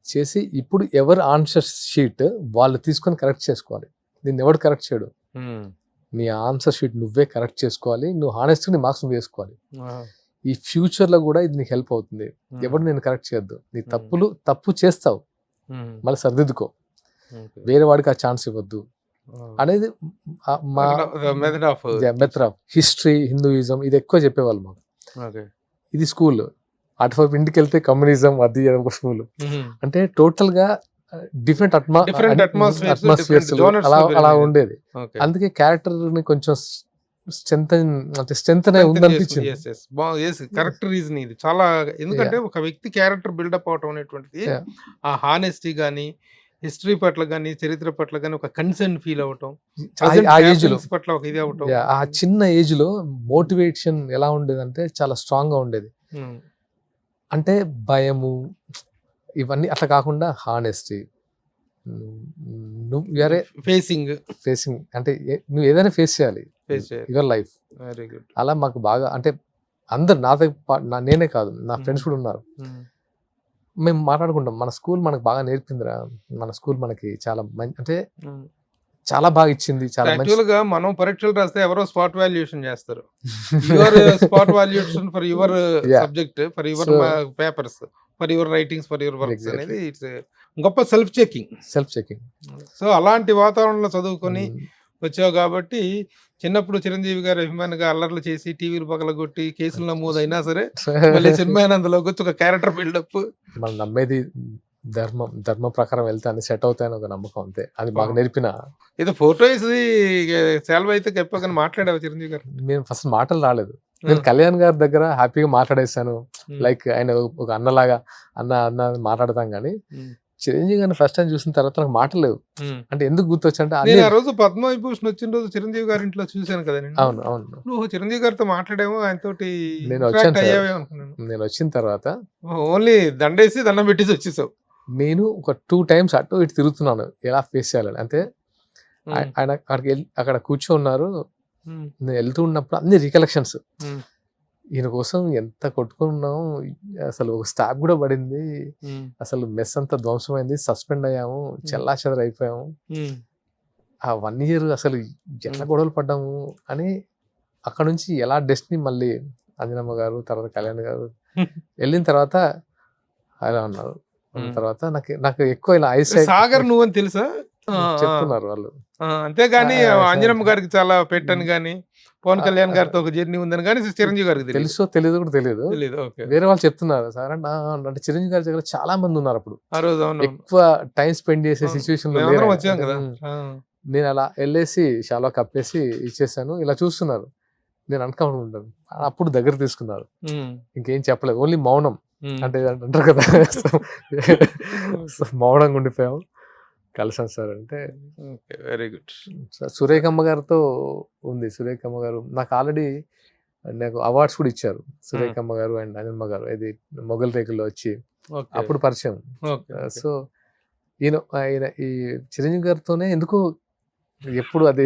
C: చేసి ఇప్పుడు ఎవరు ఆన్సర్ షీట్ వాళ్ళు తీసుకొని కరెక్ట్ చేసుకోవాలి. నిన్ను ఎవడు కరెక్ట్ చేయడు,
B: ఉమ్.
C: నీ ఆన్సర్ షీట్ నువ్వే కరెక్ట్ చేసుకోవాలి, నువ్వు హానెస్ట్గా నీ మార్క్స్ నువ్వు వేసుకోవాలి.
B: ఆ.
C: ఈ ఫ్యూచర్లో కూడా ఇది నీకు హెల్ప్ అవుతుంది. ఎవరు నేను కరెక్ట్ చేయొద్దు, నీ తప్పు చేస్తావు
B: ఉమ్.
C: మళ్ళీ సర్దిద్దుకో,
B: ఓకే.
C: వేరే వాడికి ఆ ఛాన్స్ ఇవ్వద్దు అనేది మా
B: method of
C: method of history, Hinduism ఇది ఎక్కువ చెప్పేవాళ్ళు మాకు.
B: ఓకే.
C: ఇది స్కూల్. అటువైపు ఇంటికి వెళ్తే కమ్యూనిజం, అది ఒక స్కూల్.
B: ఉమ్.
C: అంటే టోటల్ గా different
B: Different atmospheres,
C: atmospheres
B: different genres
C: అలా
B: లో
C: అలా
B: పెరిగాయి.
C: ఉండేది.
B: ఓకే.
C: అందుకే క్యారెక్టర్ ని కొంచెం స్ట్రెంత్ అనే ఉందనిపించింది.
B: కరెక్ట్ రీజన్ ఇది చాలా. ఎందుకంటే ఒక వ్యక్తి క్యారెక్టర్ బిల్డప్ అవటం అనేటువంటిది
C: Yeah.
B: ఆ హానెస్టీ గానీ, హిస్టరీ పట్ల గానీ, చరిత్ర పట్ల గానీ ఒక కన్సర్న్ ఫీల్ అవటం,
C: ఆ ఏజ్ లో
B: పట్ల ఒక ఇది అవటం.
C: ఆ చిన్న ఏజ్ లో మోటివేషన్ ఎలా ఉండేదంటే చాలా స్ట్రాంగ్ గా ఉండేది.
B: ఉమ్.
C: అంటే భయము ఇవన్నీ అట్లా కాకుండా హానెస్టీ, నువ్వు వేరే
B: ఫేసింగ్
C: ఫేసింగ్ అంటే నువ్వు ఏదైనా ఫేస్ చేయాలి
B: ఫేస్ చేయాలి.
C: Your life.
B: Very good.
C: అలా మాకు బాగా అంటే అందరు నాతో నేనే కాదు, నా ఫ్రెండ్స్ కూడా ఉన్నారు. మేము మాట్లాడుకుంటాం, మన స్కూల్ మనకు బాగా నేర్పిందిరా, మన స్కూల్ మనకి చాలా మంచి అంటే చాలా బాగా ఇచ్చింది, చాలా మంచి.
B: యాక్చువల్ గా మనం పరీక్షలు రాస్తే ఎవరో స్పాట్ వాల్యుయేషన్ చేస్తారు. Your spot valuation for your
C: Yeah.
B: Subject, for your
C: So-
B: papers, for your writings, for your works
C: Exactly.
B: అనేది ఇట్స్ గొప్ప self checking.
C: Self checking.
B: So అలాంటి వాతావరణంలో చదువుకొని వచ్చావు కాబట్టి చిన్నప్పుడు చిరంజీవి గారి అభిమానిగా అల్లర్లు చేసి టీవీలు పగలగొట్టి కేసులు నమోదైనా సరే మళ్ళీ సినిమానందలోకి వచ్చి ఒక క్యారెక్టర్ బిల్డప్.
C: మనం నమ్మేది ధర్మ ప్రకారం వెళ్తే అన్ని సెట్ అవుతాయని ఒక నమ్మకం, అంతే. అది బాగా నేర్పిన.
B: ఏదో ఫోటో వేసి సెలవు అయితే చెప్పగానే మాట్లాడావు చిరంజీవి గారు.
C: నేను ఫస్ట్ మాటలు రాలేదు. నేను కళ్యాణ్ గారి దగ్గర హ్యాపీగా మాట్లాడేసాను, లైక్ ఆయన ఒక అన్నలాగా అన్న మాట్లాడతాం. కానీ చిరంజీవి గారిని ఫస్ట్ టైం చూసిన తర్వాత నాకు మాటలు లేవు. అంటే ఎందుకు గుర్తొచ్చంటే
B: నేను ఆ రోజు పద్మవిభూషణ్ వచ్చిన రోజు చిరంజీవి గారి ఇంట్లో చూశాను కదా నేను.
C: అవును అవును
B: నువ్వు చిరంజీవి గారితో మాట్లాడేమో, ఆయనతోటి
C: నేను వచ్చాను సార్.
B: అయ్యావే అనుకున్నాను.
C: నేను వచ్చిన తర్వాత
B: ఓన్లీ దండేసి దండం పెట్టేసి వచ్చేసావు.
C: నేను ఒక 2 times అటు ఇటు తిరుగుతున్నాను ఎలా ఫేస్ చేయాలని. అంటే ఆయన అక్కడ కూర్చోన్నారు, నేను వెళ్తూ ఉన్నప్పుడు అన్ని రికలెక్షన్స్. ఈయన కోసం ఎంత కొట్టుకున్నాం, అసలు ఒక స్టాప్ కూడా పడింది, అసలు మెస్ అంతా ధ్వంసమైంది, సస్పెండ్ అయ్యాము, చెల్లా చెదర అయిపోయాము, ఆ 1 year అసలు ఎట్లా గొడవలు పడ్డాము అని. అక్కడ నుంచి ఎలా డెస్టినీ మళ్ళీ అంజనమ్మ గారు, తర్వాత కళ్యాణ్ గారు వెళ్ళిన తర్వాత అలా ఉన్నారు. తర్వాత నాకు ఎక్కువ ఇలా
B: సాగర్ నువ్వని తెలుసా
C: చెప్తున్నారు వాళ్ళు.
B: అంతేగాని అంజనమ్మ గారికి చాలా పెట్టని గాని, పవన్ కళ్యాణ్ గారితో ఒక జర్నీ ఉందని కానీ చిరంజీవి గారికి
C: తెలుసో తెలియదు కూడా తెలియదు. వేరే వాళ్ళు చెప్తున్నారు సార్ అంటే చిరంజీవి గారి దగ్గర చాలా మంది ఉన్నారు అప్పుడు
B: ఆ రోజు.
C: ఎక్కువ టైం స్పెండ్ చేసే సిచ్యువేషన్ లో లేరు.
B: వచ్చాం కదా.
C: నేను అలా వెళ్ళేసి షాలో కప్పేసి ఇచ్చేసాను, ఇలా చూస్తున్నారు. నేను అనుకుంటాను, అప్పుడు దగ్గర తీసుకున్నారు, ఇంకేం చెప్పలేదు, ఓన్లీ మౌనం. అంటే అంటారు కదా, మౌనంగా ఉండిపోయాం. కలిసాను సార్ అంటే
B: ఓకే, వెరీ గుడ్.
C: సురేఖమ్మ గారితో ఉంది. సురేఖమ్మ గారు నాకు ఆల్రెడీ నాకు అవార్డ్స్ కూడా ఇచ్చారు. సురేఖమ్మ గారు అండ్ అనిల్మ గారు ఇది మొగల్ రేకుల్లో వచ్చి
B: ఓకే,
C: అప్పుడు పరిచయం.
B: Okay, okay.
C: సో ఆయన ఈ చిరంజీవి గారితోనే ఎందుకో ఎప్పుడు అది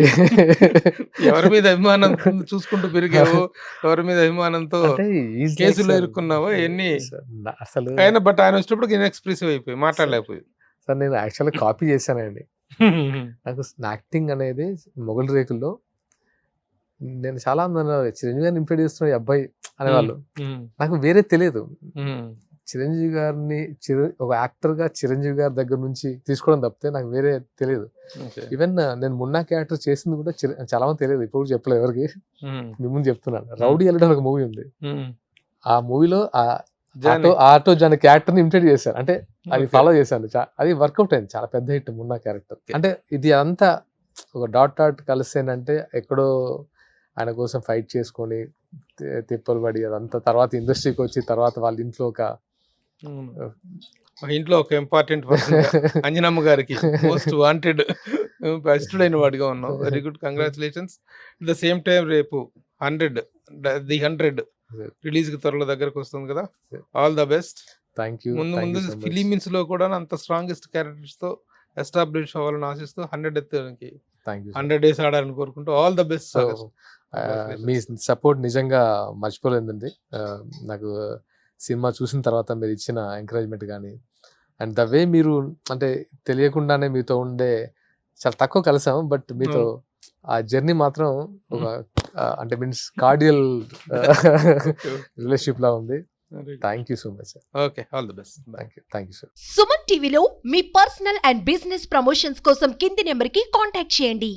B: ఎవరి మీద అభిమానం చూసుకుంటూ పెరిగావు, ఎవరి మీద అభిమానంతో
C: అంటే he's like
B: కేసులో
C: sir,
B: ఇరుక్కున్నావా ఎన్ని?
C: sir, అసలు
B: ఆయన బట్ ఆయన వచ్చేటప్పుడు ఇన్ఎక్స్ప్రెసివ్ అయిపోయి మాట్లాడలేకపోయి.
C: సార్ నేను యాక్చువల్గా కాపీ చేశానండి. నాకు యాక్టింగ్ అనేది మొగల్ రేకుల్లో నేను చాలా మంది అన్నారు, చిరంజీవి గారిని ఇంప్రెడ్ చేస్తున్న ఈ అబ్బాయి అనేవాళ్ళు. నాకు వేరే తెలియదు. చిరంజీవి గారిని ఒక యాక్టర్ గా చిరంజీవి గారి దగ్గర నుంచి తీసుకోవడం తప్పితే నాకు వేరే తెలియదు. ఈవెన్ నేను మున్నా క్యారెక్టర్ చేసింది కూడా చాలా మంది తెలియదు, ఇప్పుడు కూడా చెప్పలేదు ఎవరికి. మీ ముందు చెప్తున్నాను. రౌడీ ఎల్లుడు ఒక మూవీ ఉంది. ఆ మూవీలో ఆటో జాన్ క్యారెక్టర్ ని ఇమిటేట్ చేశాను. అంటే అది ఫాలో చేశాను. అది వర్కౌట్ అయింది, చాలా పెద్ద హిట్ మున్నా క్యారెక్టర్. అంటే ఇది అంతా ఒక డాట్ కలిసేనంటే ఎక్కడో ఆయన కోసం ఫైట్ చేసుకొని తిప్పలు పడి అదంతా తర్వాత ఇండస్ట్రీకి వచ్చి తర్వాత వాళ్ళ ఇంట్లో ఒక
B: ఇంట్లో ఒక ఇంపార్టెంట్ పర్సన్ అంజనమ్మ గారికి మోస్ట్ వాంటెడ్ బెస్టెడ్ అయిన వాడిగా ఉన్నావు. Very good, congratulations. At the same time రేపు 100 రిలీజ్ కి త్వరలో దగ్గరకు వస్తుంది కదా. All the best.
C: Thank you.
B: ముందు ముందు ఫిలిమిన్స్ లో కూడా అంత స్ట్రాంగెస్ట్ క్యారెక్టర్స్ తో ఎస్టాబ్లిష్ అవ్వాలని ఆశిస్తూ 100 ఎత్తుకి 100 days ఆడాలని కోరుకుంటూ all the best.
C: Me support నిజంగా మర్చిపోలేదండి. నాకు సినిమా చూసిన తర్వాత మీరు ఇచ్చిన ఎంకరేజ్మెంట్ కానీ అండ్ ద వే మీరు అంటే తెలియకుండానే మీతో ఉండే చాలా తక్కువ కలిసాము, బట్ మీతో ఆ జర్నీ మాత్రం ఒక అంటే మీన్స్ కార్డియల్ రిలేషన్షిప్ లా ఉంది. Thank you so much sir.
B: Okay, all the best.
C: Thank you sir.
A: Suman టీవీలో మీ పర్సనల్ అండ్ బిజినెస్ ప్రమోషన్స్ కోసం కింది నెంబర్కి కాంటాక్ట్ చేయండి.